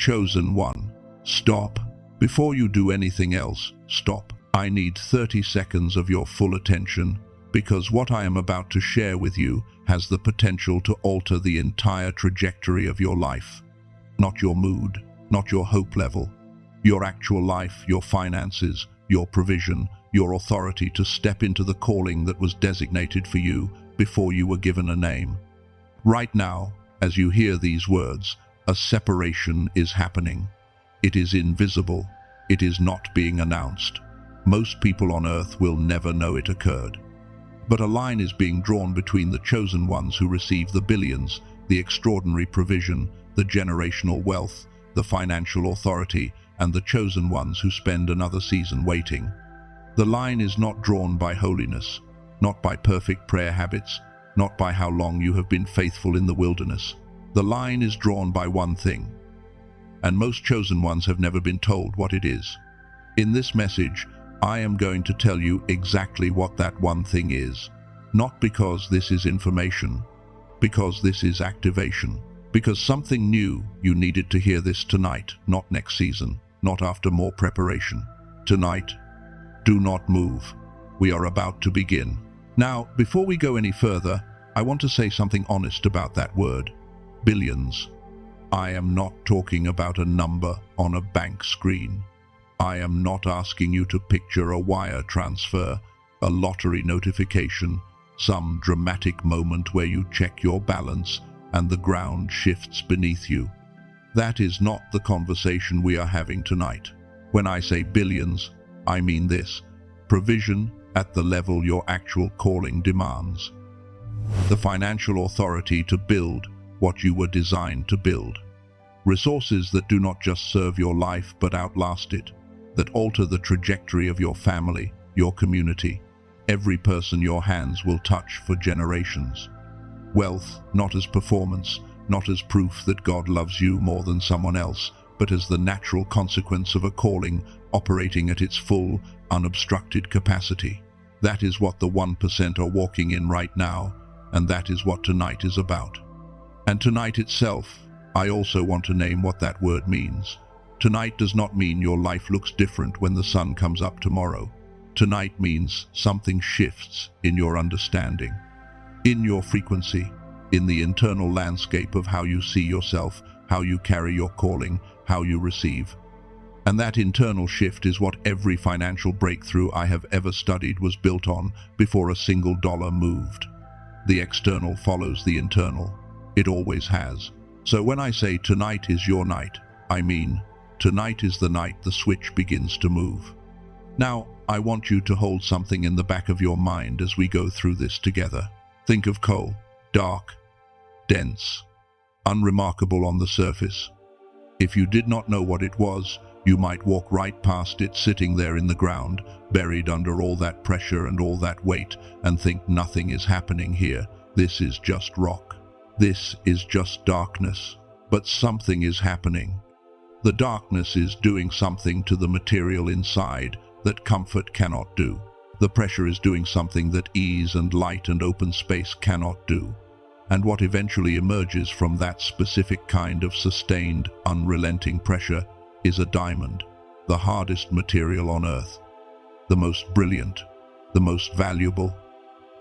Chosen one, stop. Before you do anything else, stop. I need 30 seconds of your full attention, because what I am about to share with you has the potential to alter the entire trajectory of your life. Not your mood, not your hope level, your actual life, your finances, your provision, your authority to step into the calling that was designated for you before you were given a name. Right now, as you hear these words, a separation is happening. It is invisible. It is not being announced. Most people on earth will never know it occurred. But a line is being drawn between the chosen ones who receive the billions, the extraordinary provision, the generational wealth, the financial authority, and the chosen ones who spend another season waiting. The line is not drawn by holiness, not by perfect prayer habits, not by how long you have been faithful in the wilderness. The line is drawn by one thing, and most chosen ones have never been told what it is. In this message, I am going to tell you exactly what that one thing is. Not because this is information, because this is activation. Because something new, you needed to hear this tonight, not next season, not after more preparation. Tonight, do not move. We are about to begin. Now, before we go any further, I want to say something honest about that word, billions. I am not talking about a number on a bank screen. I am not asking you to picture a wire transfer, a lottery notification, some dramatic moment where you check your balance and the ground shifts beneath you. That is not the conversation we are having tonight. When I say billions, I mean this: provision at the level your actual calling demands. The financial authority to build what you were designed to build. Resources that do not just serve your life but outlast it, that alter the trajectory of your family, your community, every person your hands will touch for generations. Wealth, not as performance, not as proof that God loves you more than someone else, but as the natural consequence of a calling operating at its full, unobstructed capacity. That is what the 1% are walking in right now, and that is what tonight is about. And tonight itself, I also want to name what that word means. Tonight does not mean your life looks different when the sun comes up tomorrow. Tonight means something shifts in your understanding, in your frequency, in the internal landscape of how you see yourself, how you carry your calling, how you receive. And that internal shift is what every financial breakthrough I have ever studied was built on before a single dollar moved. The external follows the internal. It always has. So when I say tonight is your night, I mean tonight is the night the switch begins to move. Now, I want you to hold something in the back of your mind as we go through this together. Think of coal, dark, dense, unremarkable on the surface. If you did not know what it was, you might walk right past it sitting there in the ground, buried under all that pressure and all that weight, and think nothing is happening here. This is just rock. This is just darkness. But something is happening. The darkness is doing something to the material inside that comfort cannot do. The pressure is doing something that ease and light and open space cannot do. And what eventually emerges from that specific kind of sustained, unrelenting pressure is a diamond, the hardest material on earth, the most brilliant, the most valuable,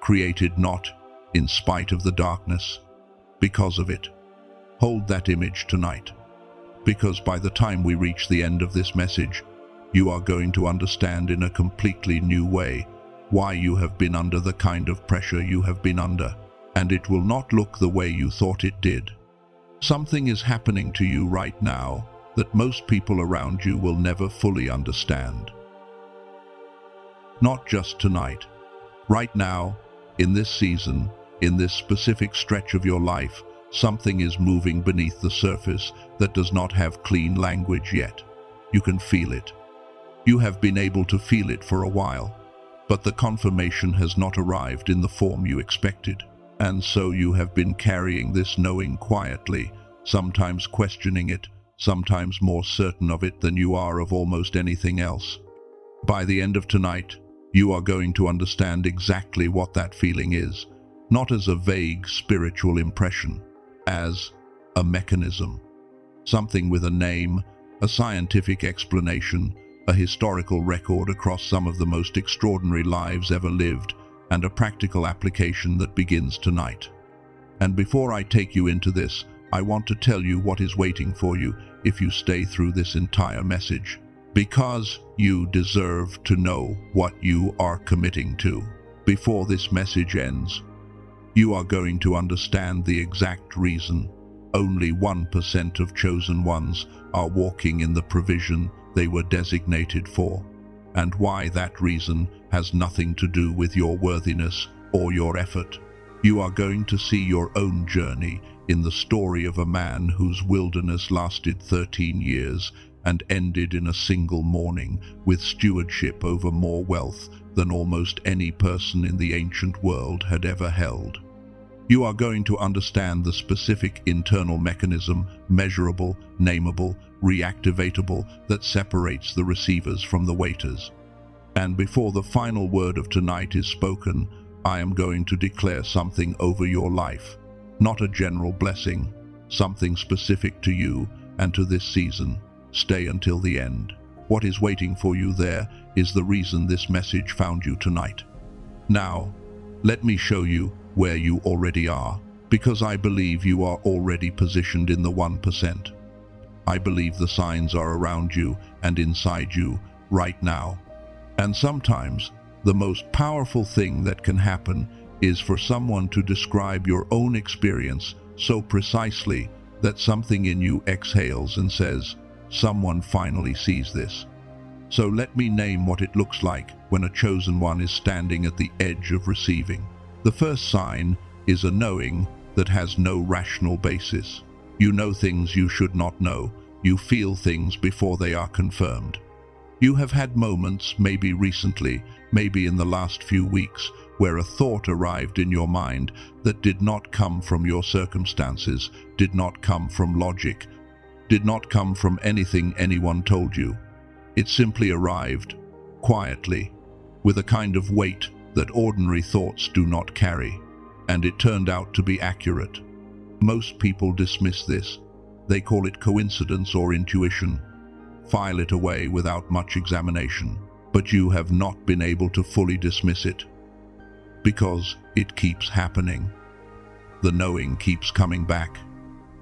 created not in spite of the darkness, because of it. Hold that image tonight, because by the time we reach the end of this message, you are going to understand in a completely new way why you have been under the kind of pressure you have been under, and it will not look the way you thought it did. Something is happening to you right now that most people around you will never fully understand. Not just tonight. Right now, in this season, in this specific stretch of your life, something is moving beneath the surface that does not have clean language yet. You can feel it. You have been able to feel it for a while, but the confirmation has not arrived in the form you expected. And so you have been carrying this knowing quietly, sometimes questioning it, sometimes more certain of it than you are of almost anything else. By the end of tonight, you are going to understand exactly what that feeling is, not as a vague spiritual impression, as a mechanism. Something with a name, a scientific explanation, a historical record across some of the most extraordinary lives ever lived, and a practical application that begins tonight. And before I take you into this, I want to tell you what is waiting for you if you stay through this entire message. Because you deserve to know what you are committing to. Before this message ends, you are going to understand the exact reason only 1% of chosen ones are walking in the provision they were designated for, and why that reason has nothing to do with your worthiness or your effort. You are going to see your own journey in the story of a man whose wilderness lasted 13 years and ended in a single morning with stewardship over more wealth than almost any person in the ancient world had ever held. You are going to understand the specific internal mechanism, measurable, nameable, reactivatable, that separates the receivers from the waiters. And before the final word of tonight is spoken, I am going to declare something over your life. Not a general blessing, something specific to you and to this season. Stay until the end. What is waiting for you there is the reason this message found you tonight. Now, let me show you where you already are, because I believe you are already positioned in the 1%. I believe the signs are around you and inside you right now. And sometimes, the most powerful thing that can happen is for someone to describe your own experience so precisely that something in you exhales and says, "Someone finally sees this." So let me name what it looks like when a chosen one is standing at the edge of receiving. The first sign is a knowing that has no rational basis. You know things you should not know. You feel things before they are confirmed. You have had moments, maybe recently, maybe in the last few weeks, where a thought arrived in your mind that did not come from your circumstances, did not come from logic, did not come from anything anyone told you. It simply arrived, quietly, with a kind of weight that ordinary thoughts do not carry, and it turned out to be accurate. Most people dismiss this. They call it coincidence or intuition, file it away without much examination. But you have not been able to fully dismiss it, because it keeps happening. The knowing keeps coming back,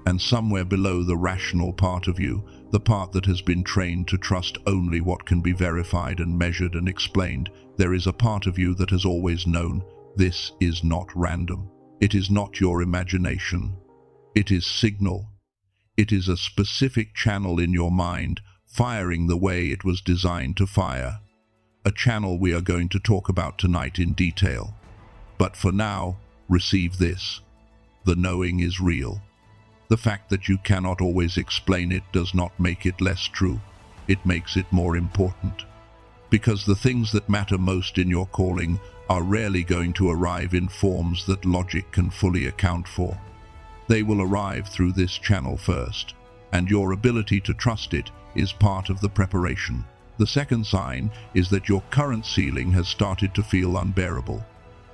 and somewhere below the rational part of you, the part that has been trained to trust only what can be verified and measured and explained, there is a part of you that has always known this is not random. It is not your imagination. It is signal. It is a specific channel in your mind, firing the way it was designed to fire. A channel we are going to talk about tonight in detail. But for now, receive this. The knowing is real. The fact that you cannot always explain it does not make it less true. It makes it more important. Because the things that matter most in your calling are rarely going to arrive in forms that logic can fully account for. They will arrive through this channel first, and your ability to trust it is part of the preparation. The second sign is that your current ceiling has started to feel unbearable.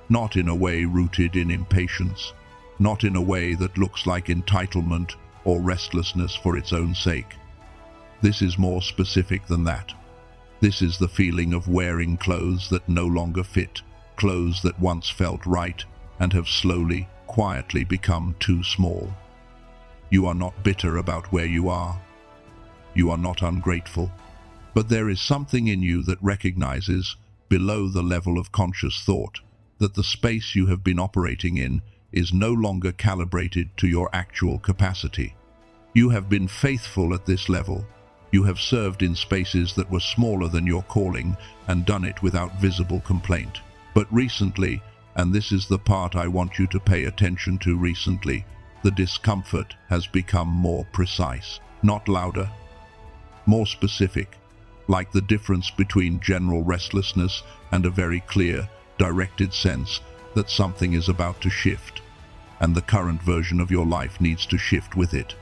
Not in a way rooted in impatience, not in a way that looks like entitlement or restlessness for its own sake. This is more specific than that. This is the feeling of wearing clothes that no longer fit, clothes that once felt right and have slowly, quietly become too small. You are not bitter about where you are. You are not ungrateful. But there is something in you that recognizes, below the level of conscious thought, that the space you have been operating in is no longer calibrated to your actual capacity. You have been faithful at this level. You have served in spaces that were smaller than your calling and done it without visible complaint. But recently, and this is the part I want you to pay attention to recently, the discomfort has become more precise, not louder, more specific, like the difference between general restlessness and a very clear, directed sense that something is about to shift, and the current version of your life needs to shift with it.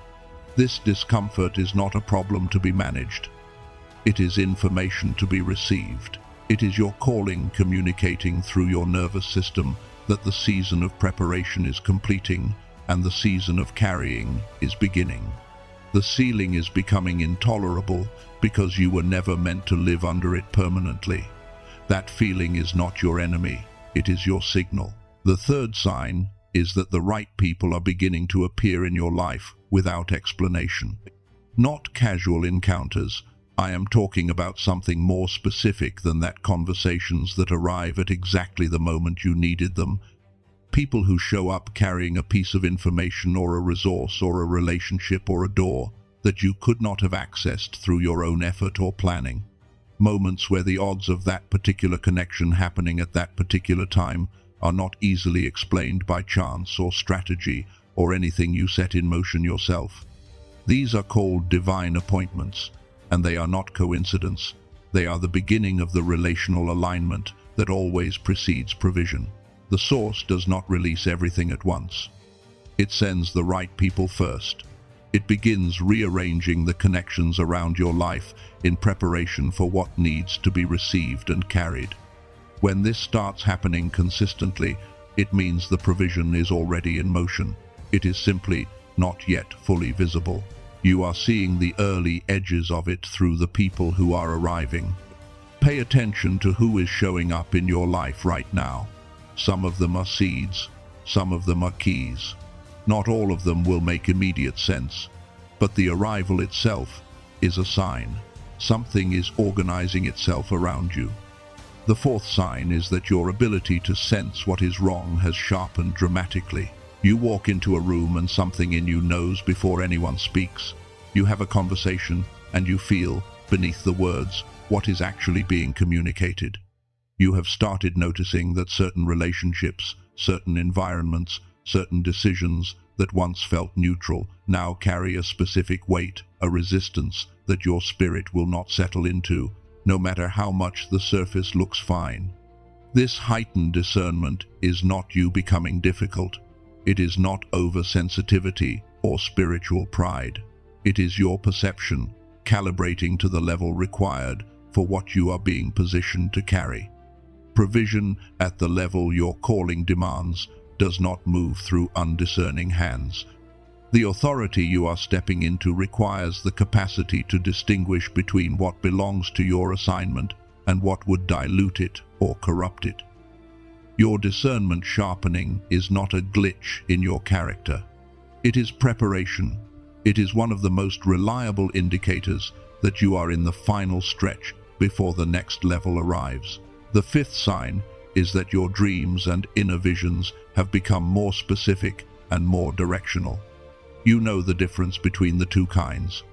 This discomfort is not a problem to be managed. It is information to be received. It is your calling communicating through your nervous system that the season of preparation is completing and the season of carrying is beginning. The ceiling is becoming intolerable because you were never meant to live under it permanently. That feeling is not your enemy, it is your signal. The third sign is that the right people are beginning to appear in your life without explanation. Not casual encounters. I am talking about something more specific than that. Conversations that arrive at exactly the moment you needed them. People who show up carrying a piece of information or a resource or a relationship or a door that you could not have accessed through your own effort or planning. Moments where the odds of that particular connection happening at that particular time are not easily explained by chance or strategy or anything you set in motion yourself. These are called divine appointments, and they are not coincidence. They are the beginning of the relational alignment that always precedes provision. The source does not release everything at once. It sends the right people first. It begins rearranging the connections around your life in preparation for what needs to be received and carried. When this starts happening consistently, it means the provision is already in motion. It is simply not yet fully visible. You are seeing the early edges of it through the people who are arriving. Pay attention to who is showing up in your life right now. Some of them are seeds, some of them are keys. Not all of them will make immediate sense, but the arrival itself is a sign. Something is organizing itself around you. The fourth sign is that your ability to sense what is wrong has sharpened dramatically. You walk into a room and something in you knows before anyone speaks. You have a conversation and you feel, beneath the words, what is actually being communicated. You have started noticing that certain relationships, certain environments, certain decisions that once felt neutral now carry a specific weight, a resistance that your spirit will not settle into, no matter how much the surface looks fine. This heightened discernment is not you becoming difficult. It is not oversensitivity or spiritual pride. It is your perception calibrating to the level required for what you are being positioned to carry. Provision at the level your calling demands does not move through undiscerning hands. The authority you are stepping into requires the capacity to distinguish between what belongs to your assignment and what would dilute it or corrupt it. Your discernment sharpening is not a glitch in your character. It is preparation. It is one of the most reliable indicators that you are in the final stretch before the next level arrives. The fifth sign is that your dreams and inner visions have become more specific and more directional. You know the difference between the two kinds.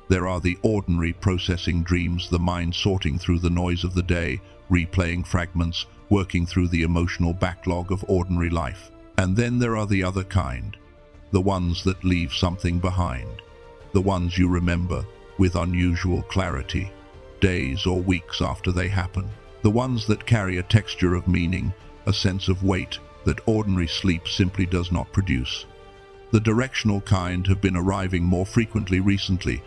There are the ordinary processing dreams, the mind sorting through the noise of the day, replaying fragments, working through the emotional backlog of ordinary life. And then there are the other kind, the ones that leave something behind, the ones you remember with unusual clarity, days or weeks after they happen, the ones that carry a texture of meaning, a sense of weight that ordinary sleep simply does not produce. The directional kind have been arriving more frequently recently,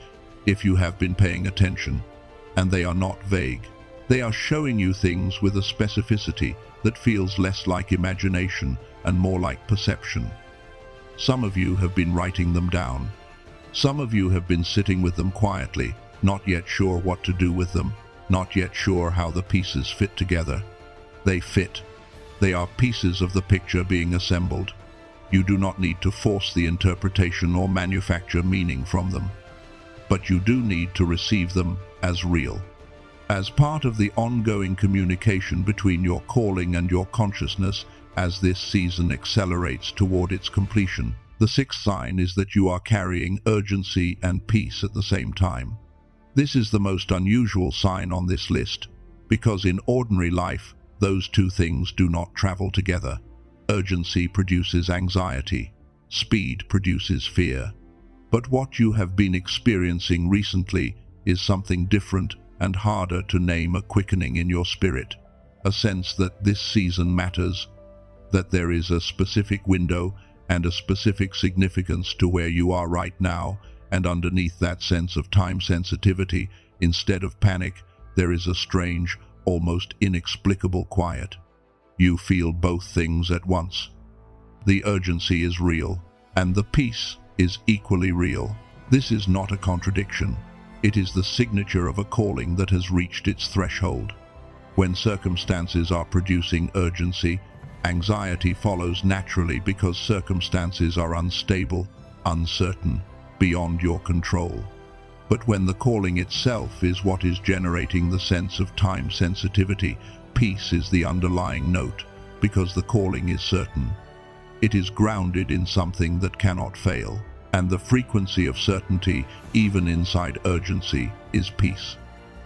if you have been paying attention, and they are not vague. They are showing you things with a specificity that feels less like imagination and more like perception. Some of you have been writing them down. Some of you have been sitting with them quietly, not yet sure what to do with them, not yet sure how the pieces fit together. They fit. They are pieces of the picture being assembled. You do not need to force the interpretation or manufacture meaning from them, but you do need to receive them as real. As part of the ongoing communication between your calling and your consciousness as this season accelerates toward its completion, the sixth sign is that you are carrying urgency and peace at the same time. This is the most unusual sign on this list, because in ordinary life, those two things do not travel together. Urgency produces anxiety. Speed produces fear. But what you have been experiencing recently is something different and harder to name, a quickening in your spirit, a sense that this season matters, that there is a specific window and a specific significance to where you are right now, and underneath that sense of time sensitivity, instead of panic, there is a strange, almost inexplicable quiet. You feel both things at once. The urgency is real, and the peace is equally real. This is not a contradiction. It is the signature of a calling that has reached its threshold. When circumstances are producing urgency, anxiety follows naturally because circumstances are unstable, uncertain, beyond your control. But when the calling itself is what is generating the sense of time sensitivity, peace is the underlying note, because the calling is certain. It is grounded in something that cannot fail, and the frequency of certainty, even inside urgency, is peace.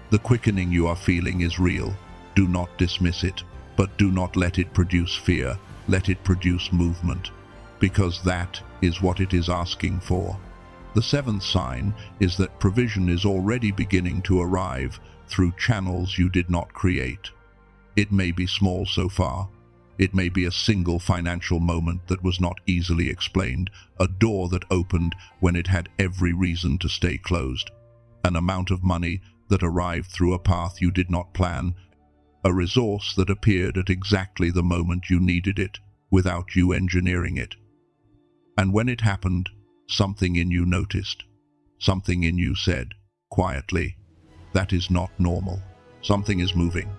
The quickening you are feeling is real. Do not dismiss it, but do not let it produce fear. Let it produce movement, because that is what it is asking for. The seventh sign is that provision is already beginning to arrive through channels you did not create. It may be small so far. It may be a single financial moment that was not easily explained, a door that opened when it had every reason to stay closed, an amount of money that arrived through a path you did not plan, a resource that appeared at exactly the moment you needed it, without you engineering it. And when it happened, something in you noticed. Something in you said, quietly, "That is not normal. Something is moving."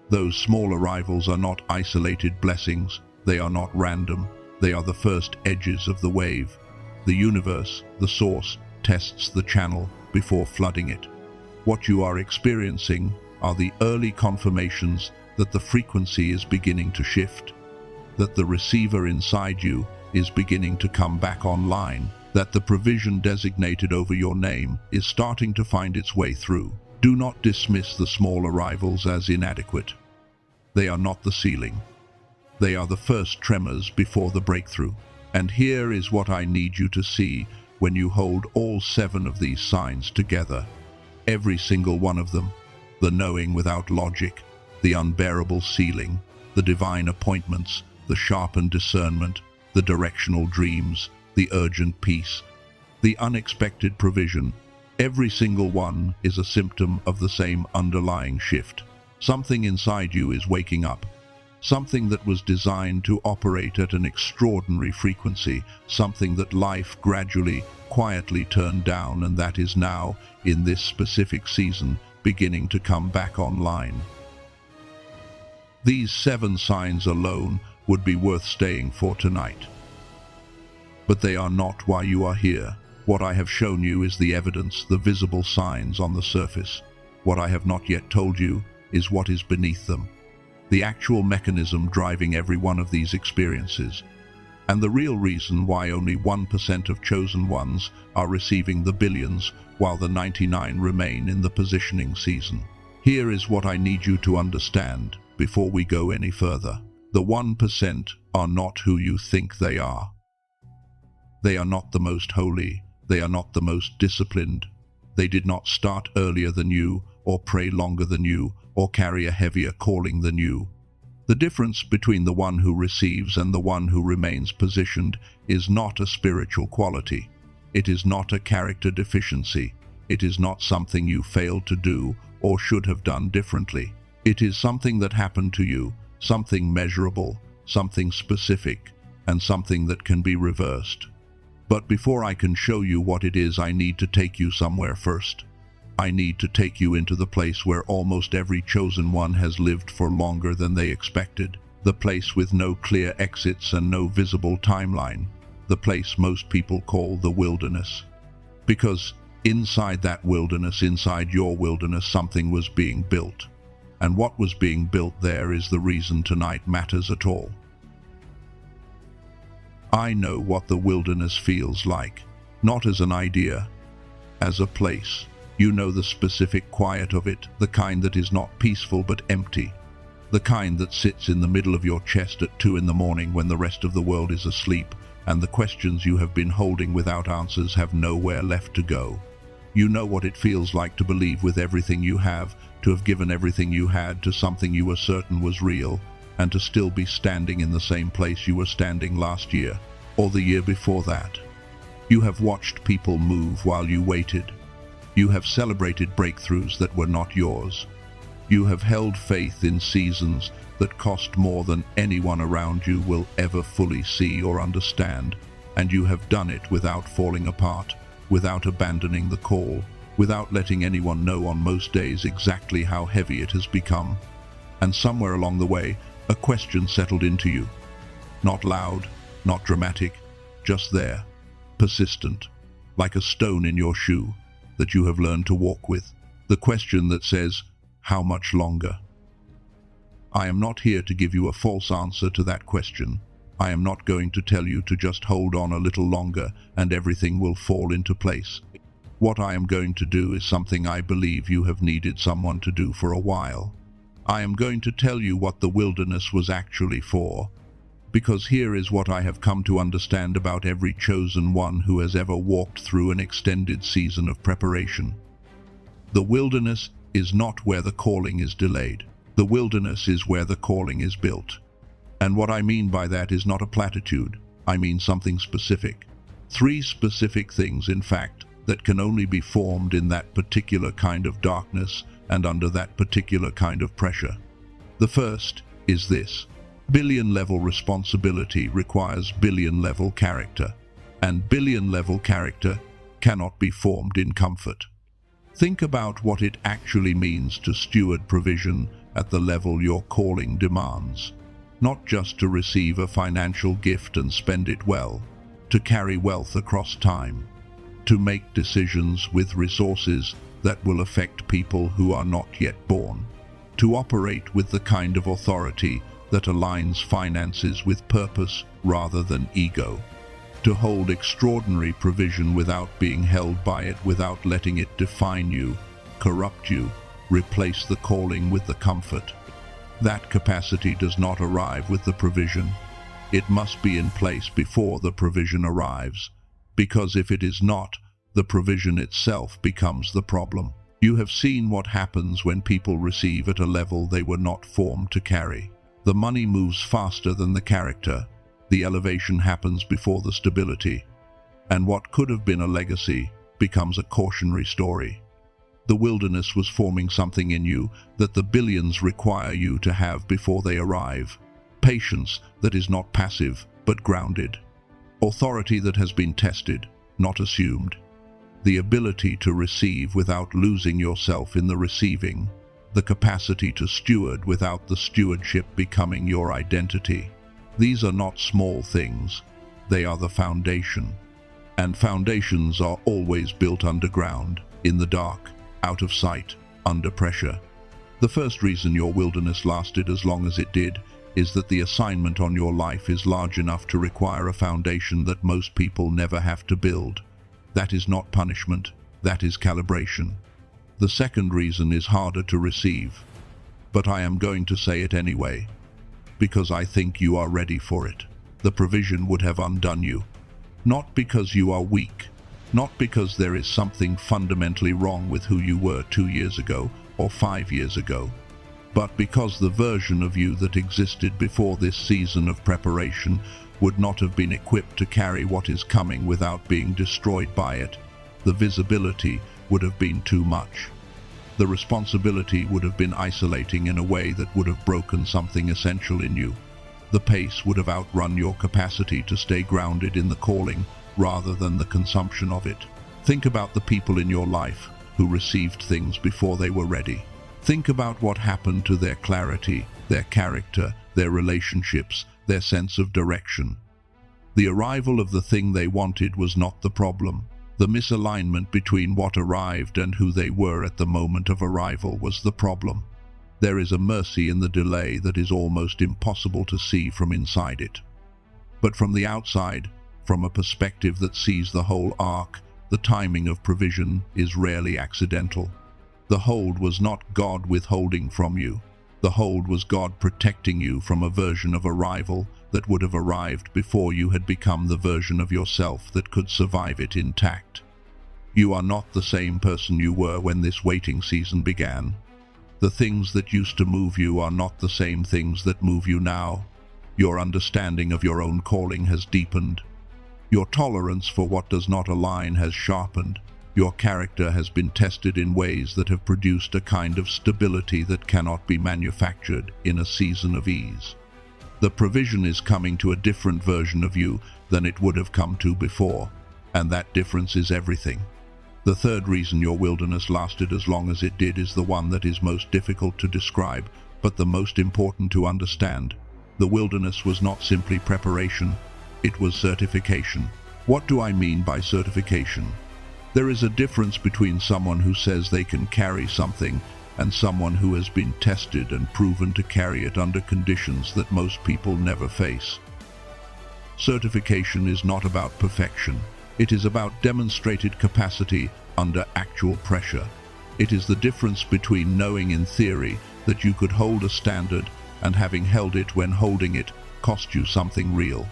Those small arrivals are not isolated blessings. They are not random. They are the first edges of the wave. The universe, the source, tests the channel before flooding it. What you are experiencing are the early confirmations that the frequency is beginning to shift, that the receiver inside you is beginning to come back online, that the provision designated over your name is starting to find its way through. Do not dismiss the small arrivals as inadequate. They are not the ceiling. They are the first tremors before the breakthrough. And here is what I need you to see when you hold all 7 of these signs together. Every single one of them, the knowing without logic, the unbearable ceiling, the divine appointments, the sharpened discernment, the directional dreams, the urgent peace, the unexpected provision. Every single one is a symptom of the same underlying shift. Something inside you is waking up. Something that was designed to operate at an extraordinary frequency. Something that life gradually, quietly turned down, and that is now, in this specific season, beginning to come back online. These 7 signs alone would be worth staying for tonight. But they are not why you are here. What I have shown you is the evidence, the visible signs on the surface. What I have not yet told you is what is beneath them, the actual mechanism driving every one of these experiences, and the real reason why only 1% of chosen ones are receiving the billions while the 99 remain in the positioning season. Here is what I need you to understand before we go any further. The 1% are not who you think they are. They are not the most holy. They are not the most disciplined. They did not start earlier than you, or pray longer than you, or carry a heavier calling than you. The difference between the one who receives and the one who remains positioned is not a spiritual quality. It is not a character deficiency. It is not something you failed to do or should have done differently. It is something that happened to you, something measurable, something specific, and something that can be reversed. But before I can show you what it is, I need to take you somewhere first. I need to take you into the place where almost every chosen one has lived for longer than they expected. The place with no clear exits and no visible timeline. The place most people call the wilderness. Because inside that wilderness, inside your wilderness, something was being built. And what was being built there is the reason tonight matters at all. I know what the wilderness feels like, not as an idea, as a place. You know the specific quiet of it, the kind that is not peaceful but empty, the kind that sits in the middle of your chest at 2 in the morning when the rest of the world is asleep, and the questions you have been holding without answers have nowhere left to go. You know what it feels like to believe with everything you have, to have given everything you had to something you were certain was real, and to still be standing in the same place you were standing last year, or the year before that. You have watched people move while you waited. You have celebrated breakthroughs that were not yours. You have held faith in seasons that cost more than anyone around you will ever fully see or understand, and you have done it without falling apart, without abandoning the call, without letting anyone know on most days exactly how heavy it has become. And somewhere along the way, a question settled into you. Not loud, not dramatic, just there, persistent, like a stone in your shoe that you have learned to walk with. The question that says, how much longer? I am not here to give you a false answer to that question. I am not going to tell you to just hold on a little longer and everything will fall into place. What I am going to do is something I believe you have needed someone to do for a while. I am going to tell you what the wilderness was actually for, because here is what I have come to understand about every chosen one who has ever walked through an extended season of preparation. The wilderness is not where the calling is delayed. The wilderness is where the calling is built. And what I mean by that is not a platitude. I mean something specific. 3 specific things, in fact, that can only be formed in that particular kind of darkness and under that particular kind of pressure. The first is this. Billion-level responsibility requires billion-level character, and billion-level character cannot be formed in comfort. Think about what it actually means to steward provision at the level your calling demands. Not just to receive a financial gift and spend it well, to carry wealth across time, to make decisions with resources that will affect people who are not yet born, to operate with the kind of authority that aligns finances with purpose rather than ego, to hold extraordinary provision without being held by it, without letting it define you, corrupt you, replace the calling with the comfort. That capacity does not arrive with the provision. It must be in place before the provision arrives, because if it is not, the provision itself becomes the problem. You have seen what happens when people receive at a level they were not formed to carry. The money moves faster than the character. The elevation happens before the stability. And what could have been a legacy becomes a cautionary story. The wilderness was forming something in you that the billions require you to have before they arrive. Patience that is not passive, but grounded. Authority that has been tested, not assumed. The ability to receive without losing yourself in the receiving. The capacity to steward without the stewardship becoming your identity. These are not small things. They are the foundation. And foundations are always built underground, in the dark, out of sight, under pressure. The first reason your wilderness lasted as long as it did is that the assignment on your life is large enough to require a foundation that most people never have to build. That is not punishment, that is calibration. The second reason is harder to receive, but I am going to say it anyway, because I think you are ready for it. The provision would have undone you, not because you are weak, not because there is something fundamentally wrong with who you were 2 years ago or 5 years ago, but because the version of you that existed before this season of preparation would not have been equipped to carry what is coming without being destroyed by it. The visibility would have been too much. The responsibility would have been isolating in a way that would have broken something essential in you. The pace would have outrun your capacity to stay grounded in the calling rather than the consumption of it. Think about the people in your life who received things before they were ready. Think about what happened to their clarity, their character, their relationships, their sense of direction. The arrival of the thing they wanted was not the problem. The misalignment between what arrived and who they were at the moment of arrival was the problem. There is a mercy in the delay that is almost impossible to see from inside it. But from the outside, from a perspective that sees the whole arc, the timing of provision is rarely accidental. The hold was not God withholding from you. The hold was God protecting you from a version of arrival that would have arrived before you had become the version of yourself that could survive it intact. You are not the same person you were when this waiting season began. The things that used to move you are not the same things that move you now. Your understanding of your own calling has deepened. Your tolerance for what does not align has sharpened. Your character has been tested in ways that have produced a kind of stability that cannot be manufactured in a season of ease. The provision is coming to a different version of you than it would have come to before. and that difference is everything. The third reason your wilderness lasted as long as it did is the one that is most difficult to describe, but the most important to understand. The wilderness was not simply preparation, it was certification. What do I mean by certification? There is a difference between someone who says they can carry something and someone who has been tested and proven to carry it under conditions that most people never face. Certification is not about perfection. It is about demonstrated capacity under actual pressure. It is the difference between knowing in theory that you could hold a standard and having held it when holding it cost you something real.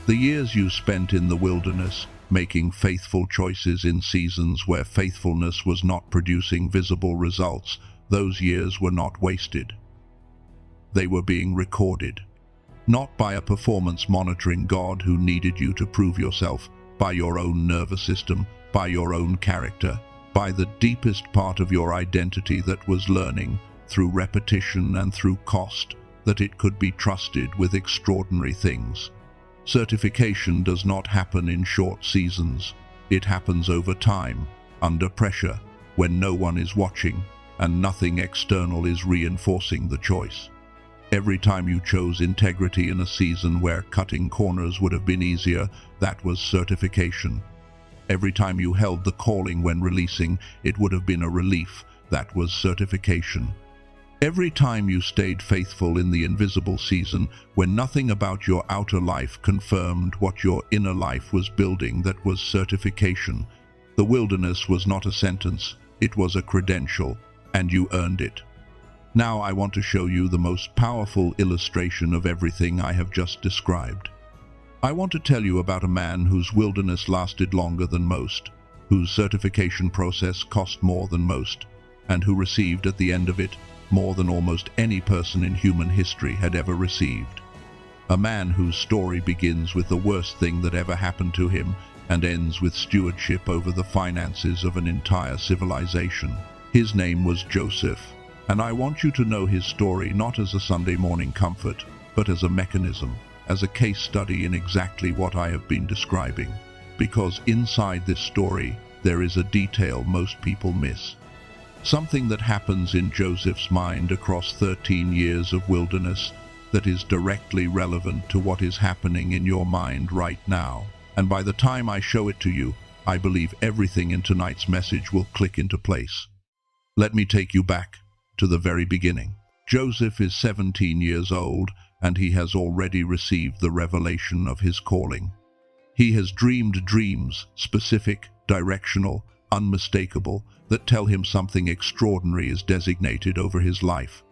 The years you spent in the wilderness, making faithful choices in seasons where faithfulness was not producing visible results, those years were not wasted. They were being recorded. Not by a performance monitoring God who needed you to prove yourself, by your own nervous system, by your own character, by the deepest part of your identity that was learning, through repetition and through cost, that it could be trusted with extraordinary things. Certification does not happen in short seasons. It happens over time, under pressure, when no one is watching, and nothing external is reinforcing the choice. Every time you chose integrity in a season where cutting corners would have been easier, that was certification. Every time you held the calling when releasing, it would have been a relief, that was certification. Every time you stayed faithful in the invisible season, when nothing about your outer life confirmed what your inner life was building, that was certification. The wilderness was not a sentence, it was a credential, and you earned it. Now I want to show you the most powerful illustration of everything I have just described. I want to tell you about a man whose wilderness lasted longer than most, whose certification process cost more than most, and who received at the end of it more than almost any person in human history had ever received. A man whose story begins with the worst thing that ever happened to him and ends with stewardship over the finances of an entire civilization. His name was Joseph. And I want you to know his story not as a Sunday morning comfort, but as a mechanism, as a case study in exactly what I have been describing. Because inside this story, there is a detail most people miss. Something that happens in Joseph's mind across 13 years of wilderness that is directly relevant to what is happening in your mind right now. And by the time I show it to you, I believe everything in tonight's message will click into place. Let me take you back to the very beginning. Joseph is 17 years old, and he has already received the revelation of his calling. He has dreamed dreams, specific, directional, unmistakable, that tell him something extraordinary is designated over his life.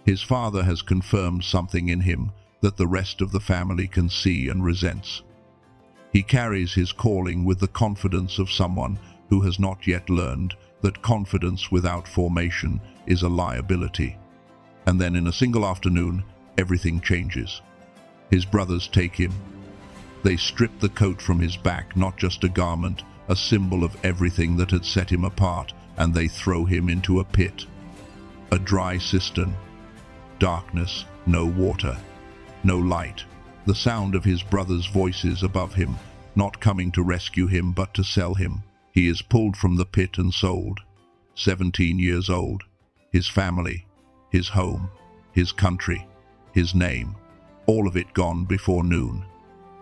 His father has confirmed something in him that the rest of the family can see and resents. He carries his calling with the confidence of someone who has not yet learned that confidence without formation is a liability. And then in a single afternoon, everything changes. His brothers take him. They strip the coat from his back, not just a garment, a symbol of everything that had set him apart, and they throw him into a pit. A dry cistern. Darkness, no water, no light. The sound of his brothers' voices above him, not coming to rescue him but to sell him. He is pulled from the pit and sold. 17 years old. His family, his home, his country, his name, all of it gone before noon.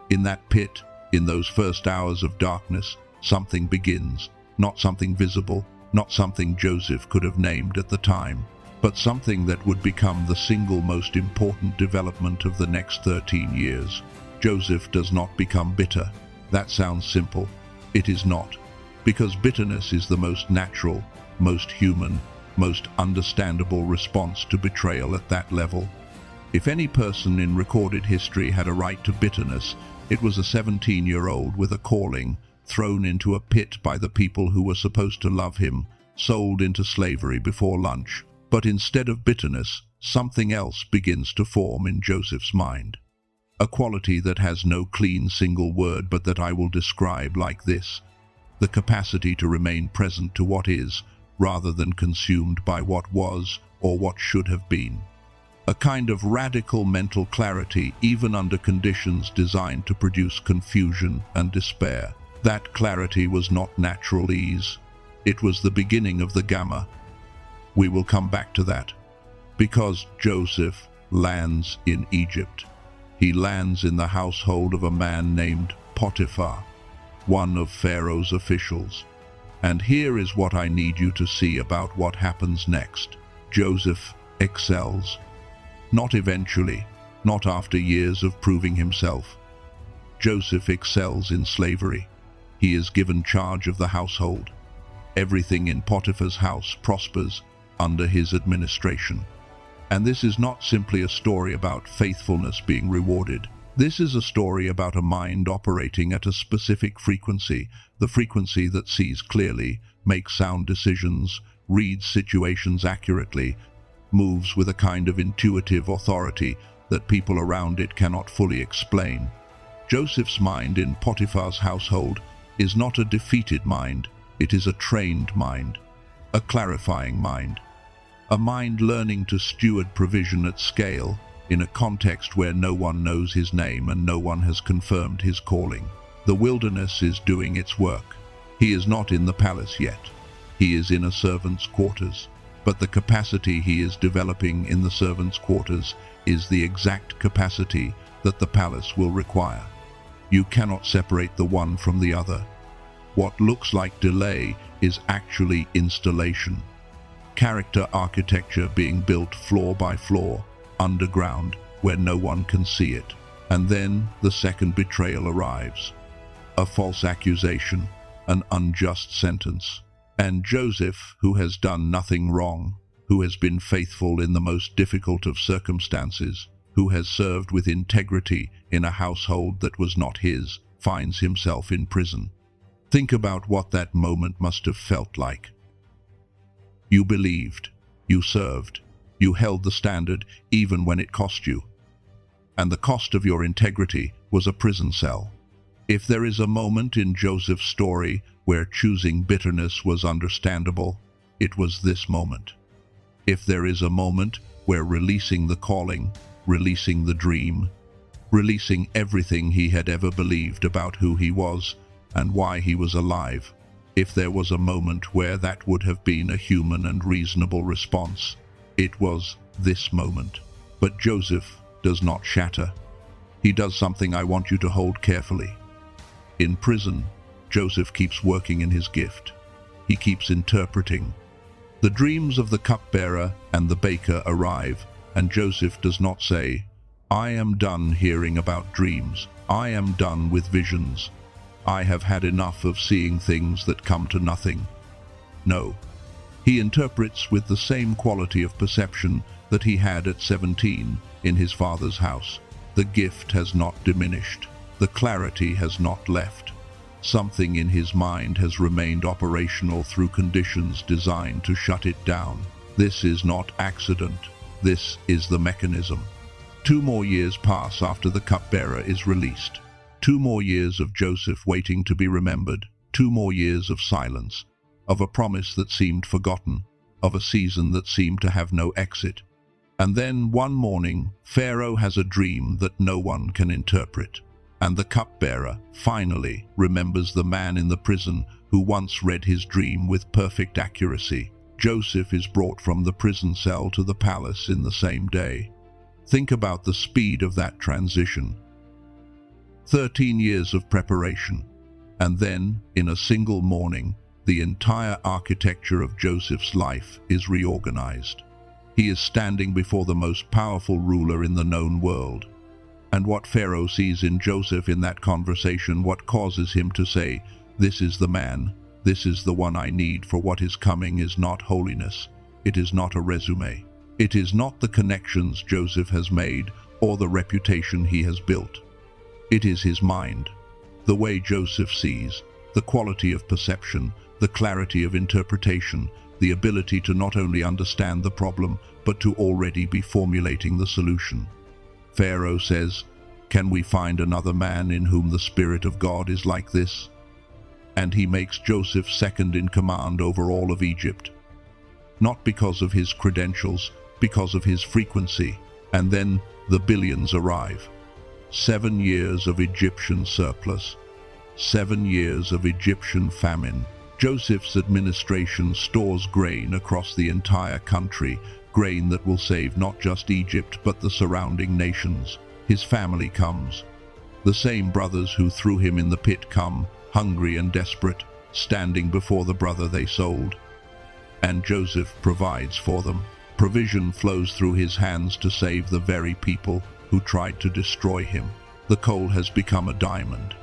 In that pit, in those first hours of darkness, something begins. Not something visible, not something Joseph could have named at the time, but something that would become the single most important development of the next 13 years. Joseph does not become bitter. That sounds simple. It is not. Because bitterness is the most natural, most human, most understandable response to betrayal at that level. If any person in recorded history had a right to bitterness, it was a 17-year-old with a calling, thrown into a pit by the people who were supposed to love him, sold into slavery before lunch. But instead of bitterness, something else begins to form in Joseph's mind. A quality that has no clean single word, but that I will describe like this: the capacity to remain present to what is, rather than consumed by what was or what should have been. A kind of radical mental clarity even under conditions designed to produce confusion and despair. That clarity was not natural ease. It was the beginning of the gamma. We will come back to that. Because Joseph lands in Egypt. He lands in the household of a man named Potiphar, one of Pharaoh's officials. And here is what I need you to see about what happens next. Joseph excels. Not eventually, not after years of proving himself. Joseph excels in slavery. He is given charge of the household. Everything in Potiphar's house prospers under his administration. And this is not simply a story about faithfulness being rewarded. This is a story about a mind operating at a specific frequency, the frequency that sees clearly, makes sound decisions, reads situations accurately, moves with a kind of intuitive authority that people around it cannot fully explain. Joseph's mind in Potiphar's household is not a defeated mind, it is a trained mind, a clarifying mind, a mind learning to steward provision at scale in a context where no one knows his name and no one has confirmed his calling. The wilderness is doing its work. He is not in the palace yet. He is in a servant's quarters. But the capacity he is developing in the servant's quarters is the exact capacity that the palace will require. You cannot separate the one from the other. What looks like delay is actually installation. Character architecture being built floor by floor, underground, where no one can see it. And then the second betrayal arrives. A false accusation, an unjust sentence. And Joseph, who has done nothing wrong, who has been faithful in the most difficult of circumstances, who has served with integrity in a household that was not his, finds himself in prison. Think about what that moment must have felt like. You believed, you served, you held the standard even when it cost you. And the cost of your integrity was a prison cell. If there is a moment in Joseph's story where choosing bitterness was understandable, it was this moment. If there is a moment where releasing the calling, releasing the dream, releasing everything he had ever believed about who he was and why he was alive, if there was a moment where that would have been a human and reasonable response, it was this moment. But Joseph does not shatter. He does something I want you to hold carefully. In prison, Joseph keeps working in his gift. He keeps interpreting. The dreams of the cupbearer and the baker arrive, and Joseph does not say, "I am done hearing about dreams. I am done with visions. I have had enough of seeing things that come to nothing." No. He interprets with the same quality of perception that he had at 17 in his father's house. The gift has not diminished. The clarity has not left. Something in his mind has remained operational through conditions designed to shut it down. This is not accident. This is the mechanism. 2 more years pass after the cupbearer is released. 2 more years of Joseph waiting to be remembered. 2 more years of silence, of a promise that seemed forgotten, of a season that seemed to have no exit. And then one morning, Pharaoh has a dream that no one can interpret. And the cupbearer finally remembers the man in the prison who once read his dream with perfect accuracy. Joseph is brought from the prison cell to the palace in the same day. Think about the speed of that transition. 13 years of preparation. And then, in a single morning, the entire architecture of Joseph's life is reorganized. He is standing before the most powerful ruler in the known world. And what Pharaoh sees in Joseph in that conversation, what causes him to say, "This is the man, this is the one I need for what is coming," is not holiness. It is not a resume. It is not the connections Joseph has made or the reputation he has built. It is his mind, the way Joseph sees, the quality of perception, the clarity of interpretation, the ability to not only understand the problem, but to already be formulating the solution. Pharaoh says, "Can we find another man in whom the Spirit of God is like this?" And he makes Joseph second in command over all of Egypt. Not because of his credentials, because of his frequency. And then the billions arrive. 7 years of Egyptian surplus. 7 years of Egyptian famine. Joseph's administration stores grain across the entire country, grain that will save not just Egypt but the surrounding nations. His family comes. The same brothers who threw him in the pit come, hungry and desperate, standing before the brother they sold. And Joseph provides for them. Provision flows through his hands to save the very people who tried to destroy him. The coal has become a diamond.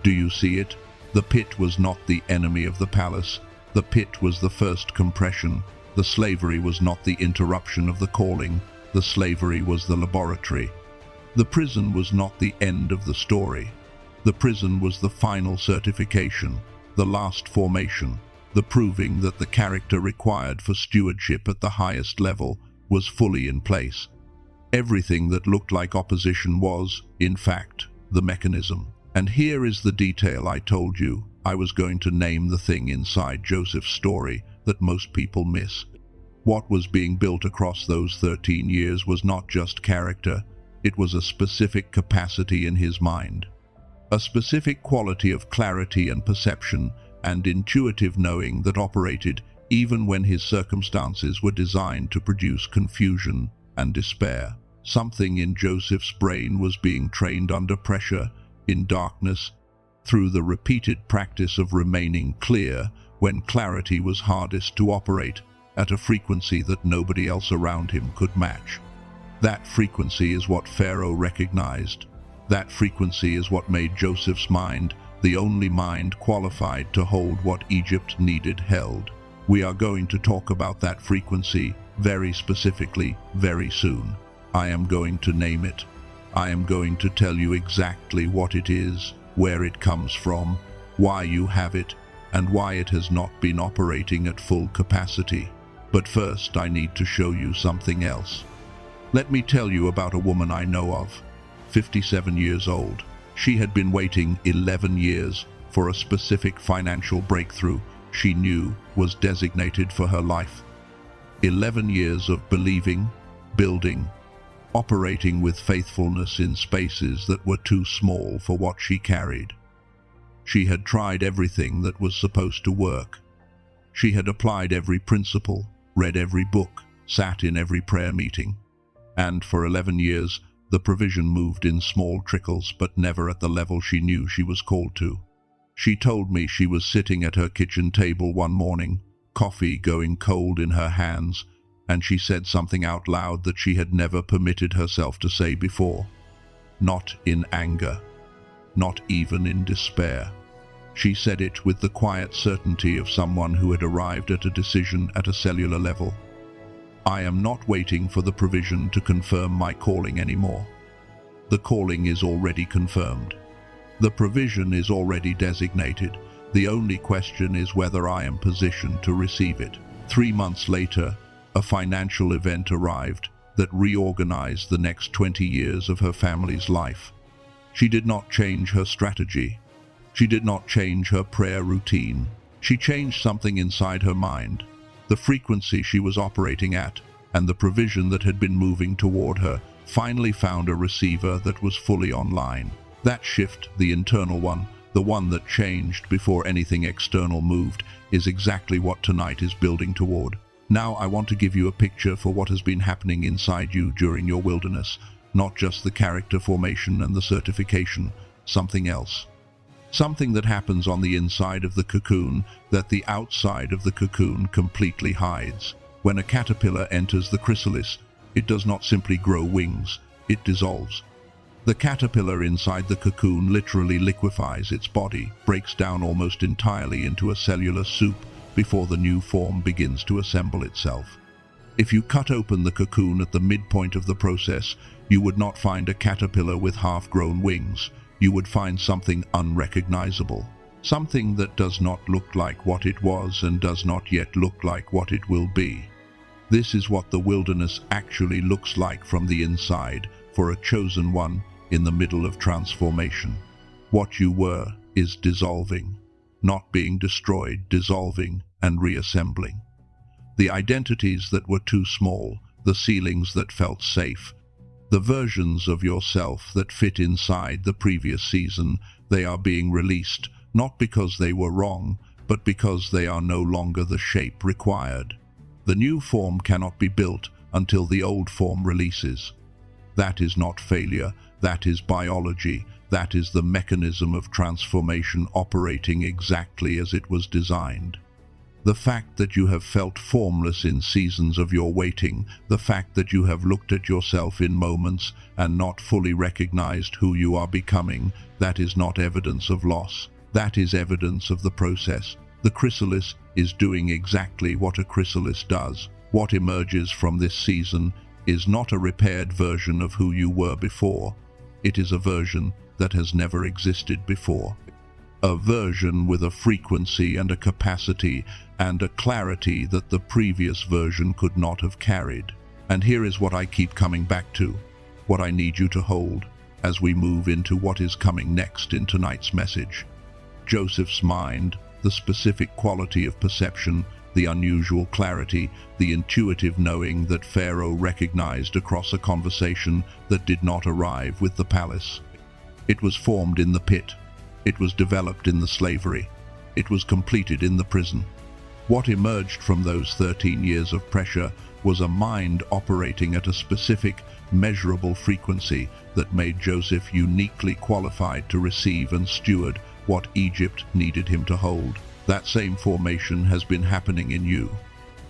Do you see it? The pit was not the enemy of the palace. The pit was the first compression. The slavery was not the interruption of the calling. The slavery was the laboratory. The prison was not the end of the story. The prison was the final certification, the last formation, the proving that the character required for stewardship at the highest level was fully in place. Everything that looked like opposition was, in fact, the mechanism. And here is the detail I told you I was going to name the thing inside Joseph's story that most people miss. What was being built across those 13 years was not just character, it was a specific capacity in his mind. A specific quality of clarity and perception and intuitive knowing that operated even when his circumstances were designed to produce confusion and despair. Something in Joseph's brain was being trained under pressure, in darkness, through the repeated practice of remaining clear when clarity was hardest to operate at a frequency that nobody else around him could match. That frequency is what Pharaoh recognized. That frequency is what made Joseph's mind the only mind qualified to hold what Egypt needed held. We are going to talk about that frequency very specifically very soon. I am going to name it. I am going to tell you exactly what it is, where it comes from, why you have it, and why it has not been operating at full capacity. But first, I need to show you something else. Let me tell you about a woman I know of, 57 years old. She had been waiting 11 years for a specific financial breakthrough she knew was designated for her life. 11 years of believing, building, operating with faithfulness in spaces that were too small for what she carried. She had tried everything that was supposed to work. She had applied every principle, read every book, sat in every prayer meeting. And for 11 years, the provision moved in small trickles, but never at the level she knew she was called to. She told me she was sitting at her kitchen table one morning, coffee going cold in her hands, and she said something out loud that she had never permitted herself to say before. Not in anger, not even in despair. She said it with the quiet certainty of someone who had arrived at a decision at a cellular level. I am not waiting for the provision to confirm my calling anymore. The calling is already confirmed. The provision is already designated. The only question is whether I am positioned to receive it. 3 months later, a financial event arrived that reorganized the next 20 years of her family's life. She did not change her strategy. She did not change her prayer routine. She changed something inside her mind, the frequency she was operating at, and the provision that had been moving toward her finally found a receiver that was fully online. That shift, the internal one, the one that changed before anything external moved, is exactly what tonight is building toward. Now I want to give you a picture for what has been happening inside you during your wilderness, not just the character formation and the certification, something else. Something that happens on the inside of the cocoon that the outside of the cocoon completely hides. When a caterpillar enters the chrysalis, it does not simply grow wings, it dissolves. The caterpillar inside the cocoon literally liquefies its body, breaks down almost entirely into a cellular soup before the new form begins to assemble itself. If you cut open the cocoon at the midpoint of the process, you would not find a caterpillar with half-grown wings. You would find something unrecognizable, something that does not look like what it was and does not yet look like what it will be. This is what the wilderness actually looks like from the inside for a chosen one in the middle of transformation. What you were is dissolving, not being destroyed, dissolving and reassembling. The identities that were too small, the ceilings that felt safe, The versions of yourself that fit inside the previous season, they are being released, not because they were wrong, but because they are no longer the shape required. The new form cannot be built until the old form releases. That is not failure, that is biology, that is the mechanism of transformation operating exactly as it was designed. The fact that you have felt formless in seasons of your waiting, the fact that you have looked at yourself in moments and not fully recognized who you are becoming, that is not evidence of loss. That is evidence of the process. The chrysalis is doing exactly what a chrysalis does. What emerges from this season is not a repaired version of who you were before. It is a version that has never existed before. A version with a frequency and a capacity and a clarity that the previous version could not have carried. And here is what I keep coming back to, what I need you to hold as we move into what is coming next in tonight's message. Joseph's mind, the specific quality of perception, the unusual clarity, the intuitive knowing that Pharaoh recognized across a conversation that did not arrive with the palace. It was formed in the pit. It was developed in the slavery. It was completed in the prison. What emerged from those 13 years of pressure was a mind operating at a specific, measurable frequency that made Joseph uniquely qualified to receive and steward what Egypt needed him to hold. That same formation has been happening in you.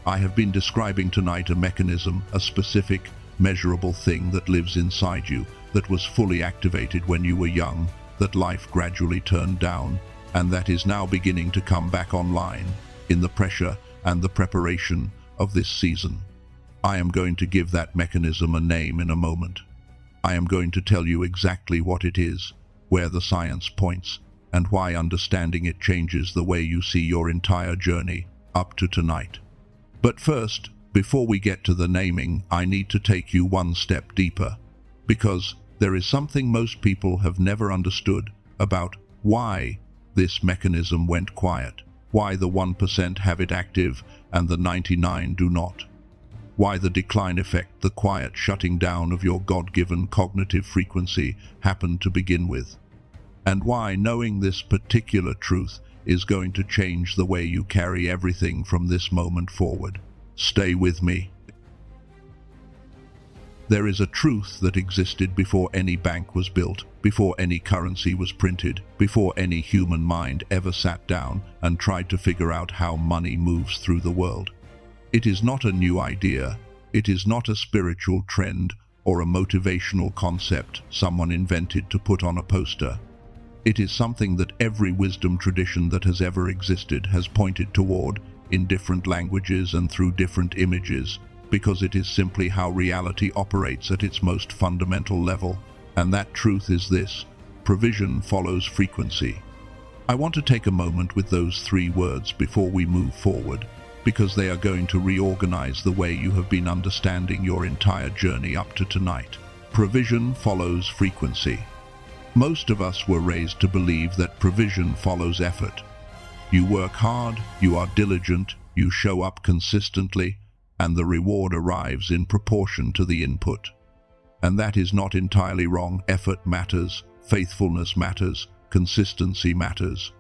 I have been describing tonight a mechanism, a specific, measurable thing that lives inside you, that was fully activated when you were young, that life gradually turned down, and that is now beginning to come back online in the pressure and the preparation of this season. I am going to give that mechanism a name in a moment. I am going to tell you exactly what it is, where the science points, and why understanding it changes the way you see your entire journey up to tonight. But first, before we get to the naming, I need to take you one step deeper, because there is something most people have never understood about why this mechanism went quiet, why the 1% have it active and the 99 do not, why the decline effect, the quiet shutting down of your God-given cognitive frequency happened to begin with, and why knowing this particular truth is going to change the way you carry everything from this moment forward. Stay with me. There is a truth that existed before any bank was built, before any currency was printed, before any human mind ever sat down and tried to figure out how money moves through the world. It is not a new idea. It is not a spiritual trend or a motivational concept someone invented to put on a poster. It is something that every wisdom tradition that has ever existed has pointed toward in different languages and through different images, because it is simply how reality operates at its most fundamental level. And that truth is this: provision follows frequency. I want to take a moment with those three words before we move forward, because they are going to reorganize the way you have been understanding your entire journey up to tonight. Provision follows frequency. Most of us were raised to believe that provision follows effort. You work hard, you are diligent, you show up consistently, and the reward arrives in proportion to the input. And that is not entirely wrong. Effort matters, faithfulness matters, consistency matters.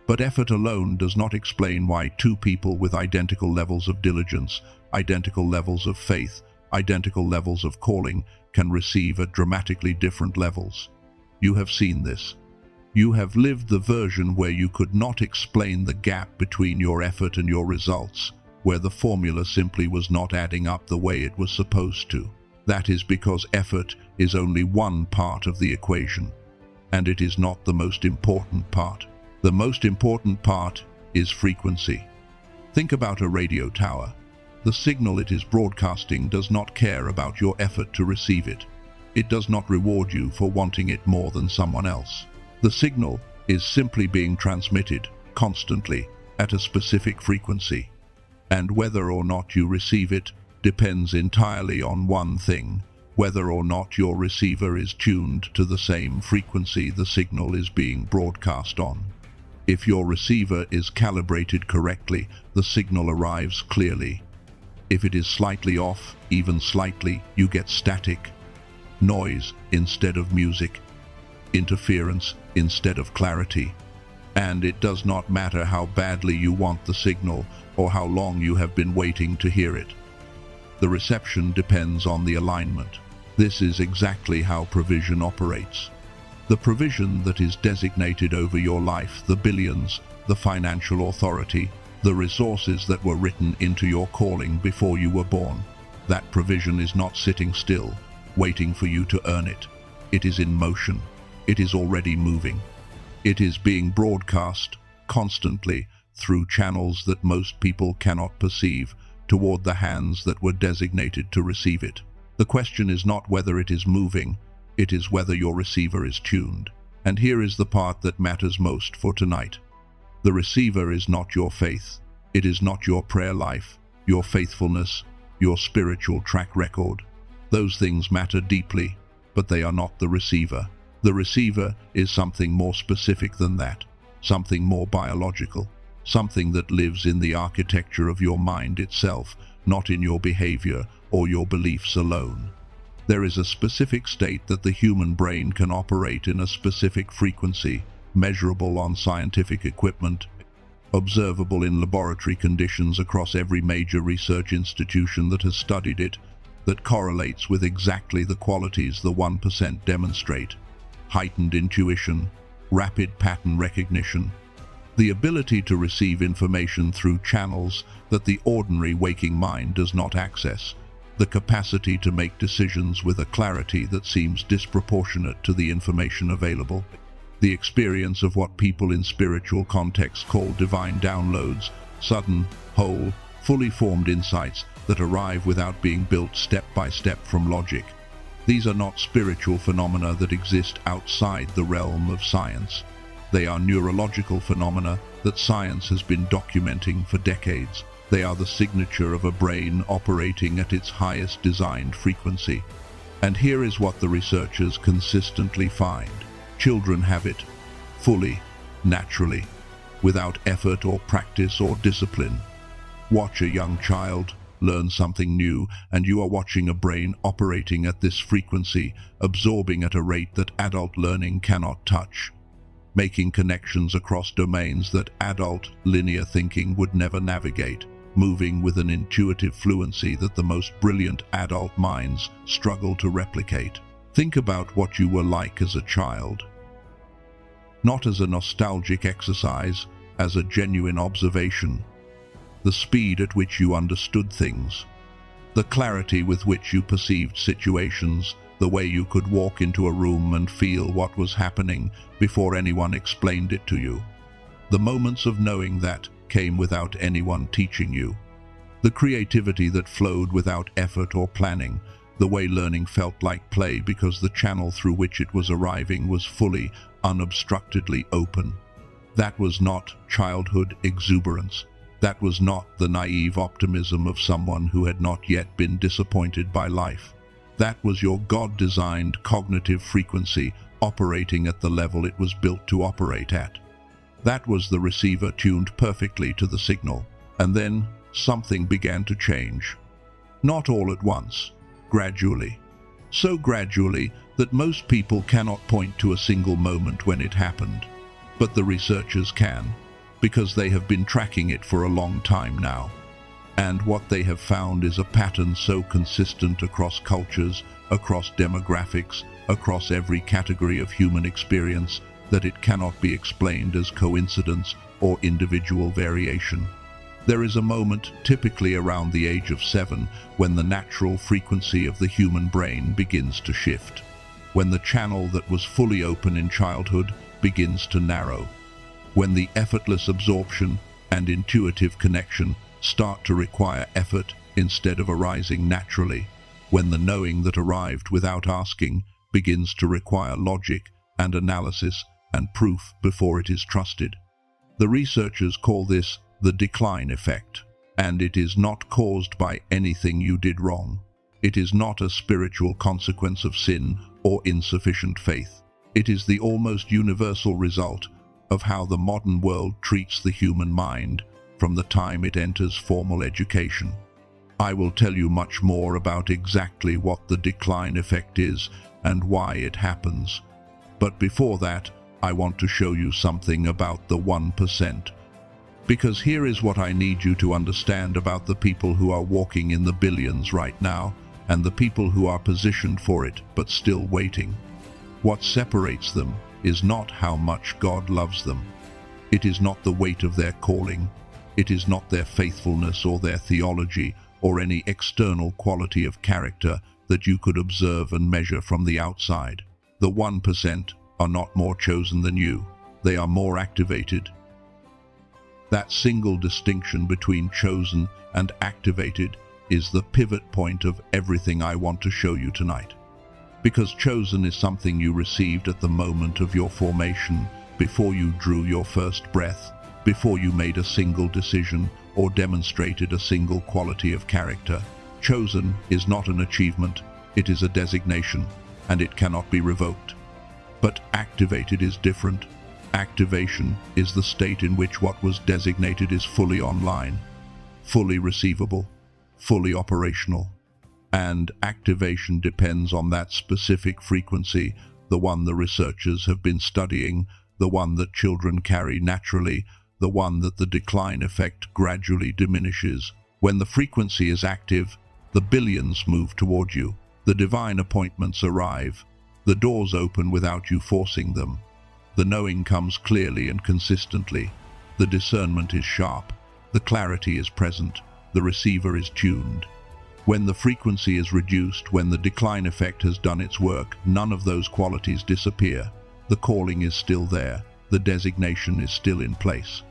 But effort alone does not explain why two people with identical levels of diligence, identical levels of faith, identical levels of calling can receive at dramatically different levels. You have seen this. You have lived the version where you could not explain the gap between your effort and your results, where the formula simply was not adding up the way it was supposed to. That is because effort is only one part of the equation, and it is not the most important part. The most important part is frequency. Think about a radio tower. The signal it is broadcasting does not care about your effort to receive it. It does not reward you for wanting it more than someone else. The signal is simply being transmitted constantly at a specific frequency. And whether or not you receive it depends entirely on one thing: whether or not your receiver is tuned to the same frequency the signal is being broadcast on. If your receiver is calibrated correctly, the signal arrives clearly. If it is slightly off, even slightly, you get static. noise instead of music, interference instead of clarity. And it does not matter how badly you want the signal or how long you have been waiting to hear it. The reception depends on the alignment. This is exactly how provision operates. The provision that is designated over your life, the billions, the financial authority, the resources that were written into your calling before you were born. That provision is not sitting still, waiting for you to earn it. It is in motion. It is already moving. It is being broadcast constantly through channels that most people cannot perceive toward the hands that were designated to receive it. The question is not whether it is moving, it is whether your receiver is tuned. And here is the part that matters most for tonight. The receiver is not your faith. It is not your prayer life, your faithfulness, your spiritual track record. Those things matter deeply, but they are not the receiver. The receiver is something more specific than that, something more biological, something that lives in the architecture of your mind itself, not in your behavior or your beliefs alone. There is a specific state that the human brain can operate in a specific frequency, measurable on scientific equipment, observable in laboratory conditions across every major research institution that has studied it, that correlates with exactly the qualities the 1% demonstrate: heightened intuition, rapid pattern recognition, the ability to receive information through channels that the ordinary waking mind does not access, the capacity to make decisions with a clarity that seems disproportionate to the information available, the experience of what people in spiritual contexts call divine downloads, sudden, whole, fully formed insights that arrive without being built step by step from logic. These are not spiritual phenomena that exist outside the realm of science. They are neurological phenomena that science has been documenting for decades. They are the signature of a brain operating at its highest designed frequency. And here is what the researchers consistently find. Children have it, fully, naturally, without effort or practice or discipline. Watch a young child learn something new, and you are watching a brain operating at this frequency, absorbing at a rate that adult learning cannot touch, making connections across domains that adult linear thinking would never navigate, moving with an intuitive fluency that the most brilliant adult minds struggle to replicate. Think about what you were like as a child. Not as a nostalgic exercise, as a genuine observation. The speed at which you understood things, the clarity with which you perceived situations, the way you could walk into a room and feel what was happening before anyone explained it to you. The moments of knowing that came without anyone teaching you. The creativity that flowed without effort or planning, the way learning felt like play because the channel through which it was arriving was fully, unobstructedly open. That was not childhood exuberance. That was not the naive optimism of someone who had not yet been disappointed by life. That was your God-designed cognitive frequency operating at the level it was built to operate at. That was the receiver tuned perfectly to the signal. And then something began to change. Not all at once, gradually. So gradually that most people cannot point to a single moment when it happened. But the researchers can, because they have been tracking it for a long time now. And what they have found is a pattern so consistent across cultures, across demographics, across every category of human experience, that it cannot be explained as coincidence or individual variation. There is a moment, typically around the age of 7, when the natural frequency of the human brain begins to shift, when the channel that was fully open in childhood begins to narrow, when the effortless absorption and intuitive connection start to require effort instead of arising naturally, when the knowing that arrived without asking begins to require logic and analysis and proof before it is trusted. The researchers call this the decline effect, and it is not caused by anything you did wrong. It is not a spiritual consequence of sin or insufficient faith. It is the almost universal result of how the modern world treats the human mind from the time it enters formal education. I will tell you much more about exactly what the decline effect is and why it happens. But before that, I want to show you something about the 1%. Because here is what I need you to understand about the people who are walking in the billions right now, and the people who are positioned for it but still waiting. What separates them is not how much God loves them. It is not the weight of their calling. It is not their faithfulness or their theology or any external quality of character that you could observe and measure from the outside. The 1% are not more chosen than you. They are more activated. That single distinction between chosen and activated is the pivot point of everything I want to show you tonight. Because chosen is something you received at the moment of your formation, before you drew your first breath, before you made a single decision or demonstrated a single quality of character. Chosen is not an achievement, it is a designation, and it cannot be revoked. But activated is different. Activation is the state in which what was designated is fully online, fully receivable, fully operational. And activation depends on that specific frequency, the one the researchers have been studying, the one that children carry naturally, the one that the decline effect gradually diminishes. When the frequency is active, the billions move toward you. The divine appointments arrive. The doors open without you forcing them. The knowing comes clearly and consistently. The discernment is sharp. The clarity is present. The receiver is tuned. When the frequency is reduced, when the decline effect has done its work, none of those qualities disappear. The calling is still there. The designation is still in place.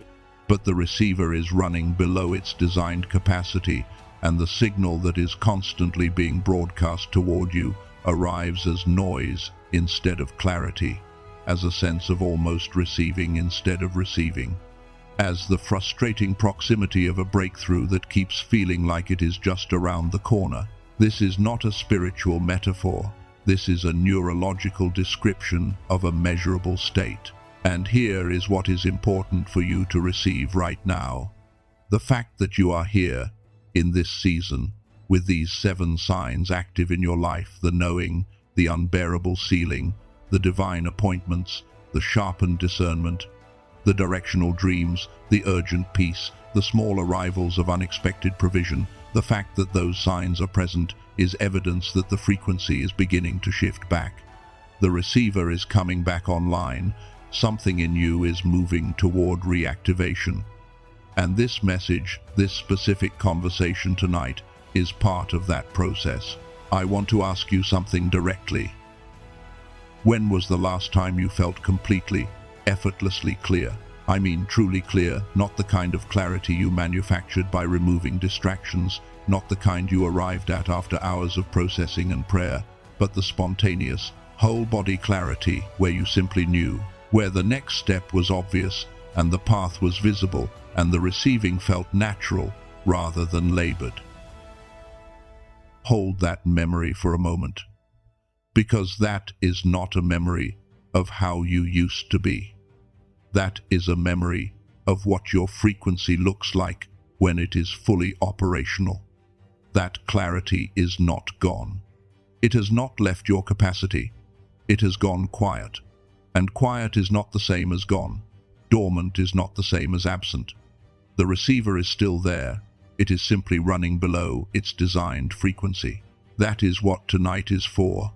But the receiver is running below its designed capacity, and the signal that is constantly being broadcast toward you arrives as noise instead of clarity, as a sense of almost receiving instead of receiving, as the frustrating proximity of a breakthrough that keeps feeling like it is just around the corner. This is not a spiritual metaphor. This is a neurological description of a measurable state. And here is what is important for you to receive right now. The fact that you are here in this season with these 7 signs active in your life: the knowing, the unbearable ceiling, the divine appointments, the sharpened discernment, the directional dreams, the urgent peace, the small arrivals of unexpected provision. The fact that those signs are present is evidence that the frequency is beginning to shift back. The receiver is coming back online. Something in you is moving toward reactivation. And this message, this specific conversation tonight, is part of that process. I want to ask you something directly. When was the last time you felt completely, effortlessly clear? I mean truly clear, not the kind of clarity you manufactured by removing distractions, not the kind you arrived at after hours of processing and prayer, but the spontaneous, whole-body clarity where you simply knew, where the next step was obvious and the path was visible and the receiving felt natural rather than labored. Hold that memory for a moment, because that is not a memory of how you used to be. That is a memory of what your frequency looks like when it is fully operational. That clarity is not gone. It has not left your capacity. It has gone quiet. And quiet is not the same as gone. Dormant is not the same as absent. The receiver is still there. It is simply running below its designed frequency. That is what tonight is for.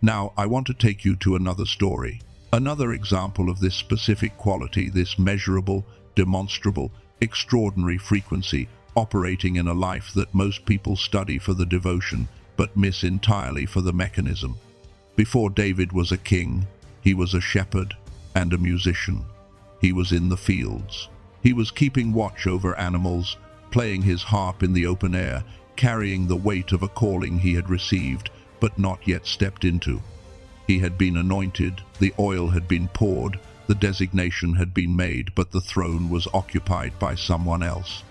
Now, I want to take you to another story. Another example of this specific quality, this measurable, demonstrable, extraordinary frequency operating in a life that most people study for the devotion, but miss entirely for the mechanism. Before David was a king, he was a shepherd and a musician. He was in the fields. He was keeping watch over animals, playing his harp in the open air, carrying the weight of a calling he had received, but not yet stepped into. He had been anointed, the oil had been poured, the designation had been made, but the throne was occupied by someone else.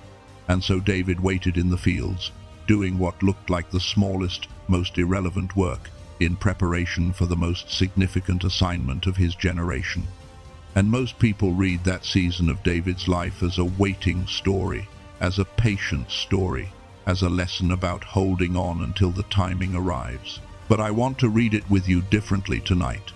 And so David waited in the fields, doing what looked like the smallest, most irrelevant work, in preparation for the most significant assignment of his generation. And most people read that season of David's life as a waiting story, as a patient story, as a lesson about holding on until the timing arrives. But I want to read it with you differently tonight.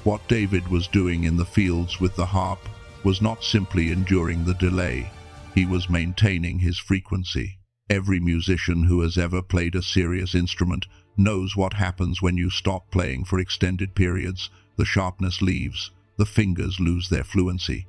What David was doing in the fields with the harp was not simply enduring the delay. He was maintaining his frequency. Every musician who has ever played a serious instrument knows what happens when you stop playing for extended periods. The sharpness leaves, the fingers lose their fluency.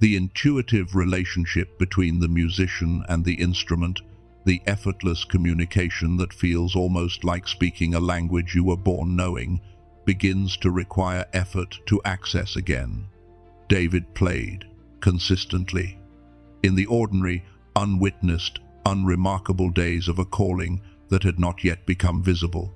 The intuitive relationship between the musician and the instrument, the effortless communication that feels almost like speaking a language you were born knowing, begins to require effort to access again. David played consistently. In the ordinary, unwitnessed, unremarkable days of a calling that had not yet become visible.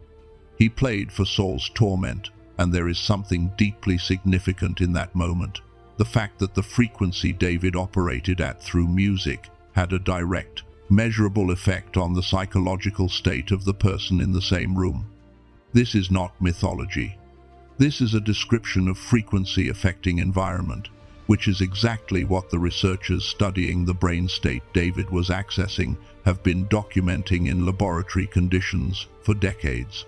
He played for Saul's torment, and there is something deeply significant in that moment. The fact that the frequency David operated at through music had a direct, measurable effect on the psychological state of the person in the same room. This is not mythology. This is a description of frequency affecting environment, which is exactly what the researchers studying the brain state David was accessing have been documenting in laboratory conditions for decades.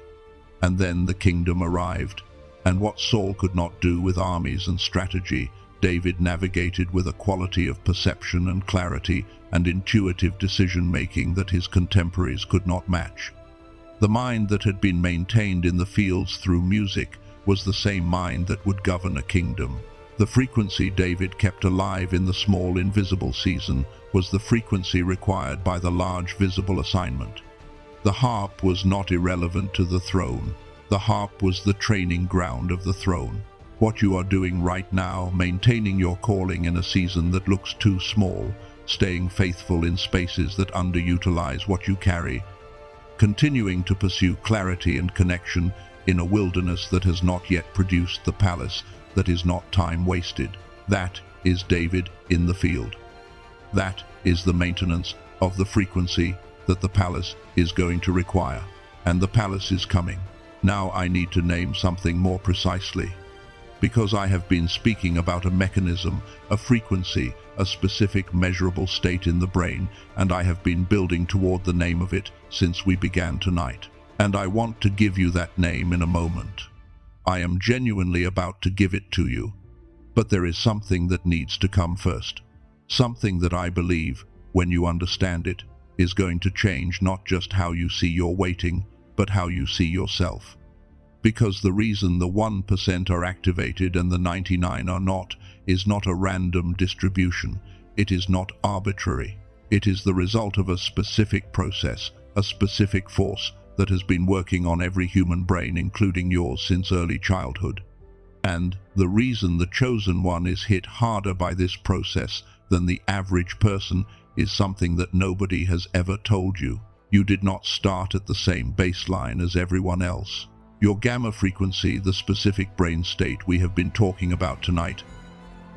And then the kingdom arrived, and what Saul could not do with armies and strategy, David navigated with a quality of perception and clarity and intuitive decision-making that his contemporaries could not match. The mind that had been maintained in the fields through music was the same mind that would govern a kingdom. The frequency David kept alive in the small invisible season was the frequency required by the large visible assignment. The harp was not irrelevant to the throne. The harp was the training ground of the throne. What you are doing right now, maintaining your calling in a season that looks too small, staying faithful in spaces that underutilize what you carry, continuing to pursue clarity and connection in a wilderness that has not yet produced the palace that is not time wasted. That is David in the field. That is the maintenance of the frequency that the palace is going to require. And the palace is coming. Now I need to name something more precisely. Because I have been speaking about a mechanism, a frequency, a specific measurable state in the brain, and I have been building toward the name of it since we began tonight. And I want to give you that name in a moment. I am genuinely about to give it to you. But there is something that needs to come first. Something that I believe, when you understand it, is going to change not just how you see your waiting, but how you see yourself. Because the reason the 1% are activated and the 99 are not is not a random distribution. It is not arbitrary. It is the result of a specific process, a specific force that has been working on every human brain, including yours, since early childhood. And the reason the chosen one is hit harder by this process than the average person is something that nobody has ever told you. You did not start at the same baseline as everyone else. Your gamma frequency, the specific brain state we have been talking about tonight,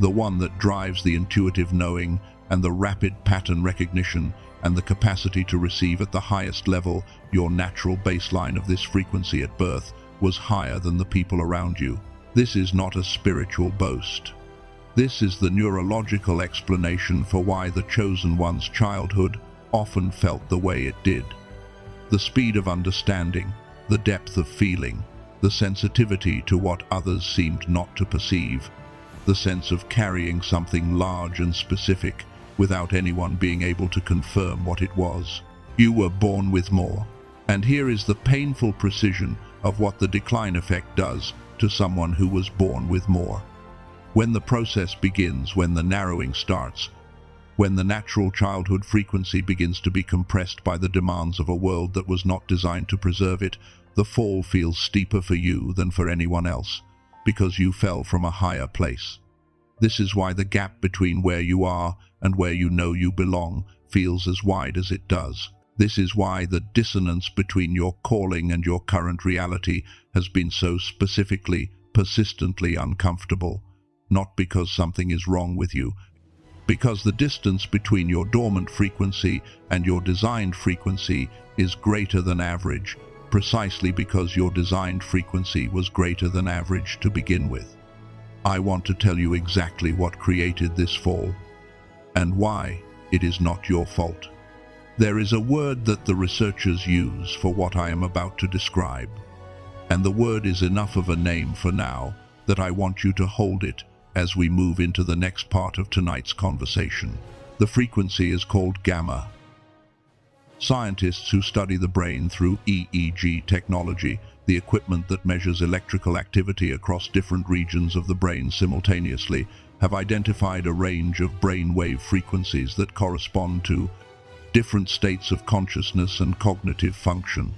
the one that drives the intuitive knowing and the rapid pattern recognition and the capacity to receive at the highest level, your natural baseline of this frequency at birth was higher than the people around you. This is not a spiritual boast. This is the neurological explanation for why the chosen one's childhood often felt the way it did. The speed of understanding, the depth of feeling, the sensitivity to what others seemed not to perceive, the sense of carrying something large and specific without anyone being able to confirm what it was. You were born with more. And here is the painful precision of what the decline effect does to someone who was born with more. When the process begins, when the narrowing starts, when the natural childhood frequency begins to be compressed by the demands of a world that was not designed to preserve it, the fall feels steeper for you than for anyone else, because you fell from a higher place. This is why the gap between where you are and where you know you belong feels as wide as it does. This is why the dissonance between your calling and your current reality has been so specifically, persistently uncomfortable. Not because something is wrong with you, because the distance between your dormant frequency and your designed frequency is greater than average, precisely because your designed frequency was greater than average to begin with. I want to tell you exactly what created this fall, and why it is not your fault. There is a word that the researchers use for what I am about to describe. And the word is enough of a name for now that I want you to hold it as we move into the next part of tonight's conversation. The frequency is called gamma. Scientists who study the brain through EEG technology, the equipment that measures electrical activity across different regions of the brain simultaneously, have identified a range of brainwave frequencies that correspond to different states of consciousness and cognitive function.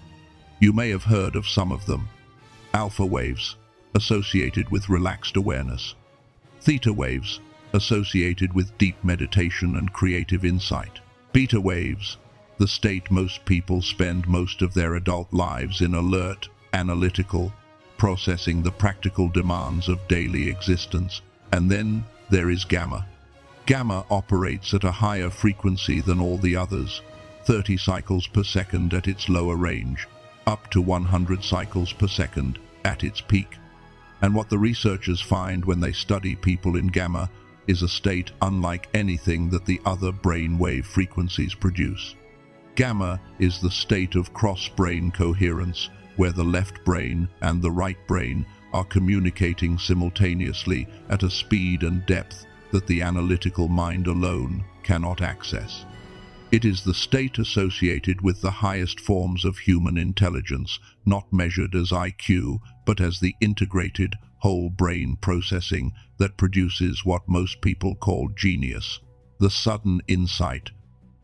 You may have heard of some of them. Alpha waves, associated with relaxed awareness. Theta waves, associated with deep meditation and creative insight. Beta waves, the state most people spend most of their adult lives in: alert, analytical, processing the practical demands of daily existence. And then there is gamma. Gamma operates at a higher frequency than all the others, 30 cycles per second at its lower range, up to 100 cycles per second at its peak. And what the researchers find when they study people in gamma is a state unlike anything that the other brainwave frequencies produce. Gamma is the state of cross-brain coherence, where the left brain and the right brain are communicating simultaneously at a speed and depth that the analytical mind alone cannot access. It is the state associated with the highest forms of human intelligence, not measured as IQ, but as the integrated whole brain processing that produces what most people call genius, the sudden insight,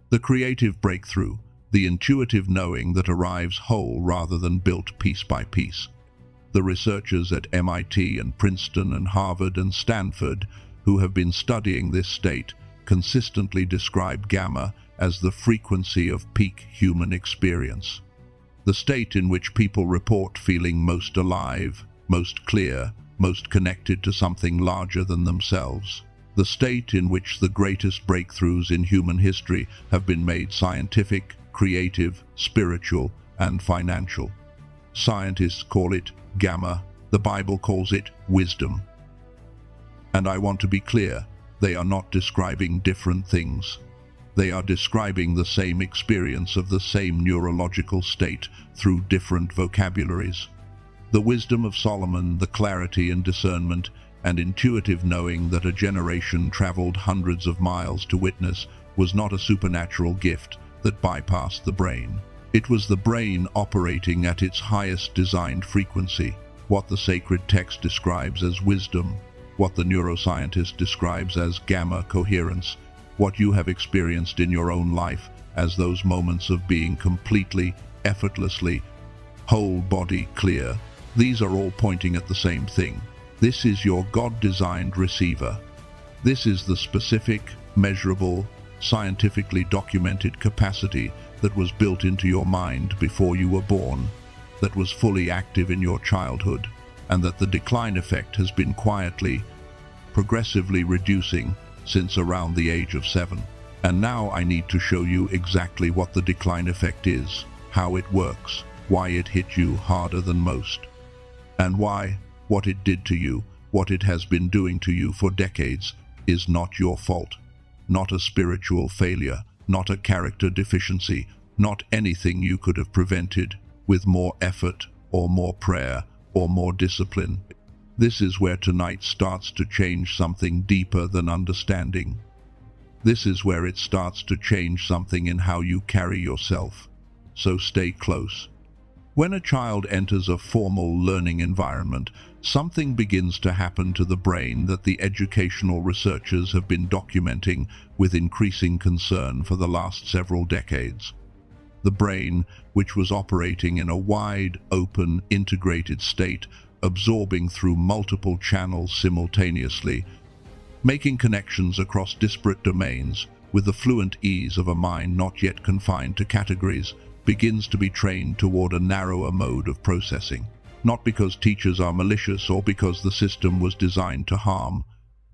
the creative breakthrough, the intuitive knowing that arrives whole rather than built piece by piece. The researchers at MIT and Princeton and Harvard and Stanford who have been studying this state consistently describe gamma as the frequency of peak human experience, the state in which people report feeling most alive, most clear, most connected to something larger than themselves, the state in which the greatest breakthroughs in human history have been made: scientific, creative, spiritual, and financial. Scientists call it gamma. The Bible calls it wisdom. And I want to be clear, they are not describing different things. They are describing the same experience of the same neurological state through different vocabularies. The wisdom of Solomon, the clarity and discernment and intuitive knowing that a generation traveled hundreds of miles to witness, was not a supernatural gift that bypassed the brain. It was the brain operating at its highest designed frequency, what the sacred text describes as wisdom, what the neuroscientist describes as gamma coherence, what you have experienced in your own life as those moments of being completely, effortlessly, whole body clear. These are all pointing at the same thing. This is your God-designed receiver. This is the specific, measurable, scientifically documented capacity that was built into your mind before you were born, that was fully active in your childhood, and that the decline effect has been quietly, progressively reducing since around the age of 7. And now I need to show you exactly what the decline effect is, how it works, why it hit you harder than most, and why what it did to you, what it has been doing to you for decades, is not your fault, not a spiritual failure, not a character deficiency, not anything you could have prevented with more effort or more prayer or more discipline. This is where tonight starts to change something deeper than understanding. This is where it starts to change something in how you carry yourself. So stay close. When a child enters a formal learning environment, something begins to happen to the brain that the educational researchers have been documenting with increasing concern for the last several decades. The brain, which was operating in a wide, open, integrated state, absorbing through multiple channels simultaneously, making connections across disparate domains with the fluent ease of a mind not yet confined to categories, begins to be trained toward a narrower mode of processing, not because teachers are malicious or because the system was designed to harm,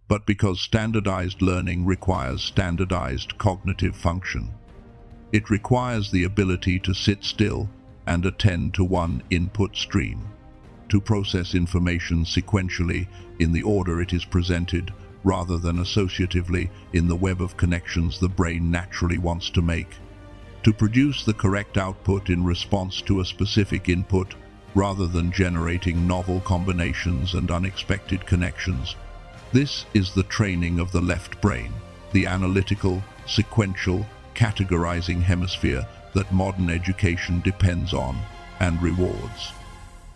but because standardized learning requires standardized cognitive function. It requires the ability to sit still and attend to one input stream, to process information sequentially in the order it is presented, rather than associatively in the web of connections the brain naturally wants to make, to produce the correct output in response to a specific input, rather than generating novel combinations and unexpected connections. This is the training of the left brain, the analytical, sequential, categorizing hemisphere that modern education depends on and rewards.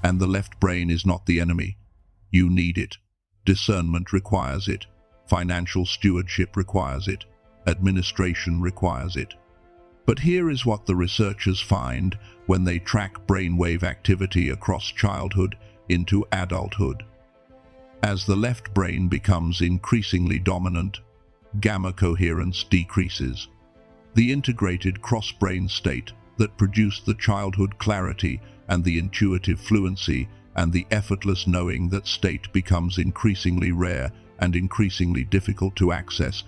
And the left brain is not the enemy. You need it. Discernment requires it. Financial stewardship requires it. Administration requires it. But here is what the researchers find when they track brainwave activity across childhood into adulthood. As the left brain becomes increasingly dominant, gamma coherence decreases. The integrated cross-brain state that produced the childhood clarity and the intuitive fluency and the effortless knowing that state becomes increasingly rare and increasingly difficult to access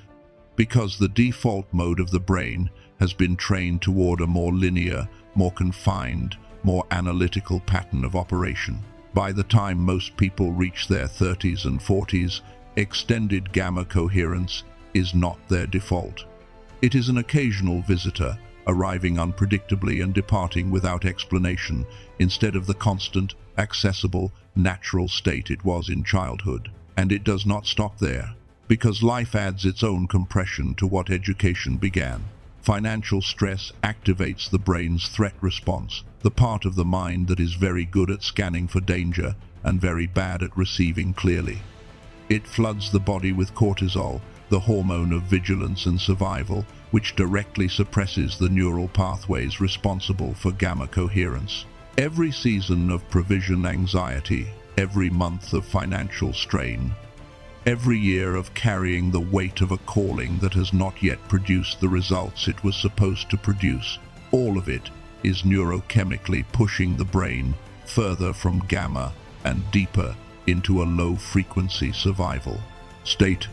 because the default mode of the brain has been trained toward a more linear, more confined, more analytical pattern of operation. By the time most people reach their 30s and 40s, extended gamma coherence is not their default. It is an occasional visitor, arriving unpredictably and departing without explanation, instead of the constant, accessible, natural state it was in childhood. And it does not stop there, because life adds its own compression to what education began. Financial stress activates the brain's threat response, the part of the mind that is very good at scanning for danger and very bad at receiving clearly. It floods the body with cortisol, the hormone of vigilance and survival, which directly suppresses the neural pathways responsible for gamma coherence. Every season of provision anxiety, every month of financial strain, every year of carrying the weight of a calling that has not yet produced the results it was supposed to produce, all of it is neurochemically pushing the brain further from gamma and deeper into a low-frequency survival state.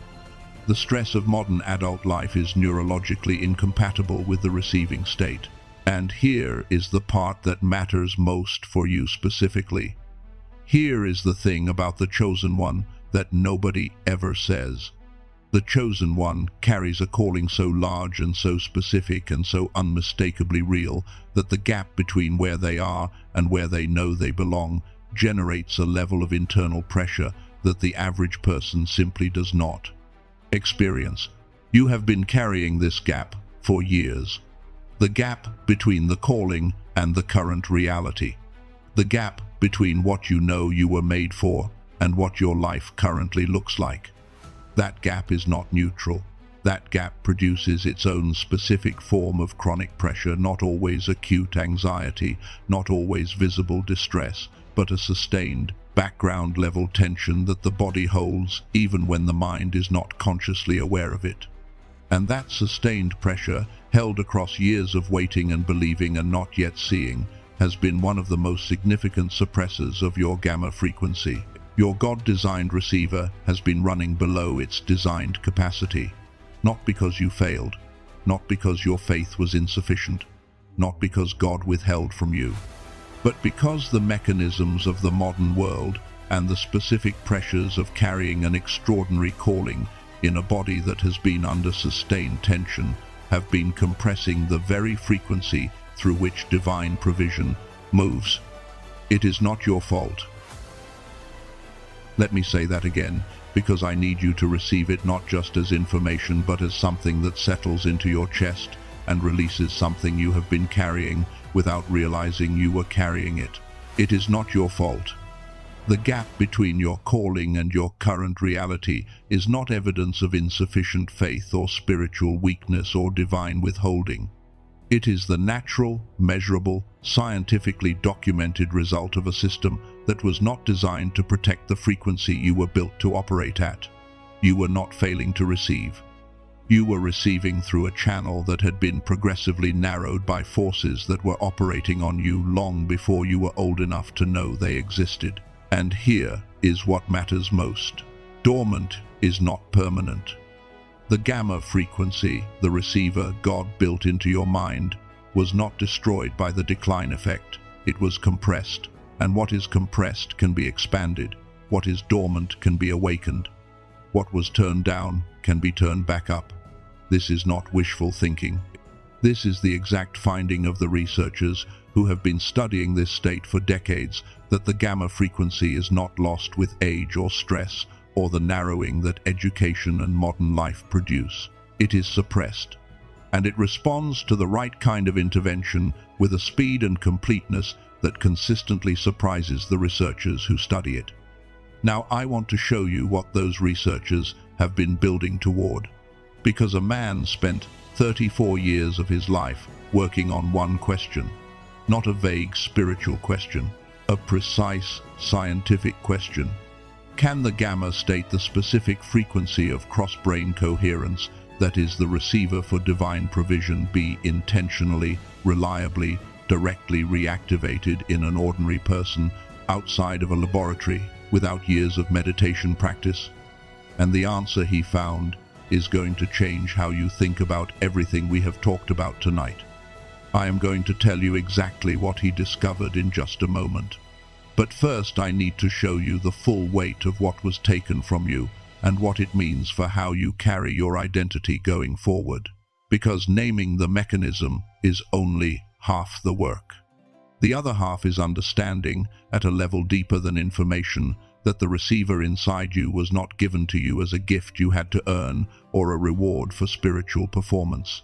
The stress of modern adult life is neurologically incompatible with the receiving state. And here is the part that matters most for you specifically. Here is the thing about the chosen one that nobody ever says. The chosen one carries a calling so large and so specific and so unmistakably real that the gap between where they are and where they know they belong generates a level of internal pressure that the average person simply does not experience. You have been carrying this gap for years. The gap between the calling and the current reality. The gap between what you know you were made for and what your life currently looks like. That gap is not neutral. That gap produces its own specific form of chronic pressure, not always acute anxiety, not always visible distress, but a sustained, background-level tension that the body holds even when the mind is not consciously aware of it. And that sustained pressure, held across years of waiting and believing and not yet seeing, has been one of the most significant suppressors of your gamma frequency. Your God-designed receiver has been running below its designed capacity, not because you failed, not because your faith was insufficient, not because God withheld from you, but because the mechanisms of the modern world and the specific pressures of carrying an extraordinary calling in a body that has been under sustained tension have been compressing the very frequency through which divine provision moves. It is not your fault. Let me say that again, because I need you to receive it not just as information, but as something that settles into your chest and releases something you have been carrying without realizing you were carrying it. It is not your fault. The gap between your calling and your current reality is not evidence of insufficient faith or spiritual weakness or divine withholding. It is the natural, measurable, scientifically documented result of a system that was not designed to protect the frequency you were built to operate at. You were not failing to receive. You were receiving through a channel that had been progressively narrowed by forces that were operating on you long before you were old enough to know they existed. And here is what matters most. Dormant is not permanent. The gamma frequency, the receiver God built into your mind, was not destroyed by the decline effect. It was compressed, and what is compressed can be expanded. What is dormant can be awakened. What was turned down can be turned back up. This is not wishful thinking. This is the exact finding of the researchers who have been studying this state for decades, that the gamma frequency is not lost with age or stress or the narrowing that education and modern life produce. It is suppressed, and it responds to the right kind of intervention with a speed and completeness that consistently surprises the researchers who study it. Now, I want to show you what those researchers have been building toward, because a man spent 34 years of his life working on one question, not a vague spiritual question, a precise scientific question. Can the gamma state, the specific frequency of cross-brain coherence that is the receiver for divine provision, be intentionally, reliably, directly reactivated in an ordinary person outside of a laboratory without years of meditation practice? And the answer he found is going to change how you think about everything we have talked about tonight. I am going to tell you exactly what he discovered in just a moment. But first I need to show you the full weight of what was taken from you and what it means for how you carry your identity going forward. Because naming the mechanism is only half the work. The other half is understanding, at a level deeper than information, that the receiver inside you was not given to you as a gift you had to earn or a reward for spiritual performance.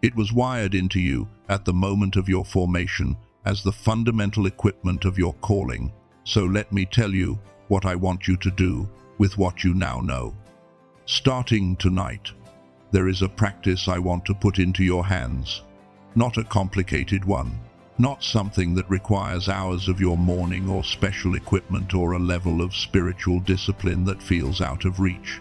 It was wired into you at the moment of your formation as the fundamental equipment of your calling. So let me tell you what I want you to do with what you now know. Starting tonight, there is a practice I want to put into your hands. Not a complicated one. Not something that requires hours of your morning or special equipment or a level of spiritual discipline that feels out of reach.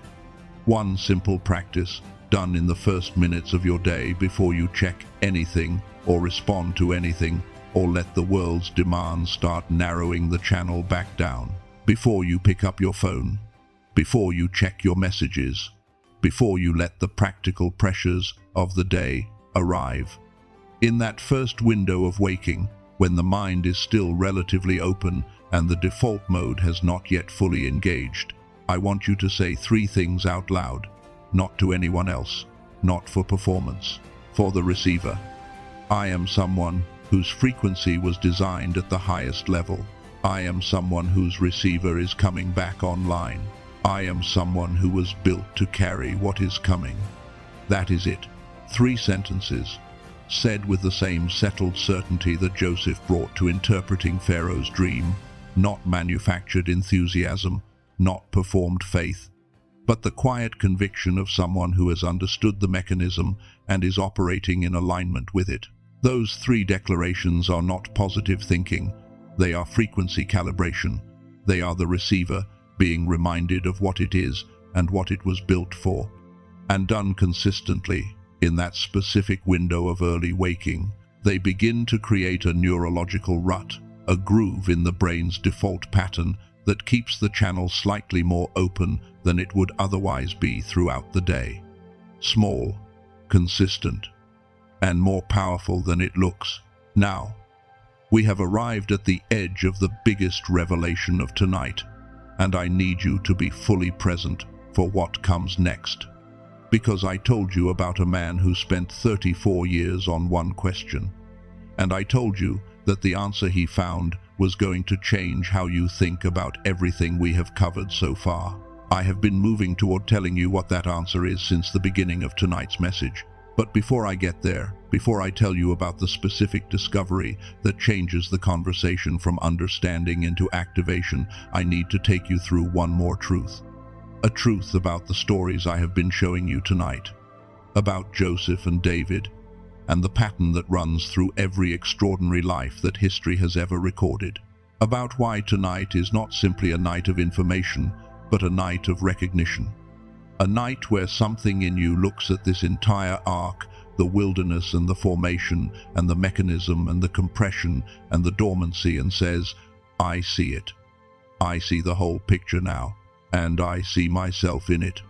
One simple practice done in the first minutes of your day before you check anything or respond to anything or let the world's demands start narrowing the channel back down. Before you pick up your phone, before you check your messages, before you let the practical pressures of the day arrive. In that first window of waking, when the mind is still relatively open and the default mode has not yet fully engaged, I want you to say 3 things out loud, not to anyone else, not for performance, for the receiver. I am someone whose frequency was designed at the highest level. I am someone whose receiver is coming back online. I am someone who was built to carry what is coming. That is it. 3 sentences, said with the same settled certainty that Joseph brought to interpreting Pharaoh's dream, not manufactured enthusiasm, not performed faith, but the quiet conviction of someone who has understood the mechanism and is operating in alignment with it. Those 3 declarations are not positive thinking. They are frequency calibration. They are the receiver being reminded of what it is and what it was built for, and done consistently in that specific window of early waking. They begin to create a neurological rut, a groove in the brain's default pattern that keeps the channel slightly more open than it would otherwise be throughout the day. Small, consistent, and more powerful than it looks. Now, we have arrived at the edge of the biggest revelation of tonight, and I need you to be fully present for what comes next. Because I told you about a man who spent 34 years on one question, and I told you that the answer he found was going to change how you think about everything we have covered so far. I have been moving toward telling you what that answer is since the beginning of tonight's message. But before I get there, before I tell you about the specific discovery that changes the conversation from understanding into activation, I need to take you through one more truth. A truth about the stories I have been showing you tonight. About Joseph and David, and the pattern that runs through every extraordinary life that history has ever recorded. About why tonight is not simply a night of information, but a night of recognition. A night where something in you looks at this entire arc, the wilderness and the formation and the mechanism and the compression and the dormancy, and says, I see it. I see the whole picture now, and I see myself in it.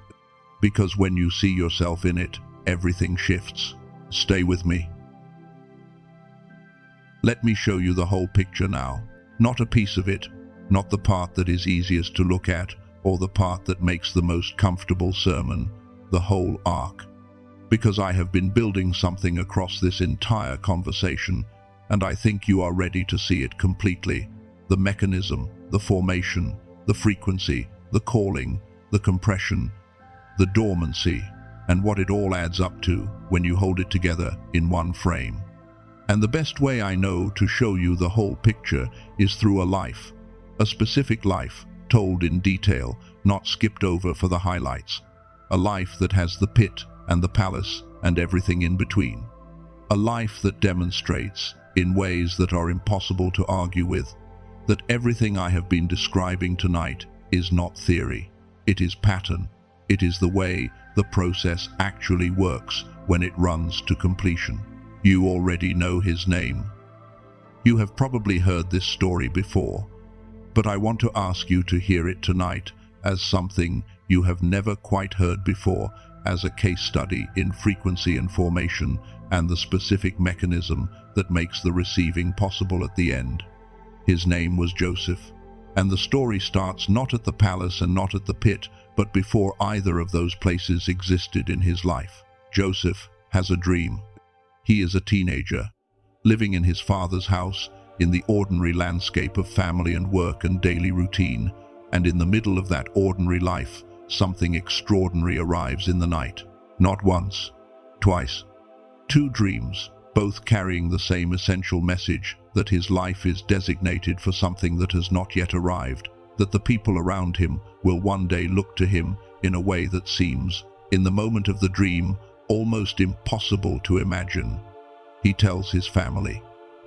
Because when you see yourself in it, everything shifts. Stay with me. Let me show you the whole picture now. Not a piece of it, not the part that is easiest to look at, or the part that makes the most comfortable sermon, the whole arc. because I have been building something across this entire conversation, and I think you are ready to see it completely. The mechanism, the formation, the frequency, the calling, the compression, the dormancy, and what it all adds up to when you hold it together in one frame. And the best way I know to show you the whole picture is through a life, a specific life, told in detail, not skipped over for the highlights. A life that has the pit and the palace and everything in between. A life that demonstrates, in ways that are impossible to argue with, that everything I have been describing tonight is not theory. It is pattern. It is the way the process actually works when it runs to completion. You already know his name. You have probably heard this story before, but I want to ask you to hear it tonight as something you have never quite heard before, as a case study in frequency and formation and the specific mechanism that makes the receiving possible at the end. His name was Joseph, and the story starts not at the palace and not at the pit, but before either of those places existed in his life. Joseph has a dream. He is a teenager, living in his father's house, in the ordinary landscape of family and work and daily routine, and in the middle of that ordinary life, something extraordinary arrives in the night. Not once, twice. Two dreams, both carrying the same essential message, that his life is designated for something that has not yet arrived, that the people around him will one day look to him in a way that seems, in the moment of the dream, almost impossible to imagine. He tells his family.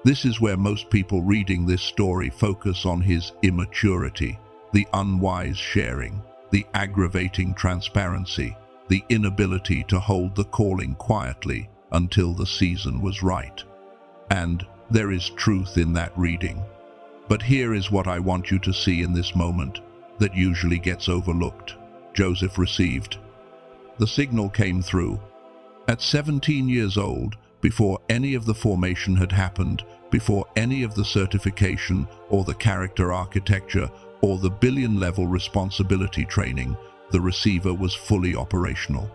This is where most people reading this story focus on his immaturity, the unwise sharing, the aggravating transparency, the inability to hold the calling quietly until the season was right. And there is truth in that reading. But here is what I want you to see in this moment that usually gets overlooked. Joseph received. The signal came through. At 17 years old, before any of the formation had happened, before any of the certification or the character architecture or the billion-level responsibility training, the receiver was fully operational.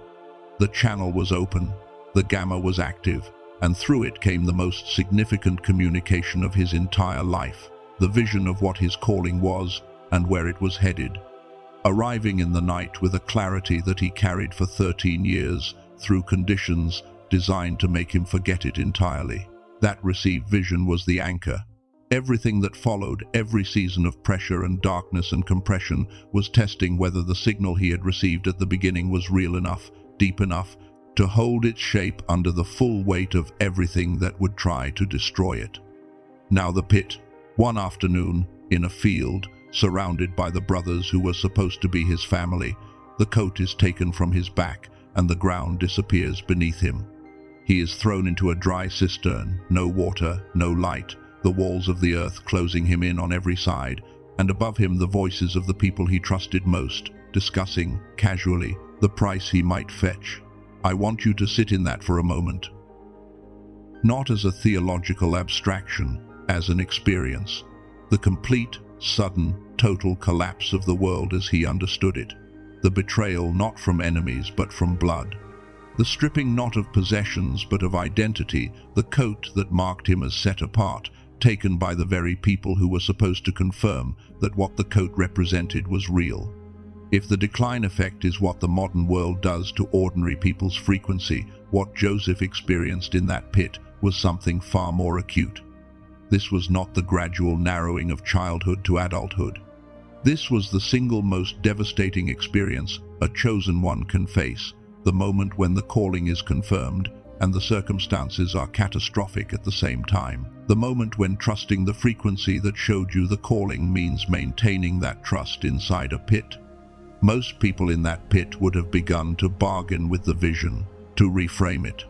The channel was open, the gamma was active, and through it came the most significant communication of his entire life, the vision of what his calling was and where it was headed, arriving in the night with a clarity that he carried for 13 years through conditions designed to make him forget it entirely. That received vision was the anchor. Everything that followed, every season of pressure and darkness and compression, was testing whether the signal he had received at the beginning was real enough, deep enough, to hold its shape under the full weight of everything that would try to destroy it. Now the pit. One afternoon, in a field, surrounded by the brothers who were supposed to be his family, the coat is taken from his back and the ground disappears beneath him. He is thrown into a dry cistern, no water, no light, the walls of the earth closing him in on every side, and above him the voices of the people he trusted most, discussing, casually, the price he might fetch. I want you to sit in that for a moment. Not as a theological abstraction, as an experience. The complete, sudden, total collapse of the world as he understood it. The betrayal not from enemies but from blood. The stripping not of possessions but of identity, the coat that marked him as set apart, taken by the very people who were supposed to confirm that what the coat represented was real. If the decline effect is what the modern world does to ordinary people's frequency, what Joseph experienced in that pit was something far more acute. This was not the gradual narrowing of childhood to adulthood. This was the single most devastating experience a chosen one can face, the moment when the calling is confirmed and the circumstances are catastrophic at the same time. The moment when trusting the frequency that showed you the calling means maintaining that trust inside a pit. Most people in that pit would have begun to bargain with the vision, to reframe it,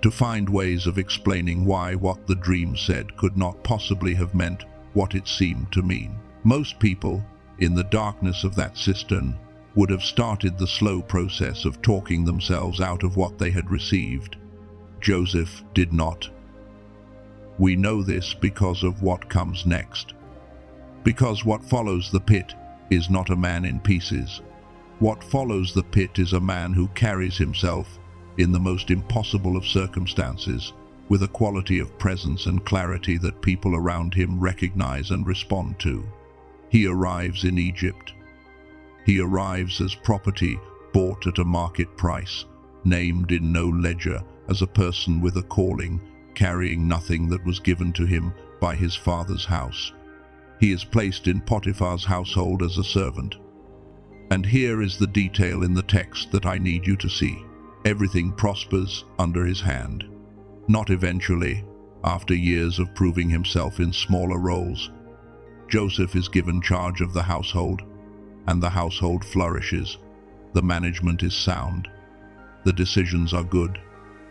to find ways of explaining why what the dream said could not possibly have meant what it seemed to mean. Most people, in the darkness of that cistern, would have started the slow process of talking themselves out of what they had received. Joseph did not. We know this because of what comes next. Because what follows the pit is not a man in pieces. What follows the pit is a man who carries himself in the most impossible of circumstances, with a quality of presence and clarity that people around him recognize and respond to. He arrives in Egypt. He arrives as property bought at a market price, named in no ledger, as a person with a calling, carrying nothing that was given to him by his father's house. He is placed in Potiphar's household as a servant. And here is the detail in the text that I need you to see. Everything prospers under his hand. Not eventually, after years of proving himself in smaller roles. Joseph is given charge of the household, and the household flourishes. The management is sound. The decisions are good.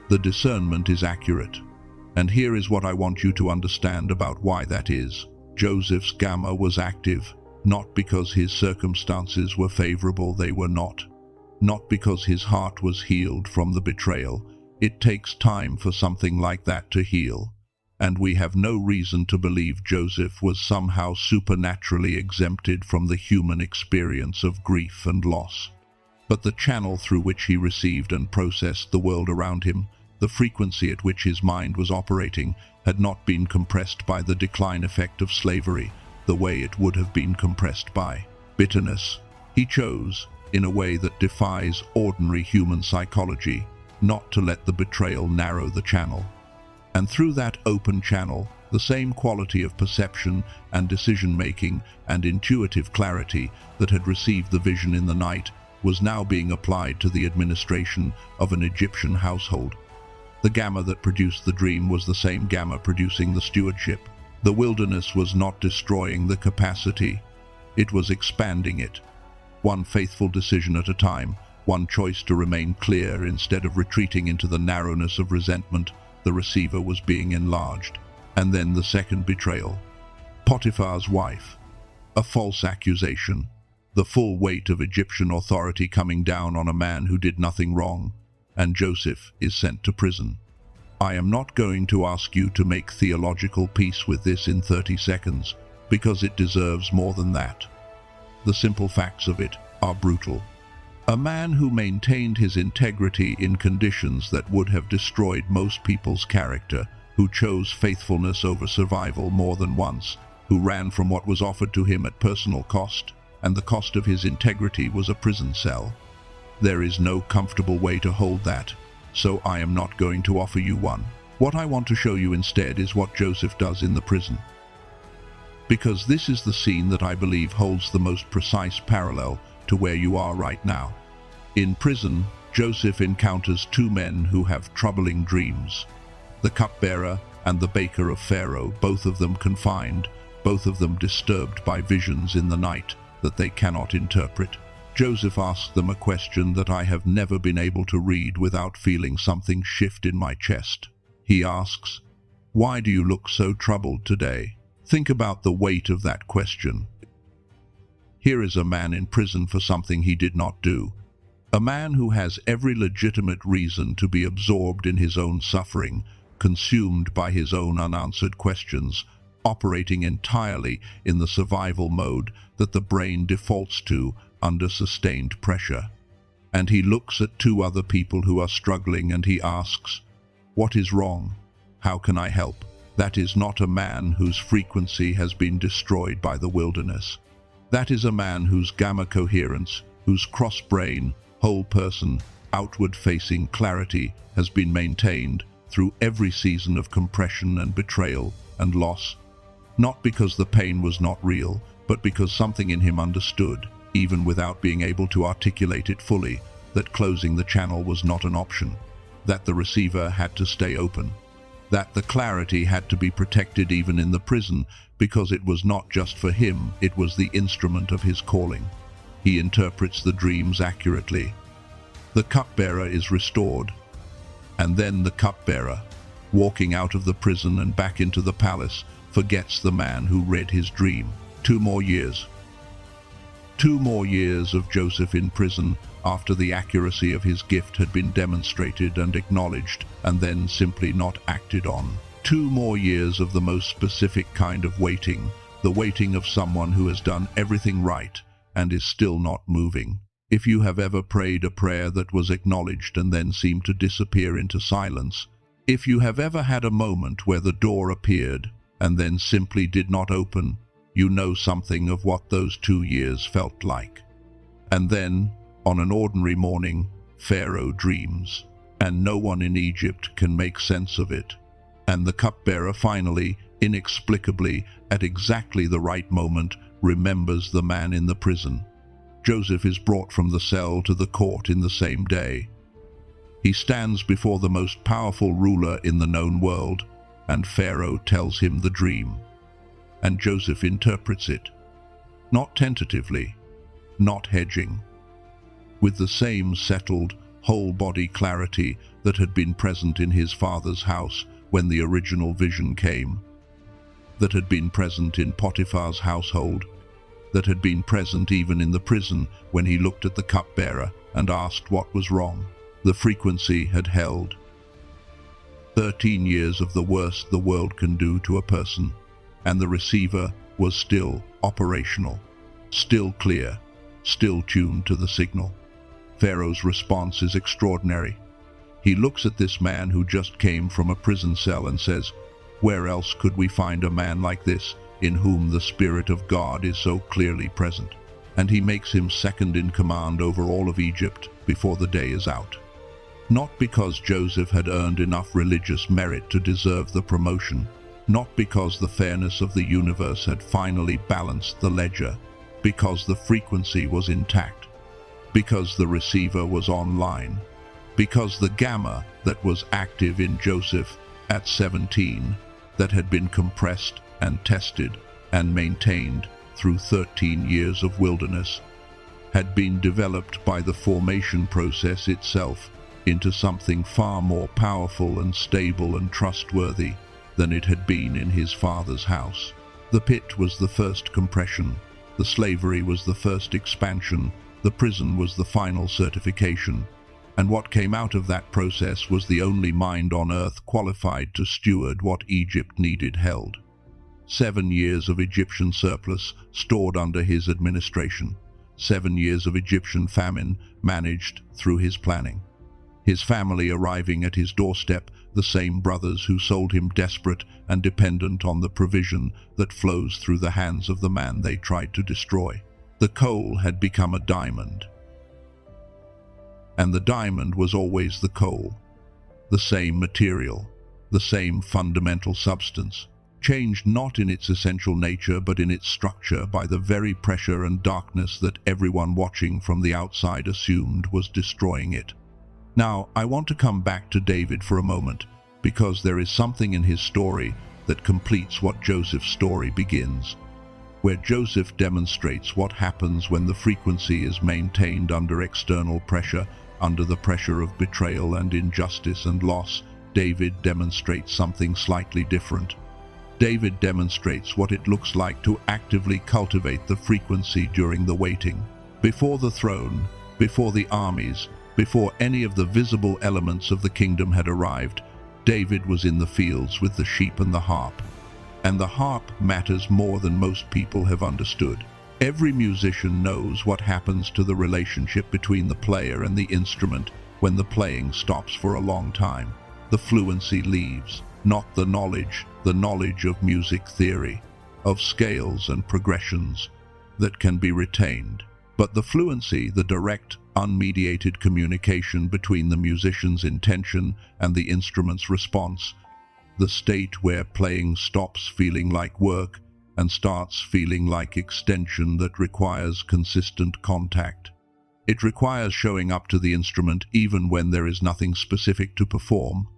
The discernment is accurate. And here is what I want you to understand about why that is. Joseph's gamma was active, not because his circumstances were favorable, they were not. Not because his heart was healed from the betrayal. It takes time for something like that to heal. And we have no reason to believe Joseph was somehow supernaturally exempted from the human experience of grief and loss. But the channel through which he received and processed the world around him, the frequency at which his mind was operating, had not been compressed by the decline effect of slavery, the way it would have been compressed by bitterness. He chose, in a way that defies ordinary human psychology, not to let the betrayal narrow the channel. And through that open channel, the same quality of perception and decision-making and intuitive clarity that had received the vision in the night was now being applied to the administration of an Egyptian household. The gamma that produced the dream was the same gamma producing the stewardship. The wilderness was not destroying the capacity, it was expanding it. One faithful decision at a time, one choice to remain clear instead of retreating into the narrowness of resentment, the receiver was being enlarged. And then the second betrayal. Potiphar's wife. A false accusation. The full weight of Egyptian authority coming down on a man who did nothing wrong. And Joseph is sent to prison. I am not going to ask you to make theological peace with this in 30 seconds, because it deserves more than that. The simple facts of it are brutal. A man who maintained his integrity in conditions that would have destroyed most people's character, who chose faithfulness over survival more than once, who ran from what was offered to him at personal cost, and the cost of his integrity was a prison cell. There is no comfortable way to hold that, so I am not going to offer you one. What I want to show you instead is what Joseph does in the prison. Because this is the scene that I believe holds the most precise parallel to where you are right now. In prison, Joseph encounters two men who have troubling dreams. The cupbearer and the baker of Pharaoh, both of them confined, both of them disturbed by visions in the night that they cannot interpret. Joseph asks them a question that I have never been able to read without feeling something shift in my chest. He asks, "Why do you look so troubled today?" Think about the weight of that question. Here is a man in prison for something he did not do. A man who has every legitimate reason to be absorbed in his own suffering, consumed by his own unanswered questions, operating entirely in the survival mode that the brain defaults to under sustained pressure. And he looks at two other people who are struggling and he asks, "What is wrong? How can I help?" That is not a man whose frequency has been destroyed by the wilderness. That is a man whose gamma coherence, whose cross-brain, whole person, outward-facing clarity has been maintained through every season of compression and betrayal and loss. Not because the pain was not real, but because something in him understood, even without being able to articulate it fully, that closing the channel was not an option, that the receiver had to stay open, that the clarity had to be protected even in the prison, because it was not just for him, it was the instrument of his calling. He interprets the dreams accurately. The cupbearer is restored, and then the cupbearer, walking out of the prison and back into the palace, forgets the man who read his dream. 2 more years. 2 more years of Joseph in prison after the accuracy of his gift had been demonstrated and acknowledged and then simply not acted on. 2 more years of the most specific kind of waiting, the waiting of someone who has done everything right and is still not moving. If you have ever prayed a prayer that was acknowledged and then seemed to disappear into silence, if you have ever had a moment where the door appeared and then simply did not open, you know something of what those 2 years felt like. And then, on an ordinary morning, Pharaoh dreams, and no one in Egypt can make sense of it. And the cupbearer finally, inexplicably, at exactly the right moment, remembers the man in the prison. Joseph is brought from the cell to the court in the same day. He stands before the most powerful ruler in the known world, and Pharaoh tells him the dream. And Joseph interprets it, not tentatively, not hedging, with the same settled, whole-body clarity that had been present in his father's house when the original vision came, that had been present in Potiphar's household, that had been present even in the prison when he looked at the cupbearer and asked what was wrong. The frequency had held. 13 years of the worst the world can do to a person, and the receiver was still operational, still clear, still tuned to the signal. Pharaoh's response is extraordinary. He looks at this man who just came from a prison cell and says, "Where else could we find a man like this, in whom the Spirit of God is so clearly present?" And he makes him second in command over all of Egypt before the day is out. Not because Joseph had earned enough religious merit to deserve the promotion, not because the fairness of the universe had finally balanced the ledger, because the frequency was intact, because the receiver was online, because the gamma that was active in Joseph at 17, that had been compressed and tested and maintained through 13 years of wilderness, had been developed by the formation process itself into something far more powerful and stable and trustworthy than it had been in his father's house. The pit was the first compression, the slavery was the first expansion, the prison was the final certification, and what came out of that process was the only mind on earth qualified to steward what Egypt needed held. 7 years of Egyptian surplus stored under his administration, 7 years of Egyptian famine managed through his planning. His family arriving at his doorstep, the same brothers who sold him desperate and dependent on the provision that flows through the hands of the man they tried to destroy. The coal had become a diamond. And the diamond was always the coal. The same material, the same fundamental substance, changed not in its essential nature but in its structure by the very pressure and darkness that everyone watching from the outside assumed was destroying it. Now, I want to come back to David for a moment, because there is something in his story that completes what Joseph's story begins, where Joseph demonstrates what happens when the frequency is maintained under external pressure, under the pressure of betrayal and injustice and loss. David demonstrates something slightly different. David demonstrates what it looks like to actively cultivate the frequency during the waiting. Before the throne, before the armies, before any of the visible elements of the kingdom had arrived, David was in the fields with the sheep and the harp. And the harp matters more than most people have understood. Every musician knows what happens to the relationship between the player and the instrument when the playing stops for a long time. The fluency leaves, not the knowledge of music theory, of scales and progressions that can be retained, but the fluency, the direct, unmediated communication between the musician's intention and the instrument's response, the state where playing stops feeling like work and starts feeling like extension that requires consistent contact. It requires showing up to the instrument even when there is nothing specific to perform,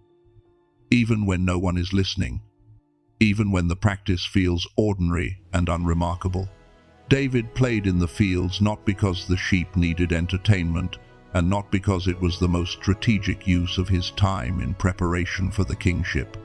even when no one is listening, even when the practice feels ordinary and unremarkable. David played in the fields not because the sheep needed entertainment and not because it was the most strategic use of his time in preparation for the kingship.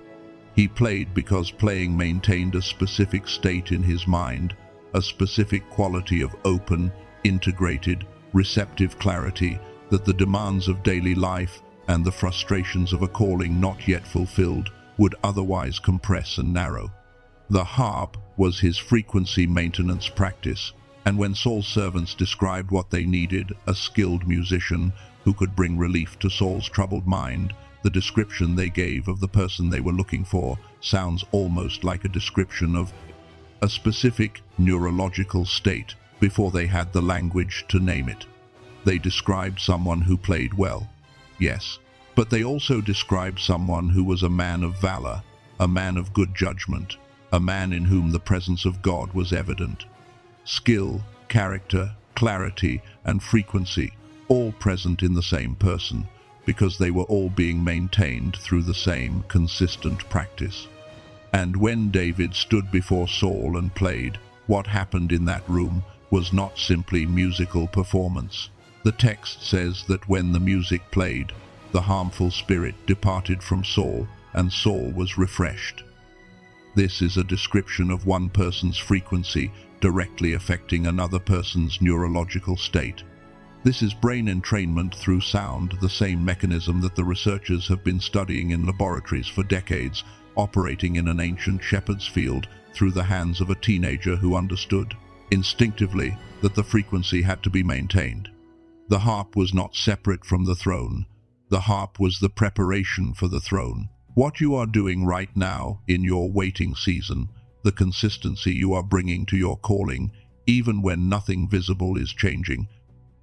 He played because playing maintained a specific state in his mind, a specific quality of open, integrated, receptive clarity that the demands of daily life and the frustrations of a calling not yet fulfilled would otherwise compress and narrow. The harp was his frequency maintenance practice, And when Saul's servants described what they needed, a skilled musician who could bring relief to Saul's troubled mind, the description they gave of the person they were looking for sounds almost like a description of a specific neurological state before they had the language to name it. They described someone who played well, yes, but they also described someone who was a man of valor, a man of good judgment, a man in whom the presence of God was evident. Skill, character, clarity, and frequency, all present in the same person, because they were all being maintained through the same consistent practice. And when David stood before Saul and played, what happened in that room was not simply musical performance. The text says that when the music played, the harmful spirit departed from Saul, and Saul was refreshed. This is a description of one person's frequency directly affecting another person's neurological state. This is brain entrainment through sound, the same mechanism that the researchers have been studying in laboratories for decades, operating in an ancient shepherd's field through the hands of a teenager who understood, instinctively, that the frequency had to be maintained. The harp was not separate from the throne. The harp was the preparation for the throne. What you are doing right now in your waiting season, the consistency you are bringing to your calling, even when nothing visible is changing,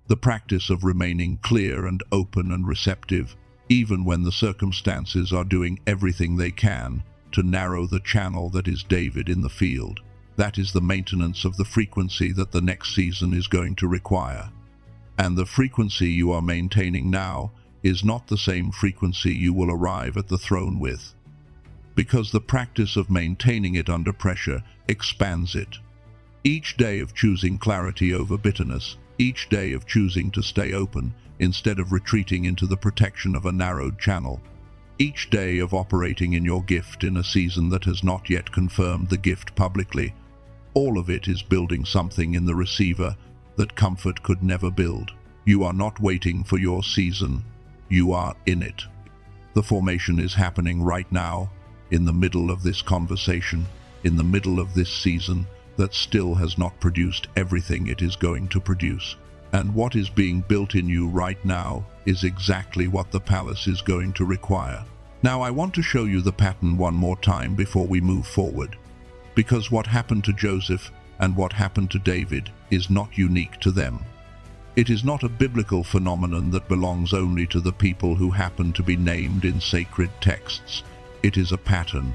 the practice of remaining clear and open and receptive, even when the circumstances are doing everything they can to narrow the channel that is David in the field. That is the maintenance of the frequency that the next season is going to require. And the frequency you are maintaining now is not the same frequency you will arrive at the throne with, because the practice of maintaining it under pressure expands it. Each day of choosing clarity over bitterness, each day of choosing to stay open instead of retreating into the protection of a narrowed channel, each day of operating in your gift in a season that has not yet confirmed the gift publicly, all of it is building something in the receiver that comfort could never build. You are not waiting for your season, you are in it. The formation is happening right now, in the middle of this conversation, in the middle of this season that still has not produced everything it is going to produce. And what is being built in you right now is exactly what the palace is going to require. Now I want to show you the pattern one more time before we move forward, because what happened to Joseph and what happened to David is not unique to them. It is not a biblical phenomenon that belongs only to the people who happen to be named in sacred texts. It is a pattern,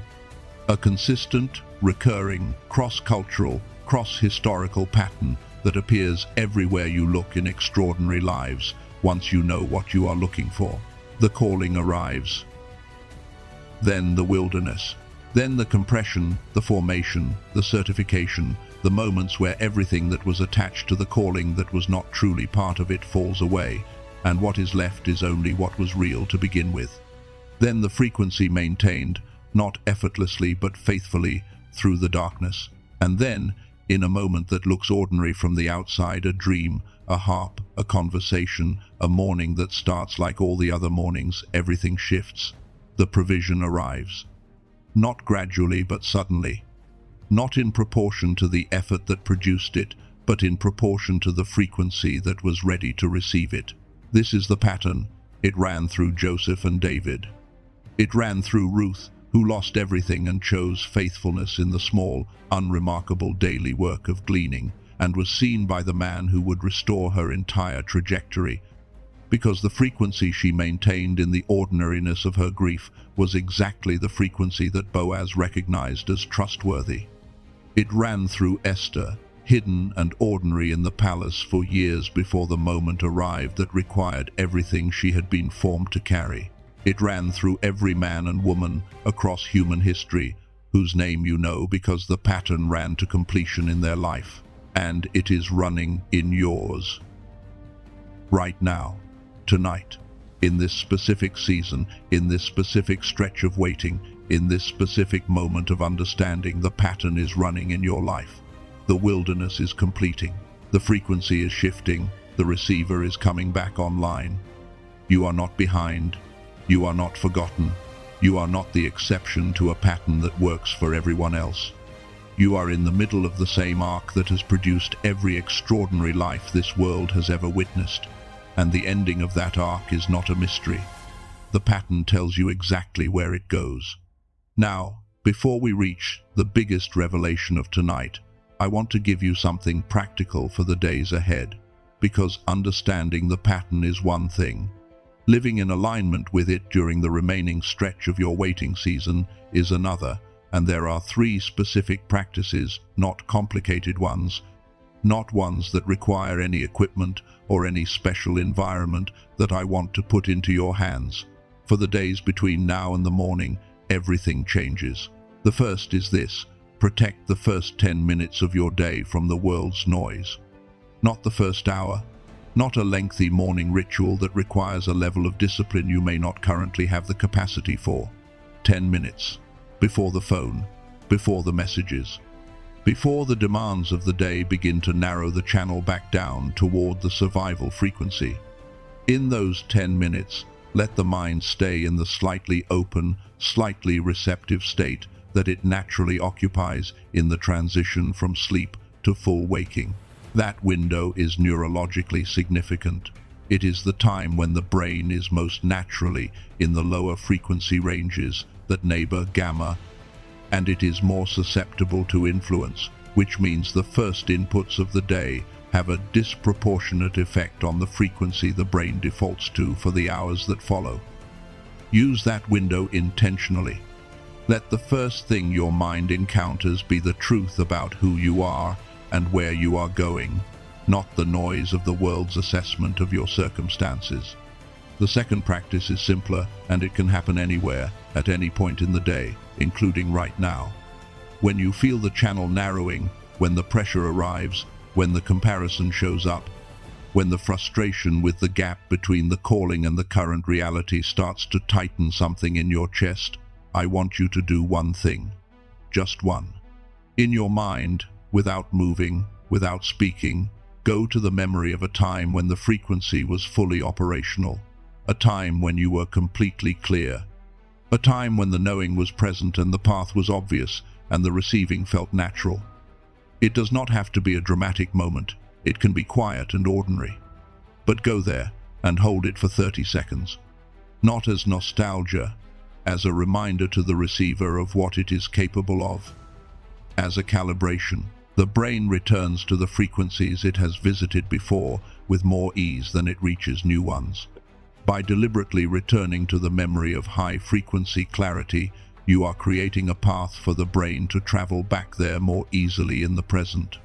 a consistent, recurring, cross-cultural, cross-historical pattern that appears everywhere you look in extraordinary lives once you know what you are looking for. The calling arrives, then the wilderness, then the compression, the formation, the certification, the moments where everything that was attached to the calling that was not truly part of it falls away, and what is left is only what was real to begin with. Then the frequency maintained, not effortlessly but faithfully, through the darkness. And then, in a moment that looks ordinary from the outside, a dream, a harp, a conversation, a morning that starts like all the other mornings, everything shifts. The provision arrives. Not gradually but suddenly. Not in proportion to the effort that produced it, but in proportion to the frequency that was ready to receive it. This is the pattern. It ran through Joseph and David. It ran through Ruth, who lost everything and chose faithfulness in the small, unremarkable daily work of gleaning, and was seen by the man who would restore her entire trajectory, because the frequency she maintained in the ordinariness of her grief was exactly the frequency that Boaz recognized as trustworthy. It ran through Esther, hidden and ordinary in the palace for years before the moment arrived that required everything she had been formed to carry. It ran through every man and woman across human history, whose name you know because the pattern ran to completion in their life. And it is running in yours. Right now, tonight, in this specific season, in this specific stretch of waiting, in this specific moment of understanding, the pattern is running in your life. The wilderness is completing. The frequency is shifting. The receiver is coming back online. You are not behind. You are not forgotten. You are not the exception to a pattern that works for everyone else. You are in the middle of the same arc that has produced every extraordinary life this world has ever witnessed, and the ending of that arc is not a mystery. The pattern tells you exactly where it goes. Now, before we reach the biggest revelation of tonight, I want to give you something practical for the days ahead, because understanding the pattern is one thing. Living in alignment with it during the remaining stretch of your waiting season is another, and there are 3 specific practices, not complicated ones, not ones that require any equipment or any special environment, that I want to put into your hands. For the days between now and the morning, everything changes. The first is this: protect the first 10 minutes of your day from the world's noise. Not the first hour, not a lengthy morning ritual that requires a level of discipline you may not currently have the capacity for. 10 minutes. Before the phone, before the messages, before the demands of the day begin to narrow the channel back down toward the survival frequency. In those 10 minutes, let the mind stay in the slightly open, slightly receptive state that it naturally occupies in the transition from sleep to full waking. That window is neurologically significant. It is the time when the brain is most naturally in the lower frequency ranges that neighbor gamma, and it is more susceptible to influence, which means the first inputs of the day have a disproportionate effect on the frequency the brain defaults to for the hours that follow. Use that window intentionally. Let the first thing your mind encounters be the truth about who you are and where you are going, not the noise of the world's assessment of your circumstances. The second practice is simpler, and it can happen anywhere, at any point in the day, including right now. When you feel the channel narrowing, when the pressure arrives, when the comparison shows up, when the frustration with the gap between the calling and the current reality starts to tighten something in your chest, I want you to do one thing. Just one. In your mind, without moving, without speaking, go to the memory of a time when the frequency was fully operational. A time when you were completely clear. A time when the knowing was present and the path was obvious and the receiving felt natural. It does not have to be a dramatic moment. It can be quiet and ordinary. But go there and hold it for 30 seconds. Not as nostalgia, as a reminder to the receiver of what it is capable of. As a calibration, the brain returns to the frequencies it has visited before with more ease than it reaches new ones. By deliberately returning to the memory of high-frequency clarity, you are creating a path for the brain to travel back there more easily in the present.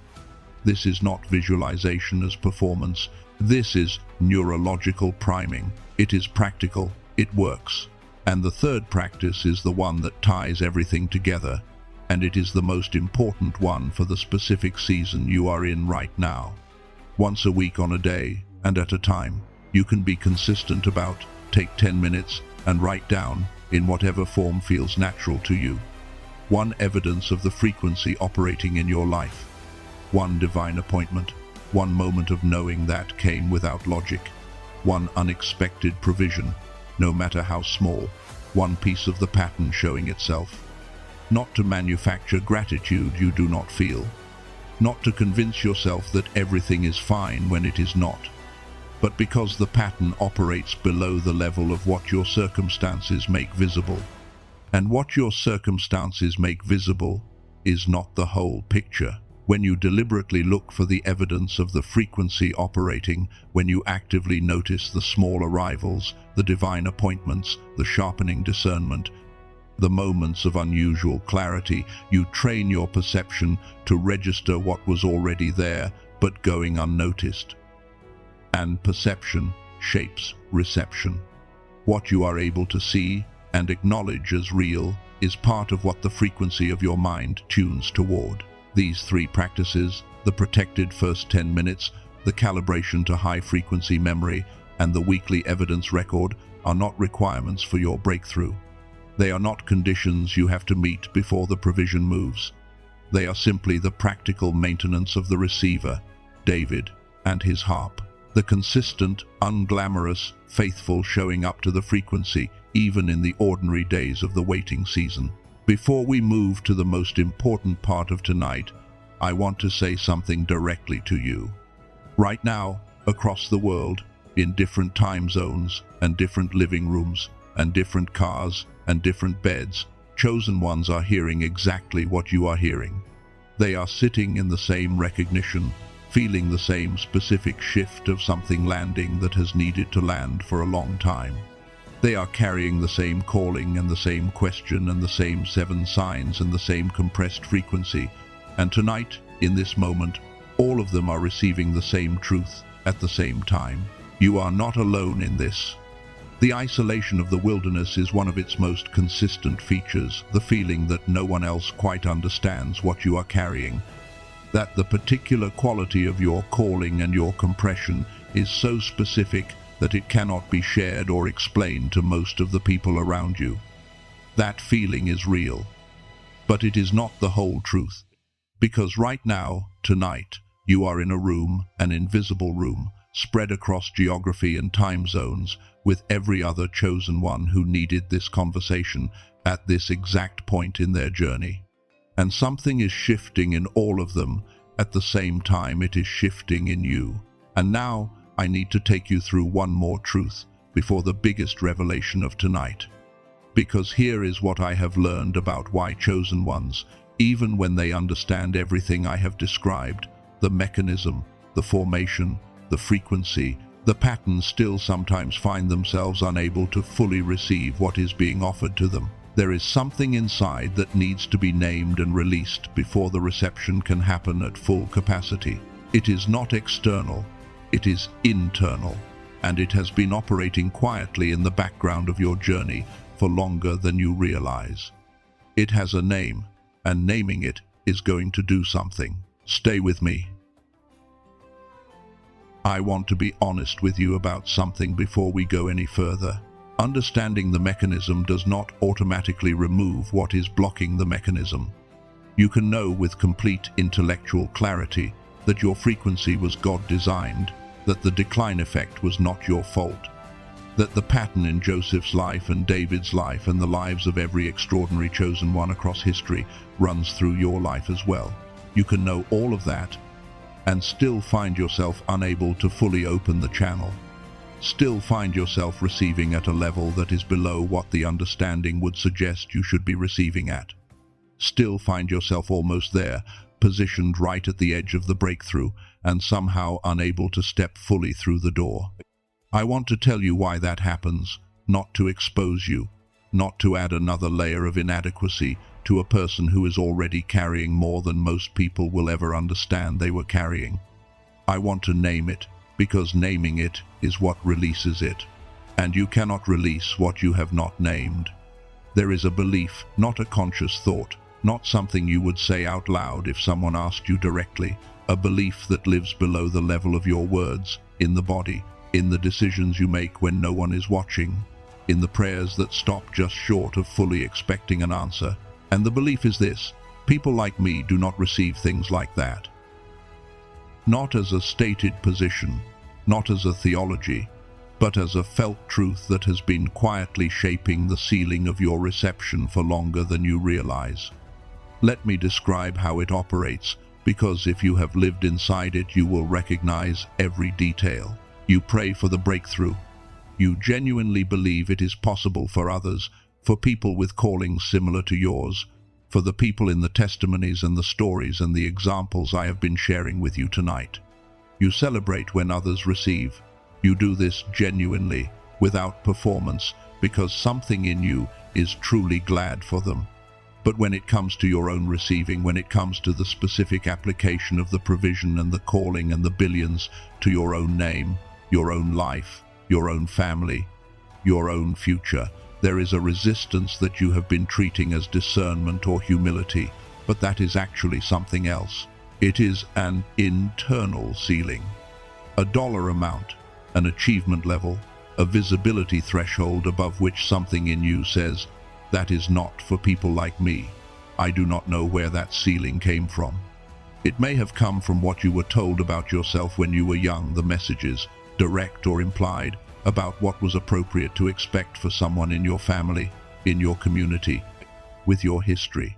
This is not visualization as performance. This is neurological priming. It is practical. It works. And the third practice is the one that ties everything together, and it is the most important one for the specific season you are in right now. Once a week on a day, and at a time, you can be consistent about. Take 10 minutes and write down, in whatever form feels natural to you, one evidence of the frequency operating in your life. One divine appointment, one moment of knowing that came without logic, one unexpected provision, no matter how small, one piece of the pattern showing itself. Not to manufacture gratitude you do not feel, not to convince yourself that everything is fine when it is not, but because the pattern operates below the level of what your circumstances make visible. And what your circumstances make visible is not the whole picture. When you deliberately look for the evidence of the frequency operating, when you actively notice the small arrivals, the divine appointments, the sharpening discernment, the moments of unusual clarity, you train your perception to register what was already there, but going unnoticed. And perception shapes reception. What you are able to see and acknowledge as real is part of what the frequency of your mind tunes toward. These 3 practices, the protected first 10 minutes, the calibration to high-frequency memory, and the weekly evidence record, are not requirements for your breakthrough. They are not conditions you have to meet before the provision moves. They are simply the practical maintenance of the receiver, David, and his harp. The consistent, unglamorous, faithful showing up to the frequency, even in the ordinary days of the waiting season. Before we move to the most important part of tonight, I want to say something directly to you. Right now, across the world, in different time zones and different living rooms and different cars and different beds, chosen ones are hearing exactly what you are hearing. They are sitting in the same recognition, feeling the same specific shift of something landing that has needed to land for a long time. They are carrying the same calling and the same question and the same 7 signs and the same compressed frequency. And tonight, in this moment, all of them are receiving the same truth at the same time. You are not alone in this. The isolation of the wilderness is one of its most consistent features, the feeling that no one else quite understands what you are carrying, that the particular quality of your calling and your compression is so specific that it cannot be shared or explained to most of the people around you. That feeling is real, but it is not the whole truth, because right now, tonight, you are in a room, an invisible room, spread across geography and time zones, with every other chosen one who needed this conversation at this exact point in their journey. And something is shifting in all of them at the same time it is shifting in you. And now I need to take you through one more truth before the biggest revelation of tonight. Because here is what I have learned about why chosen ones, even when they understand everything I have described, the mechanism, the formation, the frequency, the patterns, still sometimes find themselves unable to fully receive what is being offered to them. There is something inside that needs to be named and released before the reception can happen at full capacity. It is not external, it is internal, and it has been operating quietly in the background of your journey for longer than you realize. It has a name, and naming it is going to do something. Stay with me. I want to be honest with you about something before we go any further. Understanding the mechanism does not automatically remove what is blocking the mechanism. You can know with complete intellectual clarity that your frequency was God-designed, that the decline effect was not your fault, that the pattern in Joseph's life and David's life and the lives of every extraordinary chosen one across history runs through your life as well. You can know all of that and still find yourself unable to fully open the channel. Still find yourself receiving at a level that is below what the understanding would suggest you should be receiving at. Still find yourself almost there, positioned right at the edge of the breakthrough, and somehow unable to step fully through the door. I want to tell you why that happens, not to expose you, not to add another layer of inadequacy to a person who is already carrying more than most people will ever understand they were carrying. I want to name it, because naming it is what releases it. And you cannot release what you have not named. There is a belief, not a conscious thought, not something you would say out loud if someone asked you directly, a belief that lives below the level of your words, in the body, in the decisions you make when no one is watching, in the prayers that stop just short of fully expecting an answer. And the belief is this: people like me do not receive things like that. Not as a stated position, not as a theology, but as a felt truth that has been quietly shaping the ceiling of your reception for longer than you realize. Let me describe how it operates, because if you have lived inside it, you will recognize every detail. You pray for the breakthrough. You genuinely believe it is possible for others, for people with callings similar to yours, for the people in the testimonies and the stories and the examples I have been sharing with you tonight. You celebrate when others receive. You do this genuinely, without performance, because something in you is truly glad for them. But when it comes to your own receiving, when it comes to the specific application of the provision and the calling and the billions to your own name, your own life, your own family, your own future, there is a resistance that you have been treating as discernment or humility, but that is actually something else. It is an internal ceiling, a dollar amount, an achievement level, a visibility threshold above which something in you says, that is not for people like me. I do not know where that ceiling came from. It may have come from what you were told about yourself when you were young, the messages, direct or implied, about what was appropriate to expect for someone in your family, in your community. with your history.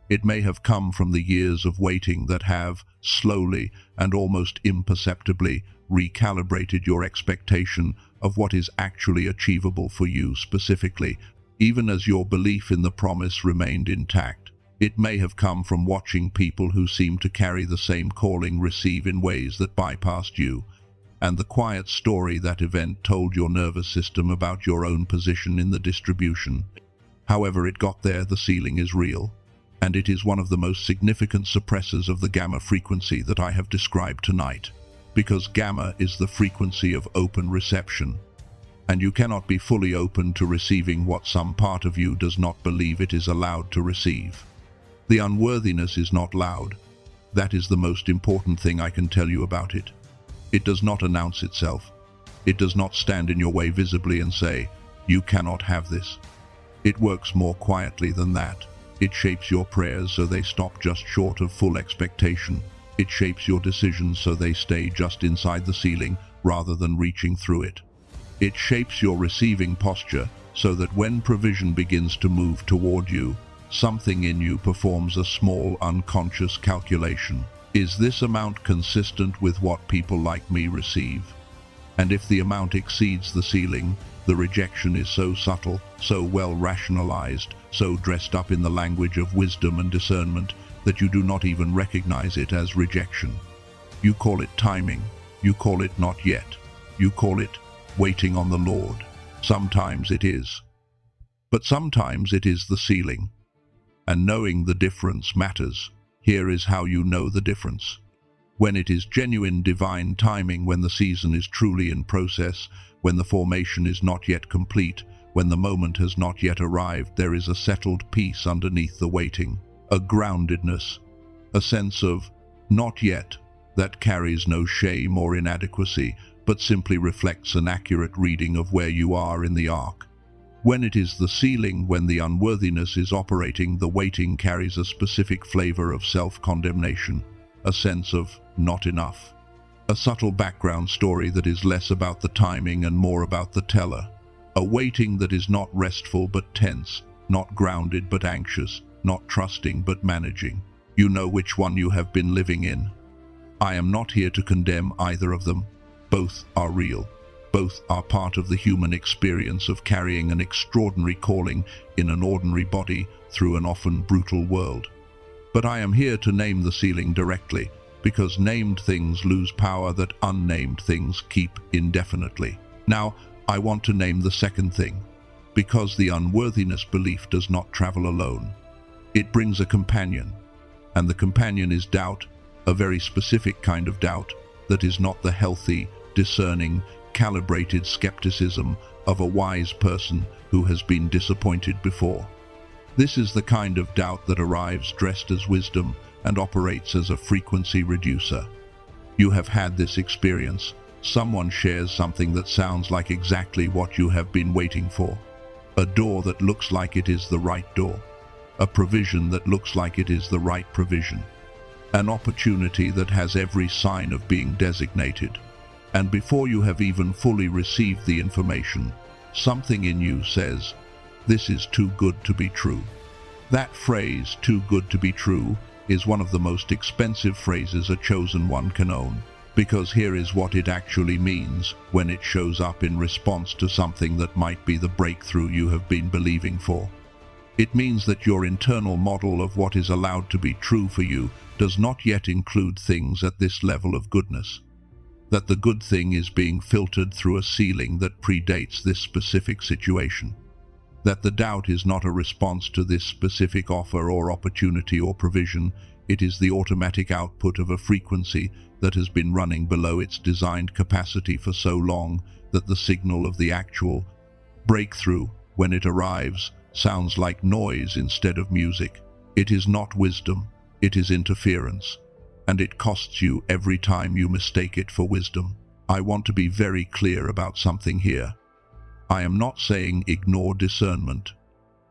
It may have come from the years of waiting that have, slowly and almost imperceptibly, recalibrated your expectation of what is actually achievable for you specifically, even as your belief in the promise remained intact. It may have come from watching people who seem to carry the same calling receive in ways that bypassed you, and the quiet story that event told your nervous system about your own position in the distribution. However it got there, the ceiling is real, and it is one of the most significant suppressors of the gamma frequency that I have described tonight, because gamma is the frequency of open reception, and you cannot be fully open to receiving what some part of you does not believe it is allowed to receive. The unworthiness is not loud. That is the most important thing I can tell you about it. It does not announce itself. It does not stand in your way visibly and say, "You cannot have this." It works more quietly than that. It shapes your prayers so they stop just short of full expectation. It shapes your decisions so they stay just inside the ceiling rather than reaching through it. It shapes your receiving posture so that when provision begins to move toward you, something in you performs a small unconscious calculation. Is this amount consistent with what people like me receive? And if the amount exceeds the ceiling, the rejection is so subtle, so well rationalized, so dressed up in the language of wisdom and discernment that you do not even recognize it as rejection. You call it timing. You call it not yet. You call it waiting on the Lord. Sometimes it is. But sometimes it is the ceiling. And knowing the difference matters. Here is how you know the difference. When it is genuine divine timing, when the season is truly in process, when the formation is not yet complete, when the moment has not yet arrived, there is a settled peace underneath the waiting, a groundedness, a sense of not yet that carries no shame or inadequacy, but simply reflects an accurate reading of where you are in the arc. When it is the ceiling, when the unworthiness is operating, the waiting carries a specific flavor of self-condemnation, a sense of not enough, a subtle background story that is less about the timing and more about the teller, a waiting that is not restful but tense, not grounded but anxious, not trusting but managing. You know which one you have been living in. I am not here to condemn either of them. Both are real. Both are part of the human experience of carrying an extraordinary calling in an ordinary body through an often brutal world. But I am here to name the ceiling directly, because named things lose power that unnamed things keep indefinitely. Now, I want to name the second thing, because the unworthiness belief does not travel alone. It brings a companion, and the companion is doubt, a very specific kind of doubt that is not the healthy, discerning, calibrated skepticism of a wise person who has been disappointed before. This is the kind of doubt that arrives dressed as wisdom and operates as a frequency reducer. You have had this experience. Someone shares something that sounds like exactly what you have been waiting for. A door that looks like it is the right door. A provision that looks like it is the right provision. An opportunity that has every sign of being designated. And before you have even fully received the information, something in you says, "This is too good to be true." That phrase, "too good to be true," is one of the most expensive phrases a chosen one can own, because here is what it actually means when it shows up in response to something that might be the breakthrough you have been believing for. It means that your internal model of what is allowed to be true for you does not yet include things at this level of goodness. That the good thing is being filtered through a ceiling that predates this specific situation. That the doubt is not a response to this specific offer or opportunity or provision, it is the automatic output of a frequency that has been running below its designed capacity for so long that the signal of the actual breakthrough, when it arrives, sounds like noise instead of music. It is not wisdom, it is interference. And it costs you every time you mistake it for wisdom. I want to be very clear about something here. I am not saying ignore discernment.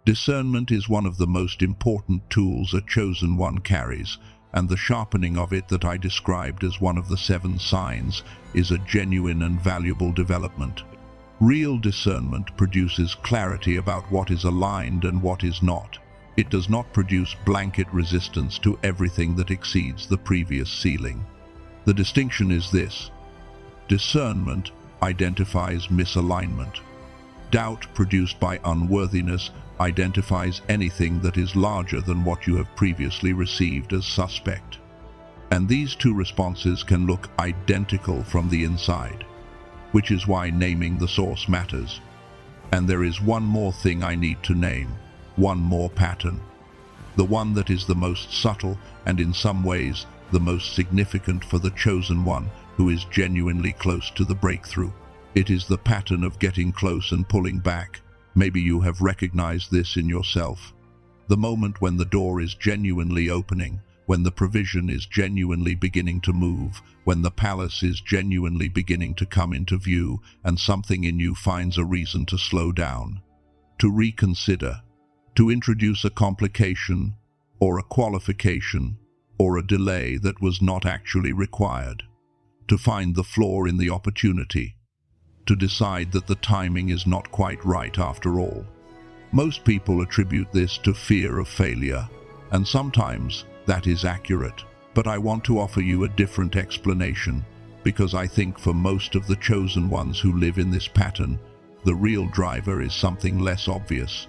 Discernment is one of the most important tools a chosen one carries, and the sharpening of it that I described as one of the 7 signs is a genuine and valuable development. Real discernment produces clarity about what is aligned and what is not. It does not produce blanket resistance to everything that exceeds the previous ceiling. The distinction is this: discernment identifies misalignment. Doubt produced by unworthiness identifies anything that is larger than what you have previously received as suspect. And these two responses can look identical from the inside, which is why naming the source matters. And there is one more thing I need to name, one more pattern. The one that is the most subtle and in some ways the most significant for the chosen one who is genuinely close to the breakthrough. It is the pattern of getting close and pulling back. Maybe you have recognized this in yourself. The moment when the door is genuinely opening, when the provision is genuinely beginning to move, when the palace is genuinely beginning to come into view, and something in you finds a reason to slow down, to reconsider, to introduce a complication or a qualification or a delay that was not actually required, to find the flaw in the opportunity, to decide that the timing is not quite right after all. Most people attribute this to fear of failure, and sometimes that is accurate, but I want to offer you a different explanation, because I think for most of the chosen ones who live in this pattern, the real driver is something less obvious.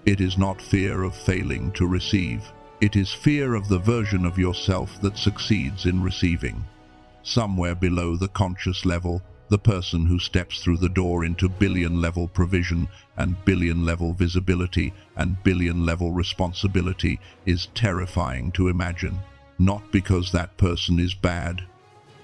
It is not fear of failing to receive. It is fear of the version of yourself that succeeds in receiving. Somewhere below the conscious level, the person who steps through the door into billion-level provision and billion-level visibility and billion-level responsibility is terrifying to imagine. Not because that person is bad,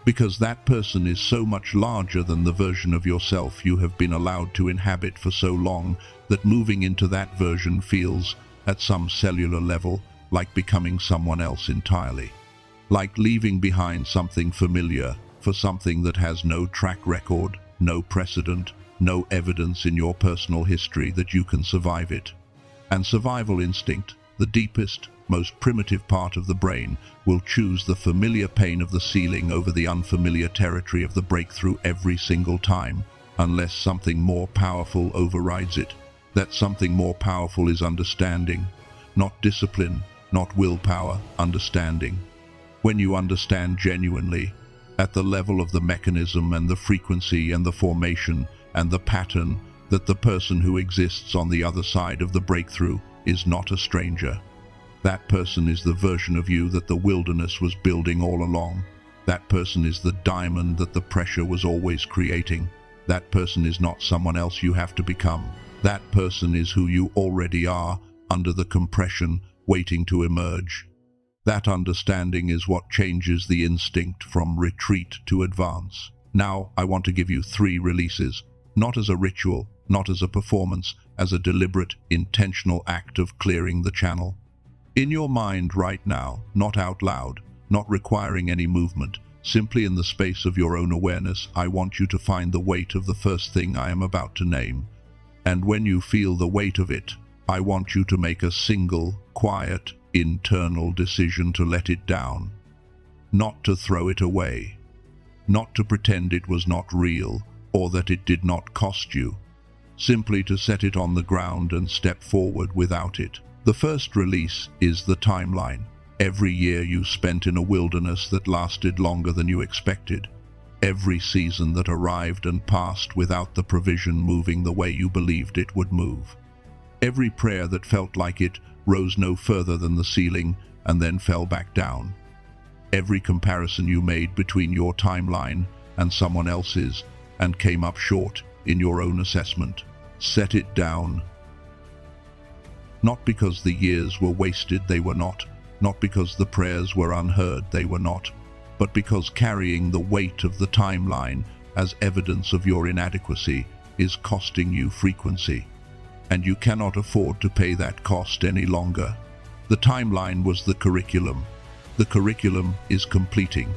because that person is so much larger than the version of yourself you have been allowed to inhabit for so long that moving into that version feels, at some cellular level, like becoming someone else entirely. Like leaving behind something familiar for something that has no track record, no precedent, no evidence in your personal history that you can survive it. And survival instinct, the deepest, most primitive part of the brain, will choose the familiar pain of the ceiling over the unfamiliar territory of the breakthrough every single time, unless something more powerful overrides it. That something more powerful is understanding, not discipline, not willpower, understanding. When you understand genuinely, at the level of the mechanism and the frequency and the formation and the pattern, that the person who exists on the other side of the breakthrough is not a stranger. That person is the version of you that the wilderness was building all along. That person is the diamond that the pressure was always creating. That person is not someone else you have to become. That person is who you already are, under the compression, waiting to emerge. That understanding is what changes the instinct from retreat to advance. Now, I want to give you 3 releases, not as a ritual, not as a performance, as a deliberate, intentional act of clearing the channel. In your mind right now, not out loud, not requiring any movement, simply in the space of your own awareness, I want you to find the weight of the first thing I am about to name. And when you feel the weight of it, I want you to make a single, quiet, internal decision to let it down, not to throw it away, not to pretend it was not real or that it did not cost you, simply to set it on the ground and step forward without it. The first release is the timeline. Every year you spent in a wilderness that lasted longer than you expected. Every season that arrived and passed without the provision moving the way you believed it would move. Every prayer that felt like it rose no further than the ceiling and then fell back down. Every comparison you made between your timeline and someone else's and came up short in your own assessment. Set it down. Not because the years were wasted, they were not. Not because the prayers were unheard, they were not. But because carrying the weight of the timeline as evidence of your inadequacy is costing you frequency. And you cannot afford to pay that cost any longer. The timeline was the curriculum. The curriculum is completing.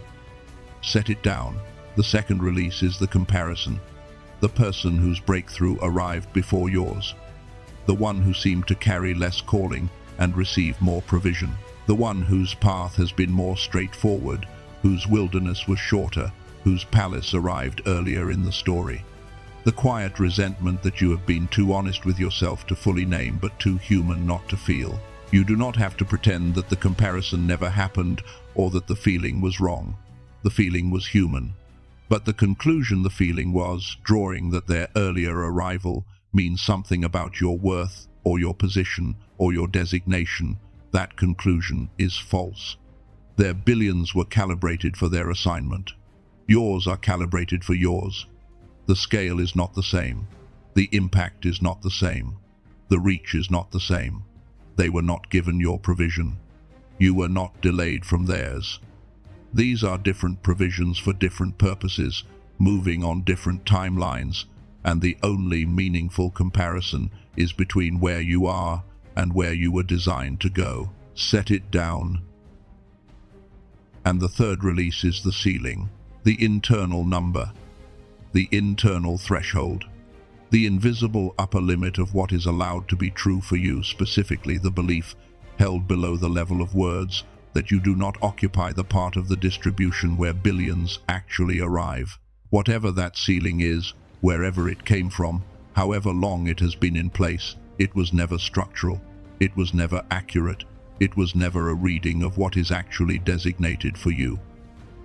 Set it down. The second release is the comparison. The person whose breakthrough arrived before yours. The one who seemed to carry less calling and receive more provision. The one whose path has been more straightforward, whose wilderness was shorter, whose palace arrived earlier in the story. The quiet resentment that you have been too honest with yourself to fully name but too human not to feel. You do not have to pretend that the comparison never happened or that the feeling was wrong. The feeling was human. But the conclusion the feeling was drawing that their earlier arrival means something about your worth or your position or your designation, that conclusion is false. Their billions were calibrated for their assignment. Yours are calibrated for yours. The scale is not the same. The impact is not the same. The reach is not the same. They were not given your provision. You were not delayed from theirs. These are different provisions for different purposes, moving on different timelines, and the only meaningful comparison is between where you are and where you were designed to go. Set it down. And the third release is the ceiling, the internal number, the internal threshold, the invisible upper limit of what is allowed to be true for you, specifically the belief held below the level of words that you do not occupy the part of the distribution where billions actually arrive. Whatever that ceiling is, wherever it came from, however long it has been in place, it was never structural, it was never accurate, it was never a reading of what is actually designated for you.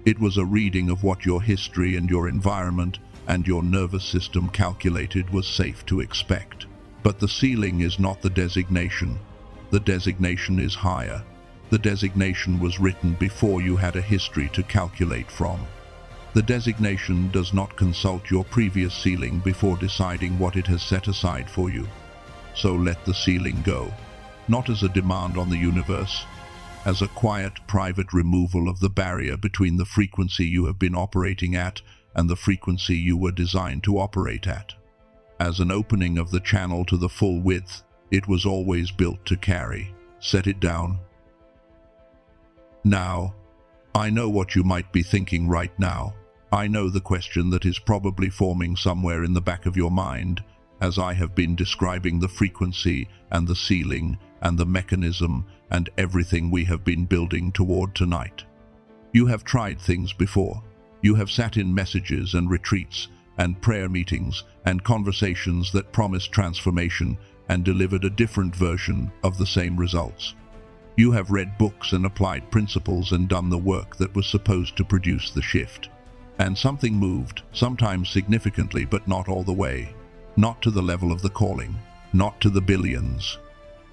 It was a reading of what your history and your environment and your nervous system calculated was safe to expect. But the ceiling is not the designation. The designation is higher. The designation was written before you had a history to calculate from. The designation does not consult your previous ceiling before deciding what it has set aside for you. So let the ceiling go, not as a demand on the universe, as a quiet, private removal of the barrier between the frequency you have been operating at and the frequency you were designed to operate at. As an opening of the channel to the full width it was always built to carry. Set it down. Now, I know what you might be thinking right now. I know the question that is probably forming somewhere in the back of your mind, as I have been describing the frequency and the ceiling and the mechanism and everything we have been building toward tonight. You have tried things before. You have sat in messages and retreats and prayer meetings and conversations that promised transformation and delivered a different version of the same results. You have read books and applied principles and done the work that was supposed to produce the shift. And something moved, sometimes significantly, but not all the way. Not to the level of the calling, not to the billions.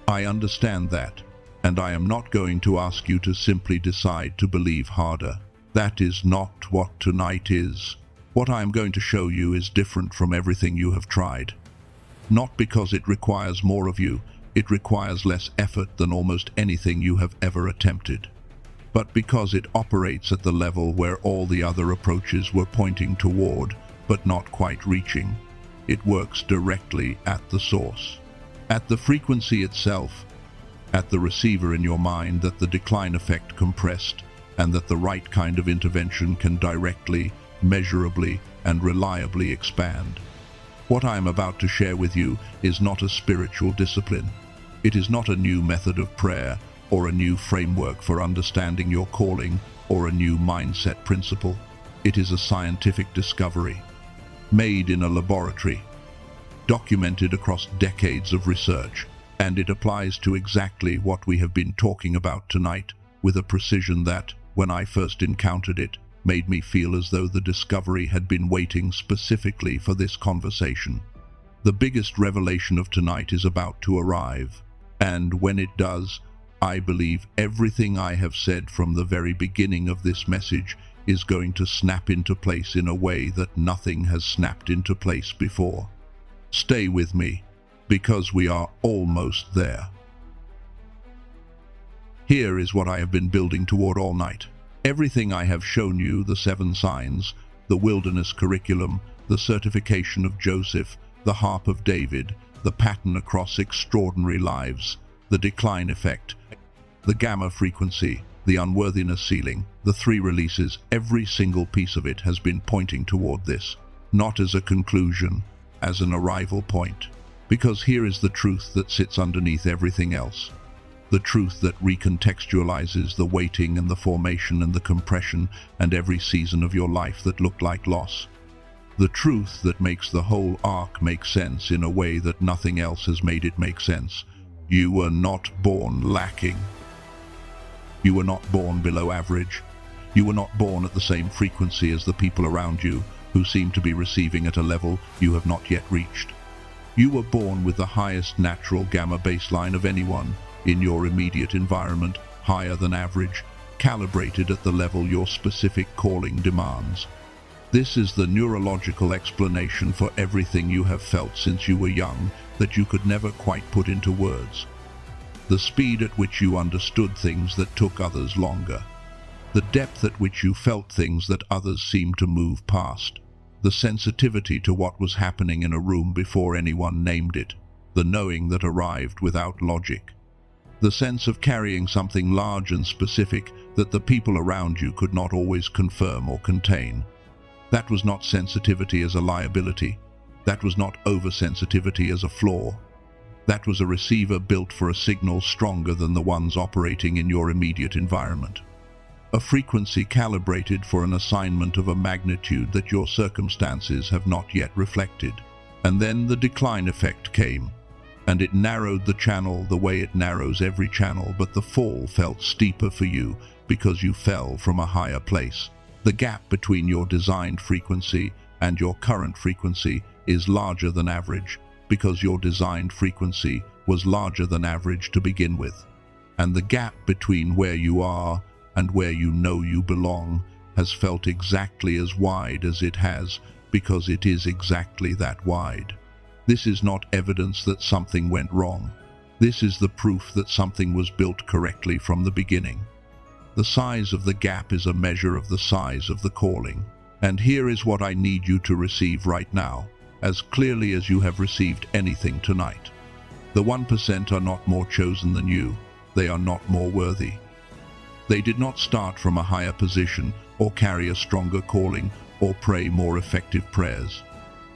I understand that, and I am not going to ask you to simply decide to believe harder. That is not what tonight is. What I am going to show you is different from everything you have tried. Not because it requires more of you, it requires less effort than almost anything you have ever attempted. But because it operates at the level where all the other approaches were pointing toward, but not quite reaching. It works directly at the source, at the frequency itself, at the receiver in your mind that the decline effect compressed, and that the right kind of intervention can directly, measurably, and reliably expand. What I am about to share with you is not a spiritual discipline. It is not a new method of prayer, or a new framework for understanding your calling, or a new mindset principle. It is a scientific discovery, made in a laboratory, documented across decades of research, and it applies to exactly what we have been talking about tonight with a precision that, when I first encountered it, made me feel as though the discovery had been waiting specifically for this conversation. The biggest revelation of tonight is about to arrive, and when it does, I believe everything I have said from the very beginning of this message is going to snap into place in a way that nothing has snapped into place before. Stay with me, because we are almost there. Here is what I have been building toward all night. Everything I have shown you, the 7 signs, the wilderness curriculum, the certification of Joseph, the harp of David, the pattern across extraordinary lives, the decline effect, the gamma frequency, the unworthiness ceiling, the 3 releases, every single piece of it has been pointing toward this, not as a conclusion, as an arrival point. Because here is the truth that sits underneath everything else. The truth that recontextualizes the waiting and the formation and the compression and every season of your life that looked like loss. The truth that makes the whole arc make sense in a way that nothing else has made it make sense. You were not born lacking. You were not born below average. You were not born at the same frequency as the people around you, who seem to be receiving at a level you have not yet reached. You were born with the highest natural gamma baseline of anyone in your immediate environment, higher than average, calibrated at the level your specific calling demands. This is the neurological explanation for everything you have felt since you were young that you could never quite put into words. The speed at which you understood things that took others longer. The depth at which you felt things that others seemed to move past. The sensitivity to what was happening in a room before anyone named it. The knowing that arrived without logic. The sense of carrying something large and specific that the people around you could not always confirm or contain. That was not sensitivity as a liability. That was not oversensitivity as a flaw. That was a receiver built for a signal stronger than the ones operating in your immediate environment. A frequency calibrated for an assignment of a magnitude that your circumstances have not yet reflected. And then the decline effect came, and it narrowed the channel the way it narrows every channel, but the fall felt steeper for you because you fell from a higher place. The gap between your designed frequency and your current frequency is larger than average because your designed frequency was larger than average to begin with. And the gap between where you are and where you know you belong has felt exactly as wide as it has because it is exactly that wide. This is not evidence that something went wrong. This is the proof that something was built correctly from the beginning. The size of the gap is a measure of the size of the calling. And here is what I need you to receive right now, as clearly as you have received anything tonight. The 1% are not more chosen than you. They are not more worthy. They did not start from a higher position or carry a stronger calling or pray more effective prayers.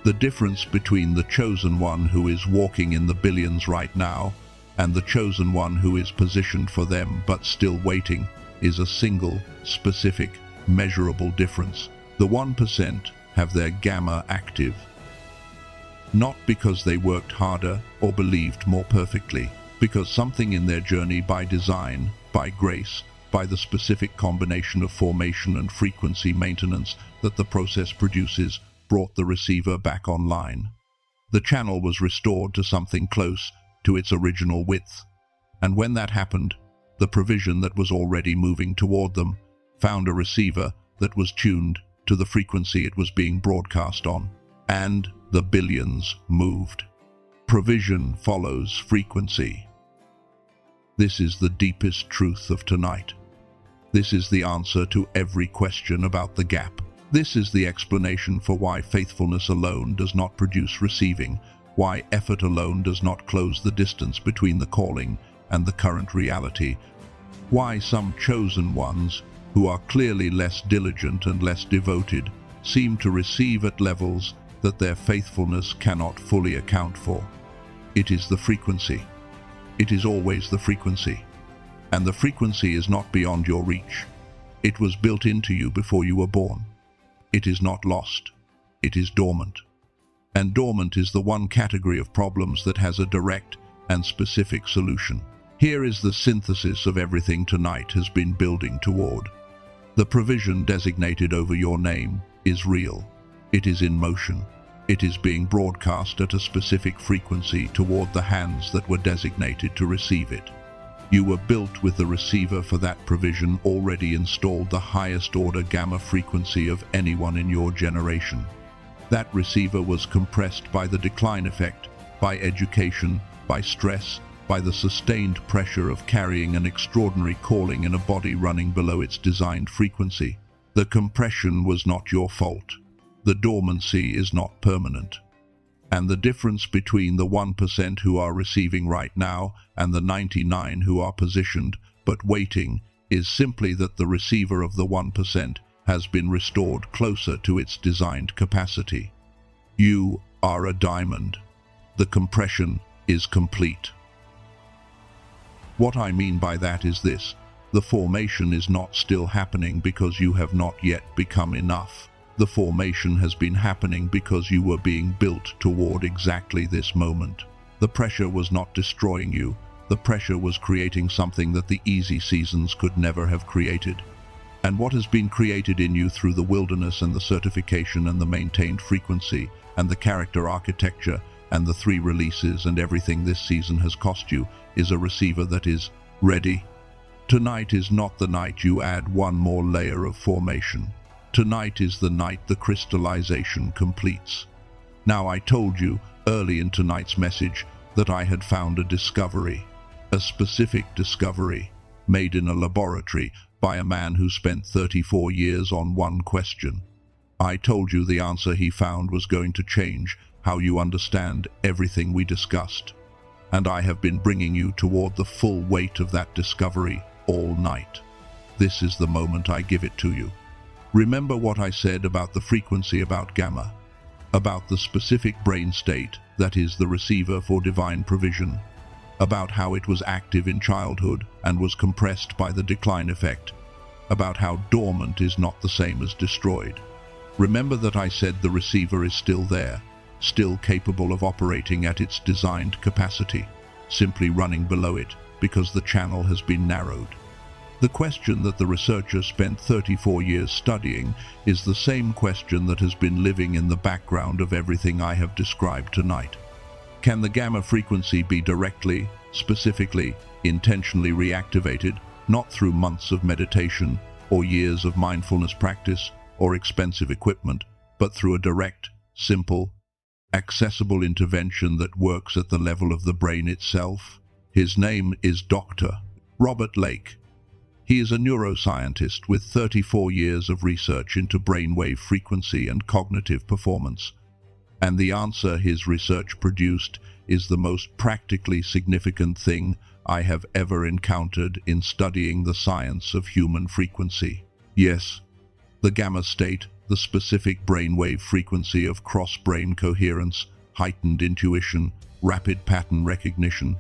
The difference between the chosen one who is walking in the billions right now and the chosen one who is positioned for them but still waiting is a single, specific, measurable difference. The 1% have their gamma active, not because they worked harder or believed more perfectly, because something in their journey by design, by grace, by the specific combination of formation and frequency maintenance that the process produces, brought the receiver back online. The channel was restored to something close to its original width. And when that happened, the provision that was already moving toward them found a receiver that was tuned to the frequency it was being broadcast on. And the billions moved. Provision follows frequency. This is the deepest truth of tonight. This is the answer to every question about the gap. This is the explanation for why faithfulness alone does not produce receiving, why effort alone does not close the distance between the calling and the current reality, why some chosen ones, who are clearly less diligent and less devoted, seem to receive at levels that their faithfulness cannot fully account for. It is the frequency. It is always the frequency. And the frequency is not beyond your reach. It was built into you before you were born. It is not lost. It is dormant. And dormant is the one category of problems that has a direct and specific solution. Here is the synthesis of everything tonight has been building toward. The provision designated over your name is real. It is in motion. It is being broadcast at a specific frequency toward the hands that were designated to receive it. You were built with the receiver for that provision already installed, the highest order gamma frequency of anyone in your generation. That receiver was compressed by the decline effect, by education, by stress, by the sustained pressure of carrying an extraordinary calling in a body running below its designed frequency. The compression was not your fault. The dormancy is not permanent. And the difference between the 1% who are receiving right now and the 99 who are positioned but waiting is simply that the receiver of the 1% has been restored closer to its designed capacity. You are a diamond. The compression is complete. What I mean by that is this: the formation is not still happening because you have not yet become enough. The formation has been happening because you were being built toward exactly this moment. The pressure was not destroying you. The pressure was creating something that the easy seasons could never have created. And what has been created in you through the wilderness and the certification and the maintained frequency and the character architecture and the 3 releases and everything this season has cost you is a receiver that is ready. Tonight is not the night you add one more layer of formation. Tonight is the night the crystallization completes. Now, I told you early in tonight's message that I had found a discovery, a specific discovery, made in a laboratory by a man who spent 34 years on one question. I told you the answer he found was going to change how you understand everything we discussed. And I have been bringing you toward the full weight of that discovery all night. This is the moment I give it to you. Remember what I said about the frequency, about gamma, about the specific brain state that is the receiver for divine provision, about how it was active in childhood and was compressed by the decline effect, about how dormant is not the same as destroyed. Remember that I said the receiver is still there, still capable of operating at its designed capacity, simply running below it because the channel has been narrowed. The question that the researcher spent 34 years studying is the same question that has been living in the background of everything I have described tonight. Can the gamma frequency be directly, specifically, intentionally reactivated, not through months of meditation or years of mindfulness practice or expensive equipment, but through a direct, simple, accessible intervention that works at the level of the brain itself? His name is Dr. Robert Lake. He is a neuroscientist with 34 years of research into brainwave frequency and cognitive performance. And the answer his research produced is the most practically significant thing I have ever encountered in studying the science of human frequency. Yes, the gamma state, the specific brainwave frequency of cross-brain coherence, heightened intuition, rapid pattern recognition,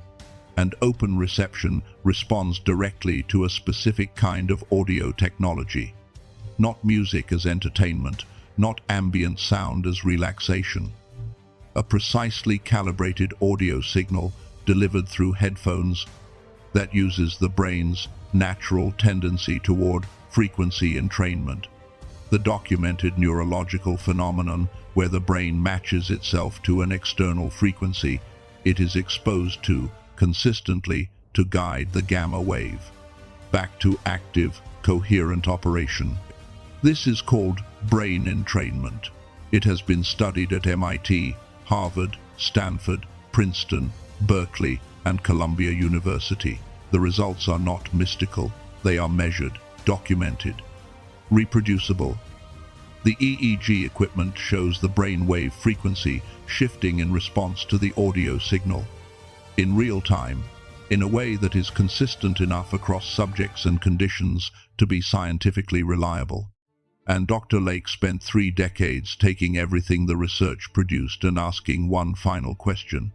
and open reception responds directly to a specific kind of audio technology. Not music as entertainment, not ambient sound as relaxation. A precisely calibrated audio signal delivered through headphones that uses the brain's natural tendency toward frequency entrainment, the documented neurological phenomenon where the brain matches itself to an external frequency it is exposed to consistently to guide the gamma wave back to active, coherent operation. This is called brain entrainment. It has been studied at MIT, Harvard, Stanford, Princeton, Berkeley, and Columbia University. The results are not mystical. They are measured, documented, reproducible. The EEG equipment shows the brain wave frequency shifting in response to the audio signal, in real time, in a way that is consistent enough across subjects and conditions to be scientifically reliable. And Dr. Lake spent 3 decades taking everything the research produced and asking one final question.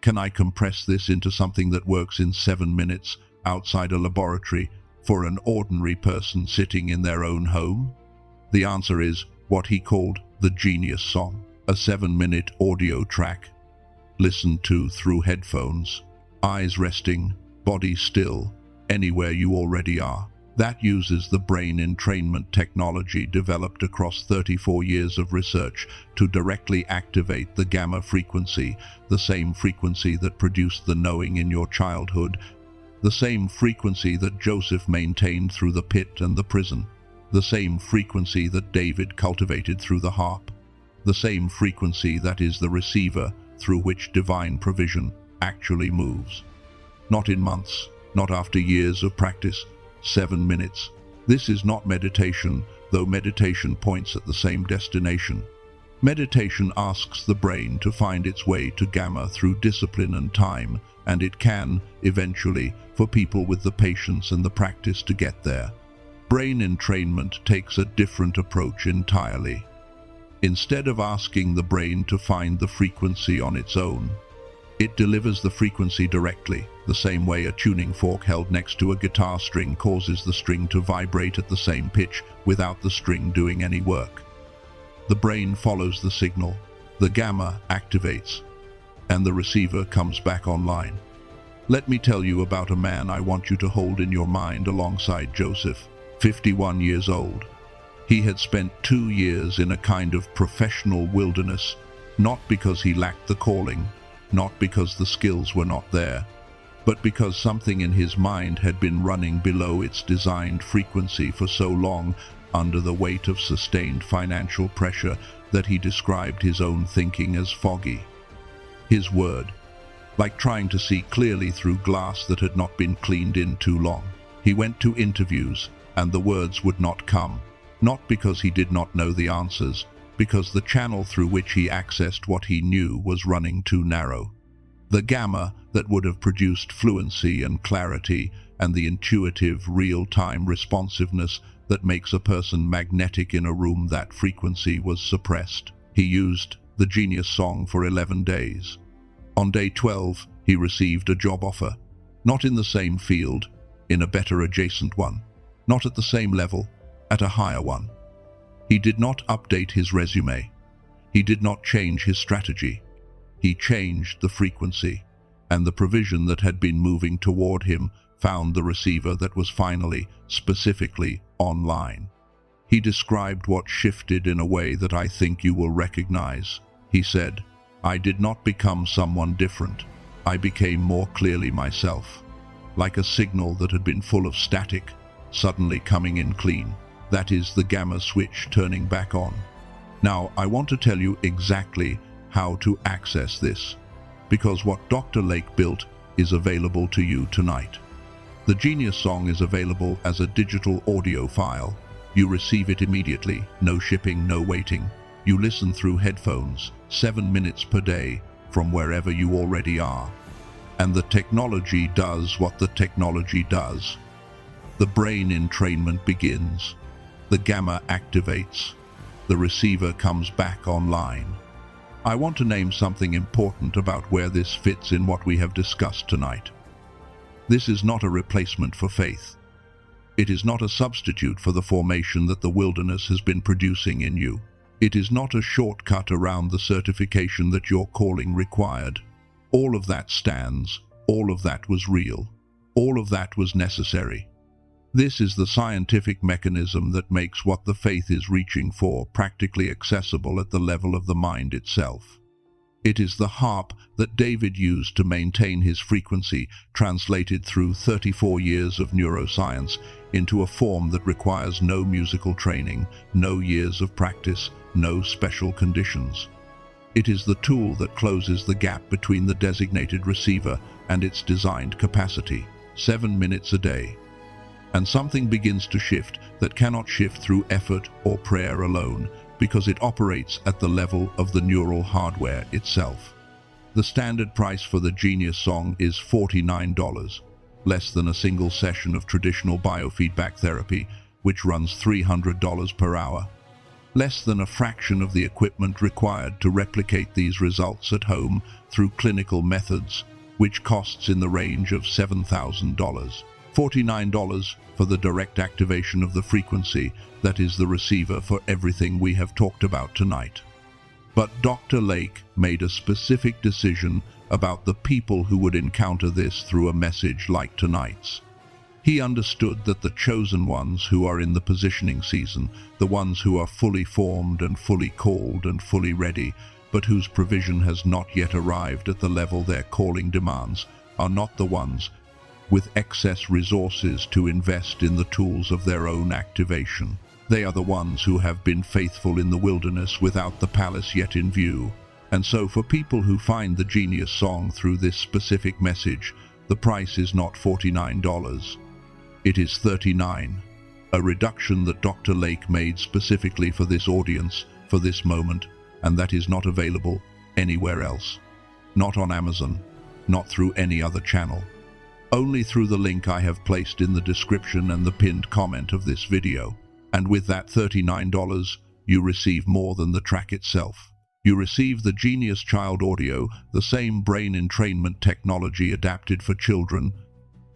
Can I compress this into something that works in 7 minutes outside a laboratory for an ordinary person sitting in their own home? The answer is what he called the Genius Song, a 7-minute audio track listened to through headphones, eyes resting, body still, anywhere you already are. That uses the brain entrainment technology developed across 34 years of research to directly activate the gamma frequency, the same frequency that produced the knowing in your childhood, the same frequency that Joseph maintained through the pit and the prison, the same frequency that David cultivated through the harp, the same frequency that is the receiver through which divine provision actually moves. Not in months, not after years of practice, 7 minutes. This is not meditation, though meditation points at the same destination. Meditation asks the brain to find its way to gamma through discipline and time, and it can, eventually, for people with the patience and the practice to get there. Brain entrainment takes a different approach entirely. Instead of asking the brain to find the frequency on its own, it delivers the frequency directly, the same way a tuning fork held next to a guitar string causes the string to vibrate at the same pitch without the string doing any work. The brain follows the signal, the gamma activates, and the receiver comes back online. Let me tell you about a man I want you to hold in your mind alongside Joseph, 51 years old. He had spent 2 years in a kind of professional wilderness, not because he lacked the calling, not because the skills were not there, but because something in his mind had been running below its designed frequency for so long under the weight of sustained financial pressure that he described his own thinking as foggy. His word, like trying to see clearly through glass that had not been cleaned in too long. He went to interviews, and the words would not come, not because he did not know the answers, because the channel through which he accessed what he knew was running too narrow. The gamma that would have produced fluency and clarity and the intuitive, real-time responsiveness that makes a person magnetic in a room, that frequency was suppressed. He used the Genius Song for 11 days. On day 12, he received a job offer, not in the same field, in a better adjacent one, not at the same level, at a higher one. He did not update his resume. He did not change his strategy. He changed the frequency, and the provision that had been moving toward him found the receiver that was finally, specifically, online. He described what shifted in a way that I think you will recognize. He said, "I did not become someone different. I became more clearly myself, like a signal that had been full of static, suddenly coming in clean. That is the gamma switch turning back on." Now, I want to tell you exactly how to access this, because what Dr. Lake built is available to you tonight. The Genius Song is available as a digital audio file. You receive it immediately, no shipping, no waiting. You listen through headphones, 7 minutes per day, from wherever you already are. And the technology does what the technology does. The brain entrainment begins. The gamma activates. The receiver comes back online. I want to name something important about where this fits in what we have discussed tonight. This is not a replacement for faith. It is not a substitute for the formation that the wilderness has been producing in you. It is not a shortcut around the certification that your calling required. All of that stands. All of that was real. All of that was necessary. This is the scientific mechanism that makes what the faith is reaching for practically accessible at the level of the mind itself. It is the harp that David used to maintain his frequency, translated through 34 years of neuroscience into a form that requires no musical training, no years of practice, no special conditions. It is the tool that closes the gap between the designated receiver and its designed capacity, 7 minutes a day. And something begins to shift that cannot shift through effort or prayer alone, because it operates at the level of the neural hardware itself. The standard price for the Genius Song is $49, less than a single session of traditional biofeedback therapy, which runs $300 per hour. Less than a fraction of the equipment required to replicate these results at home through clinical methods, which costs in the range of $7,000. $49 for the direct activation of the frequency that is the receiver for everything we have talked about tonight. But Dr. Lake made a specific decision about the people who would encounter this through a message like tonight's. He understood that the chosen ones who are in the positioning season, the ones who are fully formed and fully called and fully ready, but whose provision has not yet arrived at the level their calling demands, are not the ones with excess resources to invest in the tools of their own activation. They are the ones who have been faithful in the wilderness without the palace yet in view. And so for people who find the Genius Song through this specific message, the price is not $49. It is $39, a reduction that Dr. Lake made specifically for this audience, for this moment, and that is not available anywhere else. Not on Amazon, not through any other channel. Only through the link I have placed in the description and the pinned comment of this video. And with that $39, you receive more than the track itself. You receive the Genius Child Audio, the same brain entrainment technology adapted for children,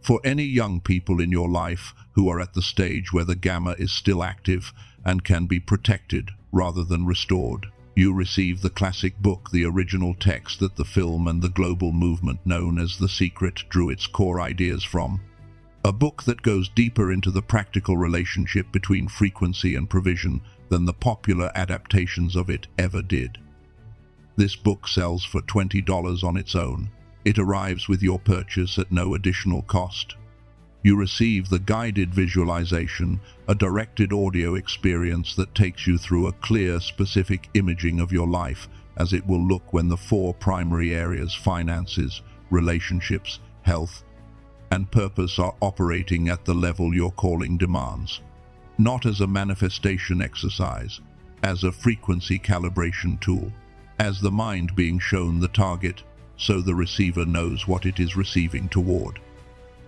for any young people in your life who are at the stage where the gamma is still active and can be protected rather than restored. You receive the classic book, the original text that the film and the global movement known as The Secret drew its core ideas from. A book that goes deeper into the practical relationship between frequency and provision than the popular adaptations of it ever did. This book sells for $20 on its own. It arrives with your purchase at no additional cost. You receive the guided visualization, a directed audio experience that takes you through a clear, specific imaging of your life as it will look when the 4 primary areas, finances, relationships, health, and purpose, are operating at the level your calling demands. Not as a manifestation exercise, as a frequency calibration tool, as the mind being shown the target so the receiver knows what it is receiving toward.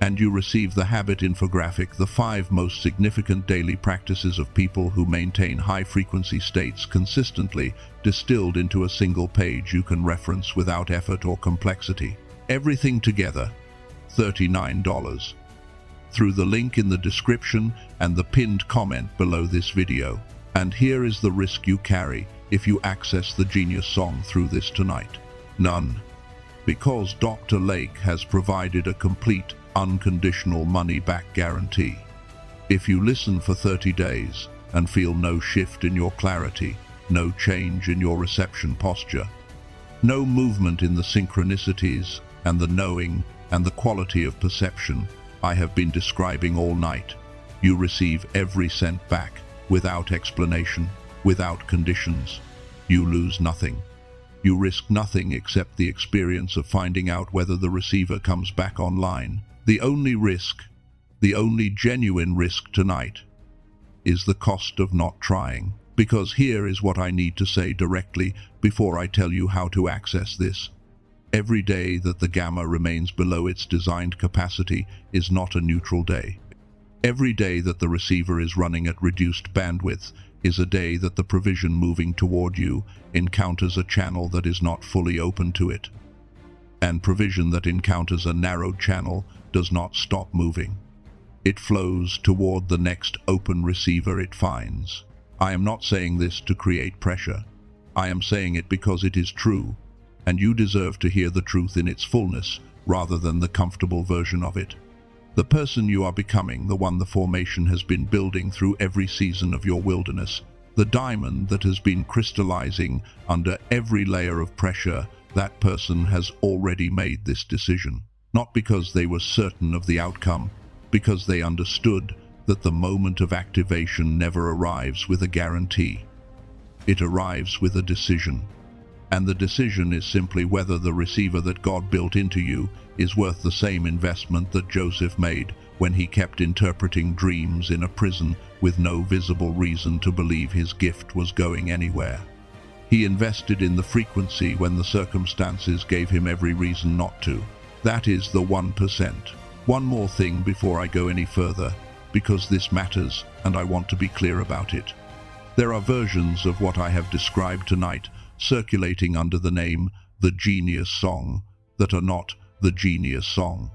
And you receive the habit infographic, the 5 most significant daily practices of people who maintain high-frequency states consistently, distilled into a single page you can reference without effort or complexity. Everything together, $39. Through the link in the description and the pinned comment below this video. And here is the risk you carry if you access the Genius Song through this tonight. None. Because Dr. Lake has provided a complete, unconditional money-back guarantee. If you listen for 30 days and feel no shift in your clarity, no change in your reception posture, no movement in the synchronicities and the knowing and the quality of perception I have been describing all night, you receive every cent back, without explanation, without conditions. You lose nothing. You risk nothing except the experience of finding out whether the receiver comes back online. The only risk, the only genuine risk tonight, is the cost of not trying. Because here is what I need to say directly before I tell you how to access this. Every day that the gamma remains below its designed capacity is not a neutral day. Every day that the receiver is running at reduced bandwidth is a day that the provision moving toward you encounters a channel that is not fully open to it. And provision that encounters a narrowed channel does not stop moving. It flows toward the next open receiver it finds. I am not saying this to create pressure. I am saying it because it is true, and you deserve to hear the truth in its fullness rather than the comfortable version of it. The person you are becoming, the one the formation has been building through every season of your wilderness, the diamond that has been crystallizing under every layer of pressure, that person has already made this decision. Not because they were certain of the outcome, because they understood that the moment of activation never arrives with a guarantee. It arrives with a decision. And the decision is simply whether the receiver that God built into you is worth the same investment that Joseph made when he kept interpreting dreams in a prison with no visible reason to believe his gift was going anywhere. He invested in the frequency when the circumstances gave him every reason not to. That is the 1%. One more thing before I go any further, because this matters and I want to be clear about it. There are versions of what I have described tonight circulating under the name The Genius Song that are not the Genius Song.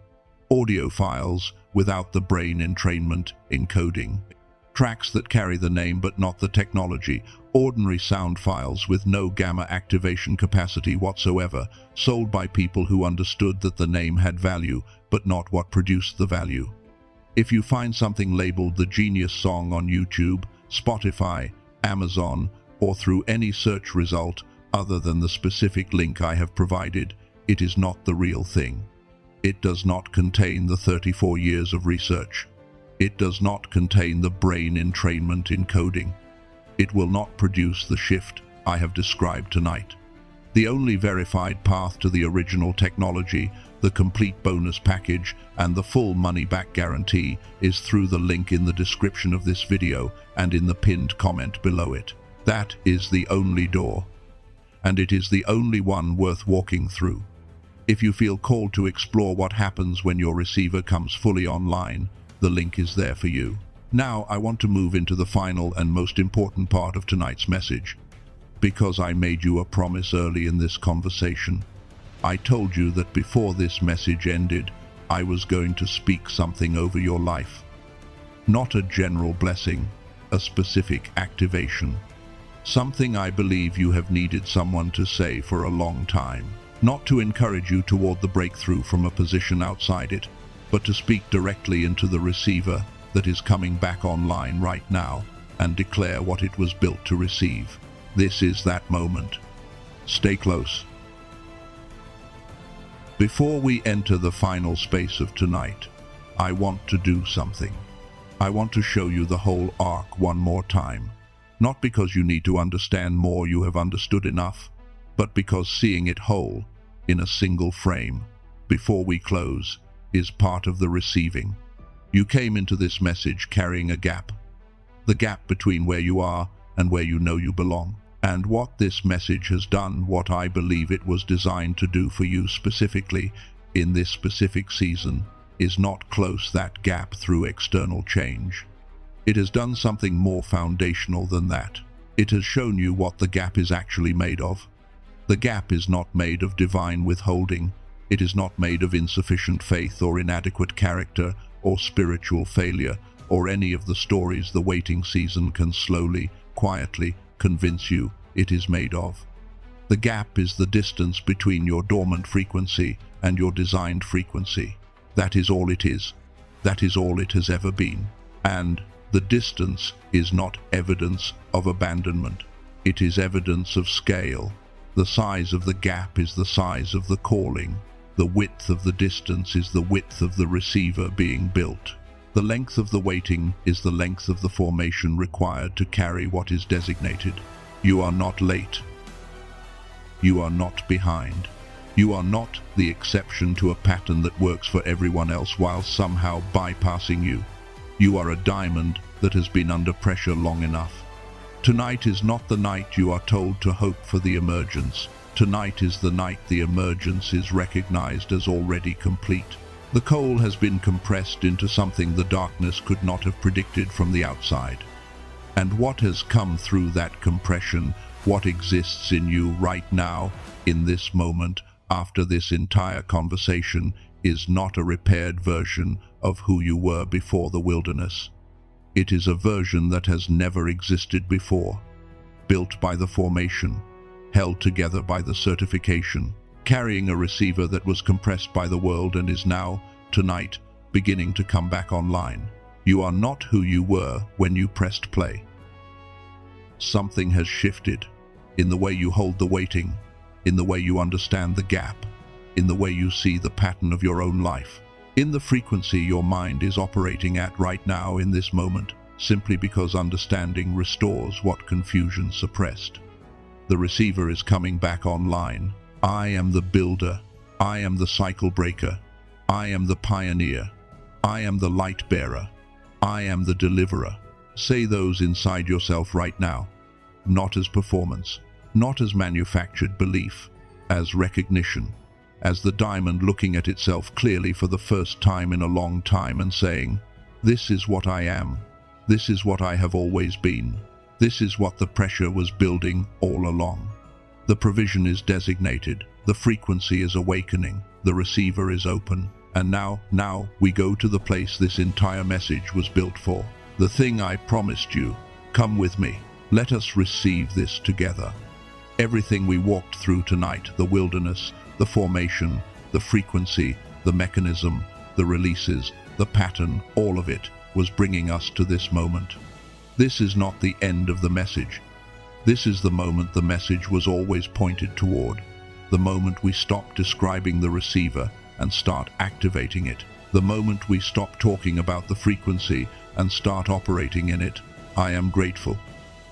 Audio files without the brain entrainment encoding. Tracks that carry the name but not the technology. Ordinary sound files with no gamma activation capacity whatsoever, sold by people who understood that the name had value but not what produced the value. If you find something labeled The Genius Song on YouTube, Spotify, Amazon, or through any search result other than the specific link I have provided, it is not the real thing. It does not contain the 34 years of research. It does not contain the brain entrainment encoding. It will not produce the shift I have described tonight. The only verified path to the original technology, the complete bonus package, and the full money-back guarantee is through the link in the description of this video and in the pinned comment below it. That is the only door. And it is the only one worth walking through. If you feel called to explore what happens when your receiver comes fully online, the link is there for you. Now I want to move into the final and most important part of tonight's message. Because I made you a promise early in this conversation. I told you that before this message ended, I was going to speak something over your life. Not a general blessing, a specific activation. Something I believe you have needed someone to say for a long time. Not to encourage you toward the breakthrough from a position outside it, but to speak directly into the receiver that is coming back online right now and declare what it was built to receive. This is that moment. Stay close. Before we enter the final space of tonight, I want to do something. I want to show you the whole arc one more time. Not because you need to understand more, you have understood enough, but because seeing it whole, in a single frame, before we close, is part of the receiving. You came into this message carrying a gap. The gap between where you are and where you know you belong. And what this message has done, what I believe it was designed to do for you specifically, in this specific season, is not close that gap through external change. It has done something more foundational than that. It has shown you what the gap is actually made of. The gap is not made of divine withholding. It is not made of insufficient faith or inadequate character or spiritual failure or any of the stories the waiting season can slowly, quietly convince you it is made of. The gap is the distance between your dormant frequency and your designed frequency. That is all it is. That is all it has ever been. And the distance is not evidence of abandonment. It is evidence of scale. The size of the gap is the size of the calling. The width of the distance is the width of the receiver being built. The length of the waiting is the length of the formation required to carry what is designated. You are not late. You are not behind. You are not the exception to a pattern that works for everyone else while somehow bypassing you. You are a diamond that has been under pressure long enough. Tonight is not the night you are told to hope for the emergence. Tonight is the night the emergence is recognized as already complete. The coal has been compressed into something the darkness could not have predicted from the outside. And what has come through that compression, what exists in you right now, in this moment, after this entire conversation, is not a repaired version of who you were before the wilderness. It is a version that has never existed before, built by the formation, held together by the certification, carrying a receiver that was compressed by the world and is now, tonight, beginning to come back online. You are not who you were when you pressed play. Something has shifted in the way you hold the waiting, in the way you understand the gap, in the way you see the pattern of your own life, in the frequency your mind is operating at right now in this moment, simply because understanding restores what confusion suppressed. The receiver is coming back online. I am the builder. I am the cycle breaker. I am the pioneer. I am the light bearer. I am the deliverer. Say those inside yourself right now. Not as performance, not as manufactured belief, as recognition, as the diamond looking at itself clearly for the first time in a long time and saying, "This is what I am. This is what I have always been. This is what the pressure was building all along." The provision is designated, the frequency is awakening, the receiver is open, and now we go to the place this entire message was built for. The thing I promised you. Come with me. Let us receive this together. Everything we walked through tonight, the wilderness, the formation, the frequency, the mechanism, the releases, the pattern, all of it was bringing us to this moment. This is not the end of the message. This is the moment the message was always pointed toward. The moment we stop describing the receiver and start activating it. The moment we stop talking about the frequency and start operating in it. I am grateful.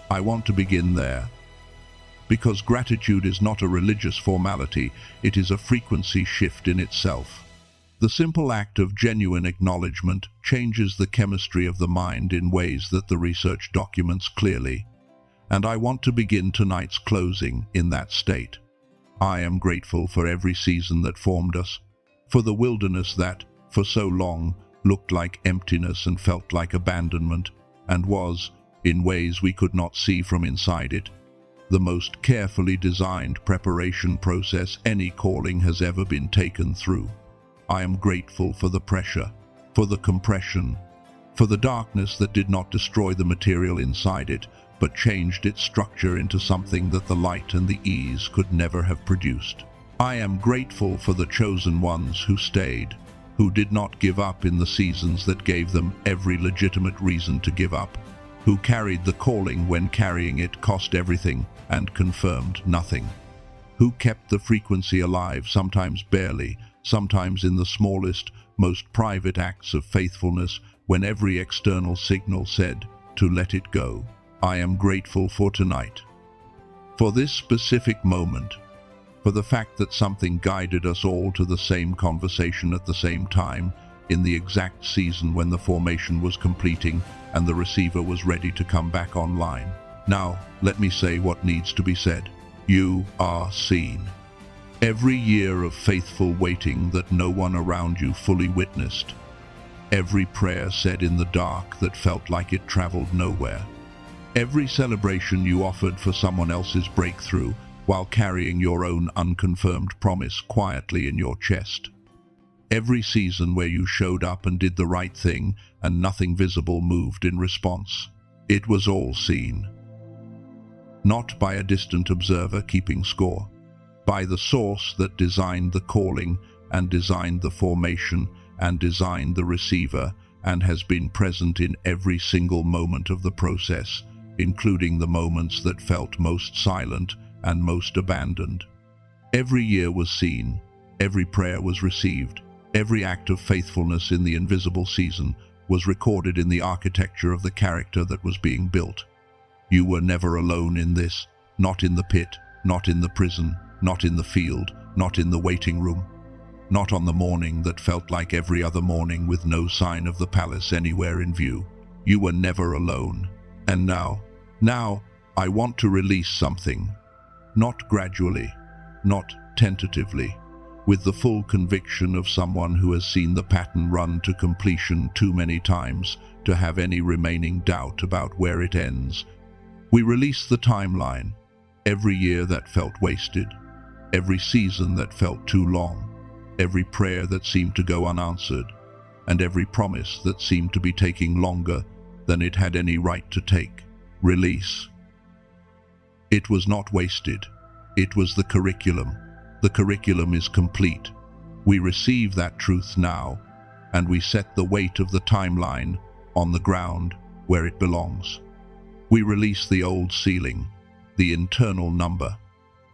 I want to begin there. Because gratitude is not a religious formality, it is a frequency shift in itself. The simple act of genuine acknowledgement changes the chemistry of the mind in ways that the research documents clearly. And I want to begin tonight's closing in that state. I am grateful for every season that formed us, for the wilderness that, for so long, looked like emptiness and felt like abandonment, and was, in ways we could not see from inside it, the most carefully designed preparation process any calling has ever been taken through. I am grateful for the pressure, for the compression, For the darkness that did not destroy the material inside it, but changed its structure into something that the light and the ease could never have produced. I am grateful for the chosen ones who stayed, who did not give up in the seasons that gave them every legitimate reason to give up, who carried the calling when carrying it cost everything and confirmed nothing, who kept the frequency alive, sometimes barely, sometimes in the smallest, most private acts of faithfulness when every external signal said to let it go. I am grateful for tonight, for this specific moment, for the fact that something guided us all to the same conversation at the same time, in the exact season when the formation was completing and the receiver was ready to come back online. Now, let me say what needs to be said. You are seen. Every year of faithful waiting that no one around you fully witnessed. Every prayer said in the dark that felt like it traveled nowhere. Every celebration you offered for someone else's breakthrough while carrying your own unconfirmed promise quietly in your chest. Every season where you showed up and did the right thing and nothing visible moved in response. It was all seen. Not by a distant observer keeping score, by the source that designed the calling and designed the formation and designed the receiver and has been present in every single moment of the process, including the moments that felt most silent and most abandoned. Every year was seen, every prayer was received, every act of faithfulness in the invisible season was recorded in the architecture of the character that was being built. You were never alone in this, not in the pit, not in the prison, not in the field, not in the waiting room, not on the morning that felt like every other morning with no sign of the palace anywhere in view. You were never alone. And now, I want to release something. Not gradually, not tentatively, with the full conviction of someone who has seen the pattern run to completion too many times to have any remaining doubt about where it ends. We release the timeline, every year that felt wasted, every season that felt too long, every prayer that seemed to go unanswered, and every promise that seemed to be taking longer than it had any right to take. Release. It was not wasted. It was the curriculum. The curriculum is complete. We receive that truth now, and we set the weight of the timeline on the ground where it belongs. We release the old ceiling, the internal number,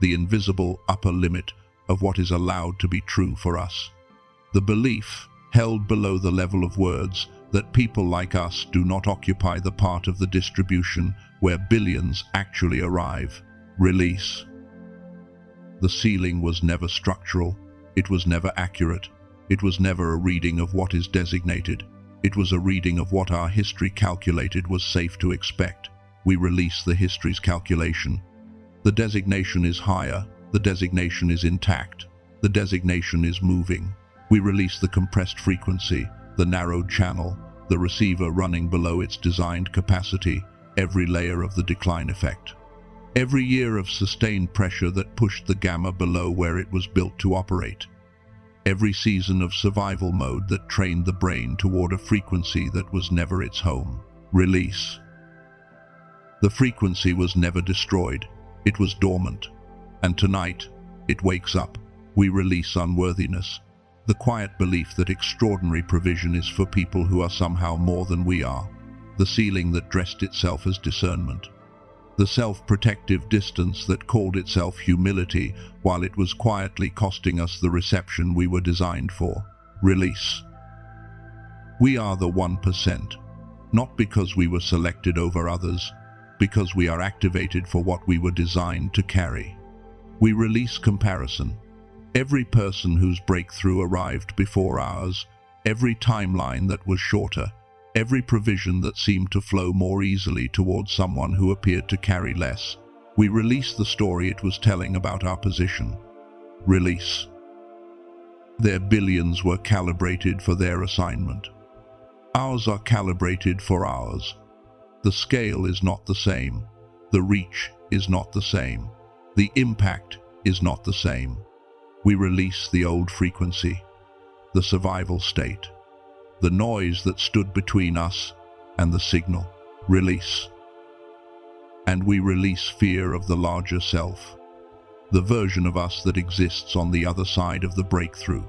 the invisible upper limit of what is allowed to be true for us. The belief, held below the level of words, that people like us do not occupy the part of the distribution where billions actually arrive. Release. The ceiling was never structural, it was never accurate, it was never a reading of what is designated, it was a reading of what our history calculated was safe to expect. We release the history's calculation. The designation is higher, the designation is intact, the designation is moving. We release the compressed frequency, the narrowed channel, the receiver running below its designed capacity, every layer of the decline effect. Every year of sustained pressure that pushed the gamma below where it was built to operate. Every season of survival mode that trained the brain toward a frequency that was never its home. Release. The frequency was never destroyed, it was dormant. And tonight, it wakes up. We release unworthiness. The quiet belief that extraordinary provision is for people who are somehow more than we are. The ceiling that dressed itself as discernment. The self-protective distance that called itself humility while it was quietly costing us the reception we were designed for. Release. We are the 1%, not because we were selected over others, because we are activated for what we were designed to carry. We release comparison. Every person whose breakthrough arrived before ours, every timeline that was shorter, every provision that seemed to flow more easily towards someone who appeared to carry less. We release the story it was telling about our position. Release. Their billions were calibrated for their assignment. Ours are calibrated for ours. The scale is not the same. The reach is not the same. The impact is not the same. We release the old frequency, the survival state, the noise that stood between us and the signal. Release. And we release fear of the larger self, the version of us that exists on the other side of the breakthrough,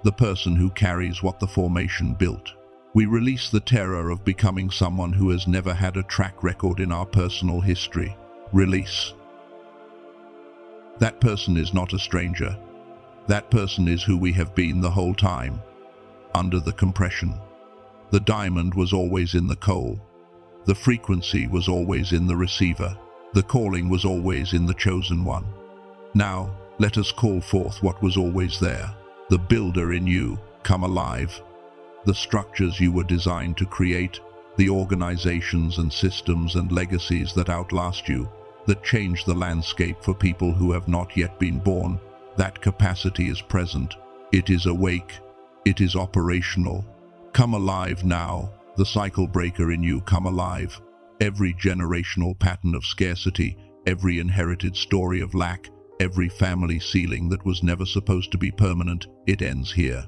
the person who carries what the formation built. We release the terror of becoming someone who has never had a track record in our personal history. Release. That person is not a stranger. That person is who we have been the whole time, under the compression. The diamond was always in the coal. The frequency was always in the receiver. The calling was always in the chosen one. Now, let us call forth what was always there. The builder in you, come alive. The structures you were designed to create, the organizations and systems and legacies that outlast you, that change the landscape for people who have not yet been born. That capacity is present. It is awake. It is operational. Come alive now. The cycle breaker in you, come alive. Every generational pattern of scarcity, every inherited story of lack, every family ceiling that was never supposed to be permanent, it ends here.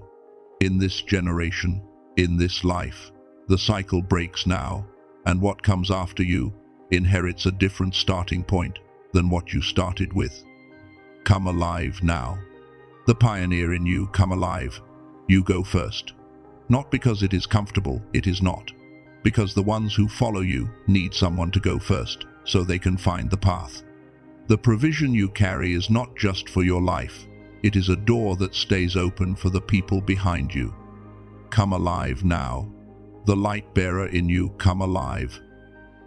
In this generation, in this life, the cycle breaks now, and what comes after you inherits a different starting point than what you started with. Come alive now. The pioneer in you, come alive. You go first. Not because it is comfortable, it is not. Because the ones who follow you need someone to go first, so they can find the path. The provision you carry is not just for your life. It is a door that stays open for the people behind you. Come alive now. The light bearer in you, come alive.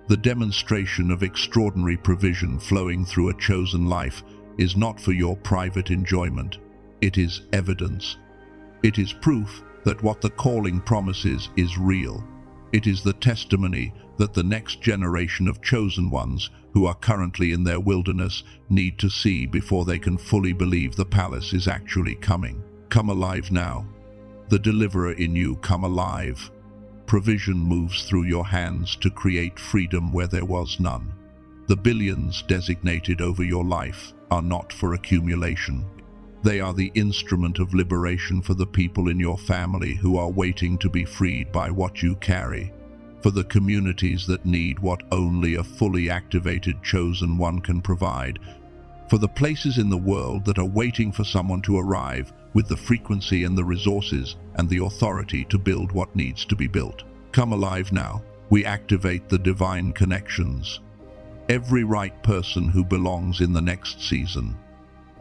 The demonstration of extraordinary provision flowing through a chosen life is not for your private enjoyment. It is evidence. It is proof that what the calling promises is real. It is the testimony that the next generation of chosen ones who are currently in their wilderness need to see before they can fully believe the palace is actually coming. Come alive now. The deliverer in you, come alive. Provision moves through your hands to create freedom where there was none. The billions designated over your life are not for accumulation. They are the instrument of liberation for the people in your family who are waiting to be freed by what you carry, for the communities that need what only a fully activated chosen one can provide, for the places in the world that are waiting for someone to arrive with the frequency and the resources and the authority to build what needs to be built. Come alive now. We activate the divine connections. Every right person who belongs in the next season.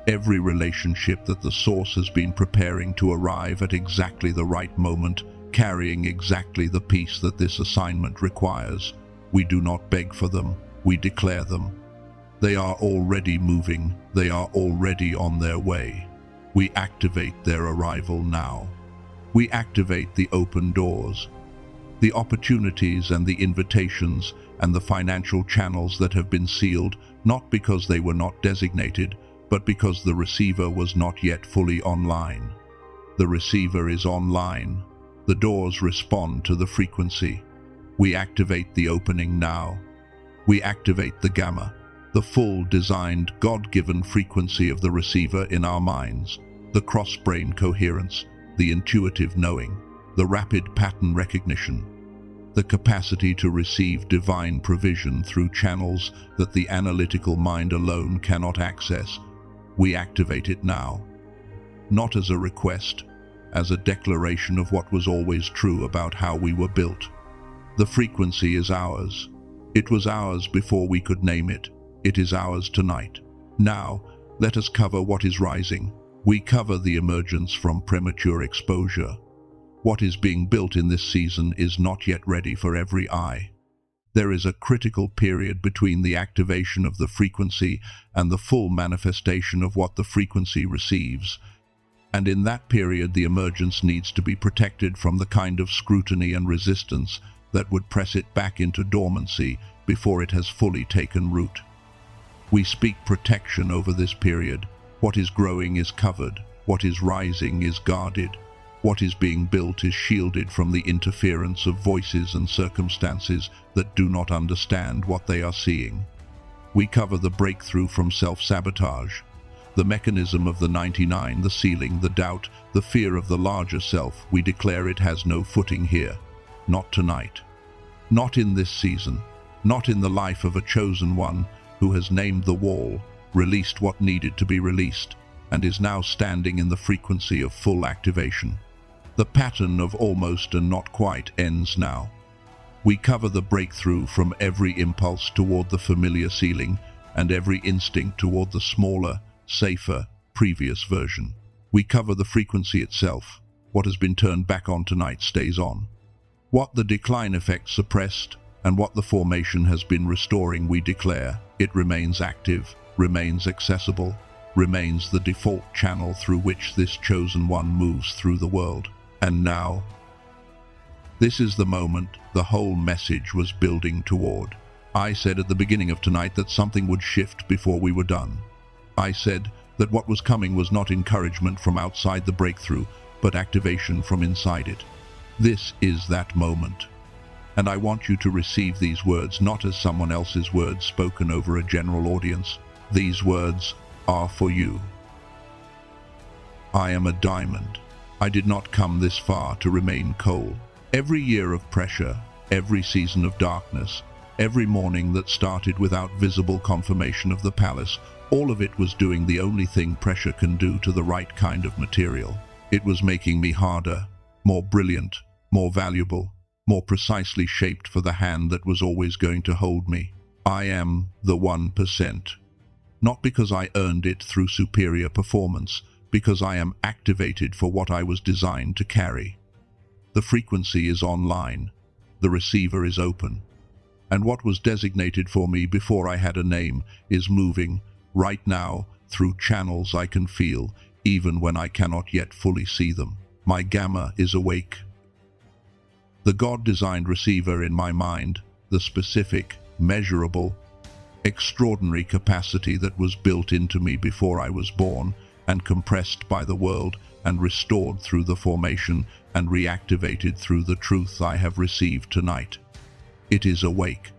Every relationship that the source has been preparing to arrive at exactly the right moment, carrying exactly the peace that this assignment requires. We do not beg for them, we declare them. They are already moving, they are already on their way. We activate their arrival now. We activate the open doors, the opportunities and the invitations and the financial channels that have been sealed, not because they were not designated, but because the receiver was not yet fully online. The receiver is online. The doors respond to the frequency. We activate the opening now. We activate the gamma, the full designed God-given frequency of the receiver in our minds, the cross-brain coherence, the intuitive knowing, the rapid pattern recognition, the capacity to receive divine provision through channels that the analytical mind alone cannot access. We activate it now, not as a request, as a declaration of what was always true about how we were built. The frequency is ours. It was ours before we could name it. It is ours tonight. Now, let us cover what is rising. We cover the emergence from premature exposure. What is being built in this season is not yet ready for every eye. There is a critical period between the activation of the frequency and the full manifestation of what the frequency receives. And in that period, the emergence needs to be protected from the kind of scrutiny and resistance that would press it back into dormancy before it has fully taken root. We speak protection over this period. What is growing is covered. What is rising is guarded. What is being built is shielded from the interference of voices and circumstances that do not understand what they are seeing. We cover the breakthrough from self-sabotage, The mechanism of the 99, the ceiling, the doubt, the fear of the larger self, we declare it has no footing here. Not tonight. Not in this season. Not in the life of a chosen one who has named the wall, released what needed to be released, and is now standing in the frequency of full activation. The pattern of almost and not quite ends now. We cover the breakthrough from every impulse toward the familiar ceiling and every instinct toward the smaller, safer, previous version. We cover the frequency itself. What has been turned back on tonight stays on. What the decline effect suppressed and what the formation has been restoring, we declare, it remains active, remains accessible, remains the default channel through which this chosen one moves through the world. And now, this is the moment the whole message was building toward. I said at the beginning of tonight that something would shift before we were done. I said that what was coming was not encouragement from outside the breakthrough, but activation from inside it. This is that moment. And I want you to receive these words not as someone else's words spoken over a general audience. These words are for you. I am a diamond. I did not come this far to remain coal. Every year of pressure, every season of darkness, every morning that started without visible confirmation of the palace, all of it was doing the only thing pressure can do to the right kind of material. It was making me harder, more brilliant, more valuable, more precisely shaped for the hand that was always going to hold me. I am the 1%. Not because I earned it through superior performance, because I am activated for what I was designed to carry. The frequency is online. The receiver is open. And what was designated for me before I had a name is moving, right now, through channels I can feel, even when I cannot yet fully see them. My gamma is awake. The God-designed receiver in my mind, the specific, measurable, extraordinary capacity that was built into me before I was born and compressed by the world and restored through the formation and reactivated through the truth I have received tonight. It is awake.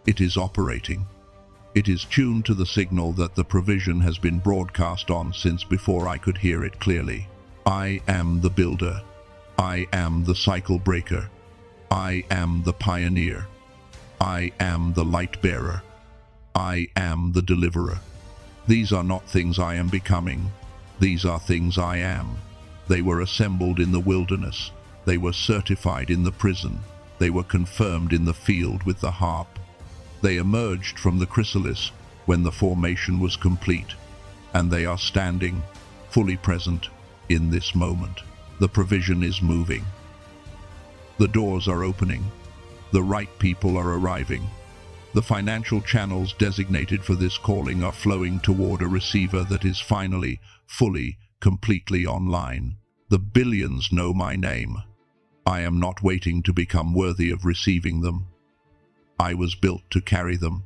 It is operating. It is tuned to the signal that the provision has been broadcast on since before I could hear it clearly. I am the builder. I am the cycle breaker. I am the pioneer. I am the light bearer. I am the deliverer. These are not things I am becoming. These are things I am. They were assembled in the wilderness. They were certified in the prison. They were confirmed in the field with the harp. They emerged from the chrysalis when the formation was complete, and they are standing, fully present, in this moment. The provision is moving. The doors are opening. The right people are arriving. The financial channels designated for this calling are flowing toward a receiver that is finally, fully, completely online. The billions know my name. I am not waiting to become worthy of receiving them. I was built to carry them.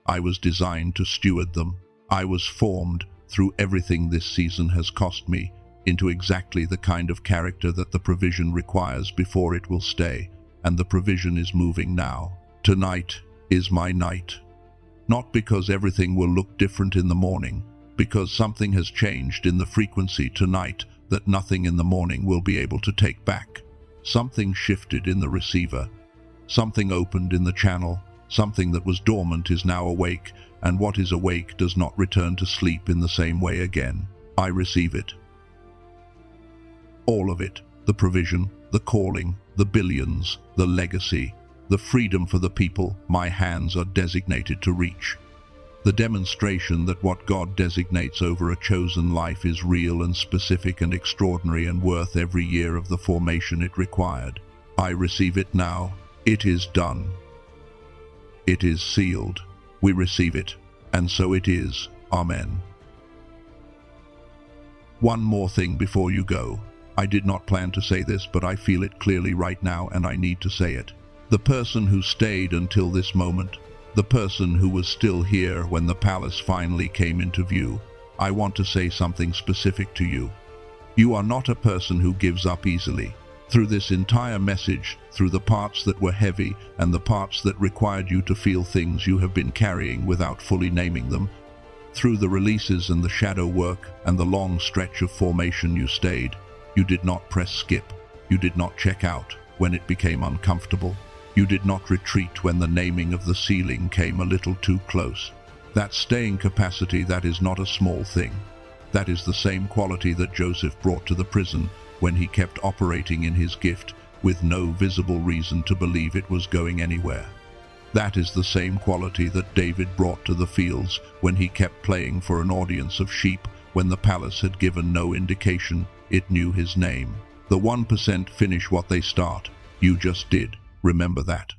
I was designed to steward them. I was formed, through everything this season has cost me, into exactly the kind of character that the provision requires before it will stay, and the provision is moving now. Tonight is my night. Not because everything will look different in the morning, because something has changed in the frequency tonight that nothing in the morning will be able to take back. Something shifted in the receiver. Something opened in the channel. Something that was dormant is now awake, and what is awake does not return to sleep in the same way again. I receive it. All of it. The provision, the calling, the billions, the legacy, the freedom for the people my hands are designated to reach. The demonstration that what God designates over a chosen life is real and specific and extraordinary and worth every year of the formation it required. I receive it now. It is done. It is sealed. We receive it, and so it is. Amen. One more thing before you go. I did not plan to say this, but I feel it clearly right now, and I need to say it. The person who stayed until this moment, the person who was still here when the palace finally came into view, I want to say something specific to you. You are not a person who gives up easily. Through this entire message, through the parts that were heavy and the parts that required you to feel things you have been carrying without fully naming them, Through the releases and the shadow work and the long stretch of formation you stayed. You did not press skip. You did not check out when it became uncomfortable. You did not retreat when the naming of the ceiling came a little too close. That staying capacity, that is not a small thing. That is the same quality that Joseph brought to the prison when he kept operating in his gift with no visible reason to believe it was going anywhere. That is the same quality that David brought to the fields when he kept playing for an audience of sheep when the palace had given no indication it knew his name. The 1% finish what they start. You just did. Remember that.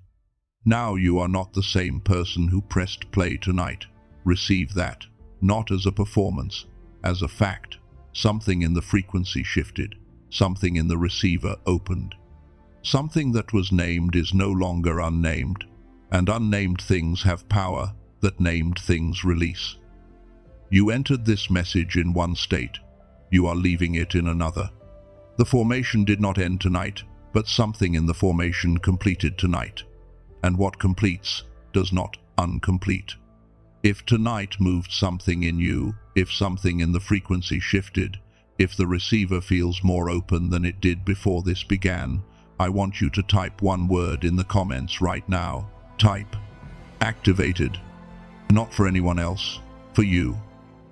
Now you are not the same person who pressed play tonight. Receive that, not as a performance, as a fact. Something in the frequency shifted. Something in the receiver opened. Something that was named is no longer unnamed, and unnamed things have power that named things release. You entered this message in one state. You are leaving it in another. The formation did not end tonight, but something in the formation completed tonight. And what completes does not uncomplete. If tonight moved something in you, if something in the frequency shifted, if the receiver feels more open than it did before this began, I want you to type one word in the comments right now. Type activated. Not for anyone else, for you,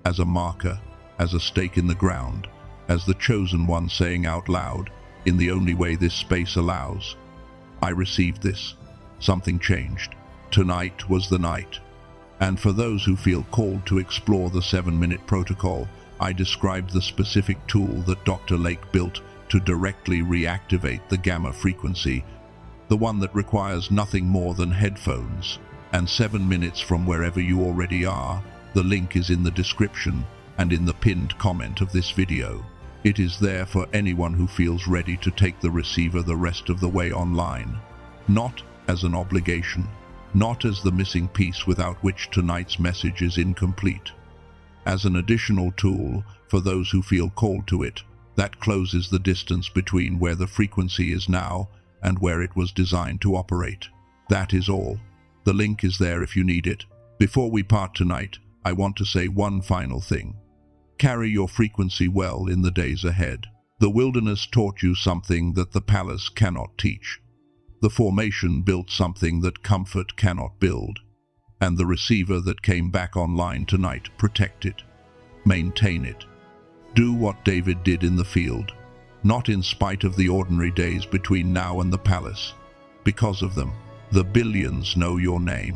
as a marker, as a stake in the ground, as the chosen one saying out loud, in the only way this space allows, I received this. Something changed. Tonight was the night. And for those who feel called to explore the 7-minute protocol, I described the specific tool that Dr. Lake built to directly reactivate the gamma frequency, the one that requires nothing more than headphones, and 7 minutes from wherever you already are. The link is in the description and in the pinned comment of this video. It is there for anyone who feels ready to take the receiver the rest of the way online. Not as an obligation, not as the missing piece without which tonight's message is incomplete. As an additional tool for those who feel called to it, that closes the distance between where the frequency is now and where it was designed to operate. That is all. The link is there if you need it. Before we part tonight, I want to say one final thing. Carry your frequency well in the days ahead. The wilderness taught you something that the palace cannot teach. The formation built something that comfort cannot build. And the receiver that came back online tonight, protect it. Maintain it. Do what David did in the field, not in spite of the ordinary days between now and the palace. Because of them, the billions know your name.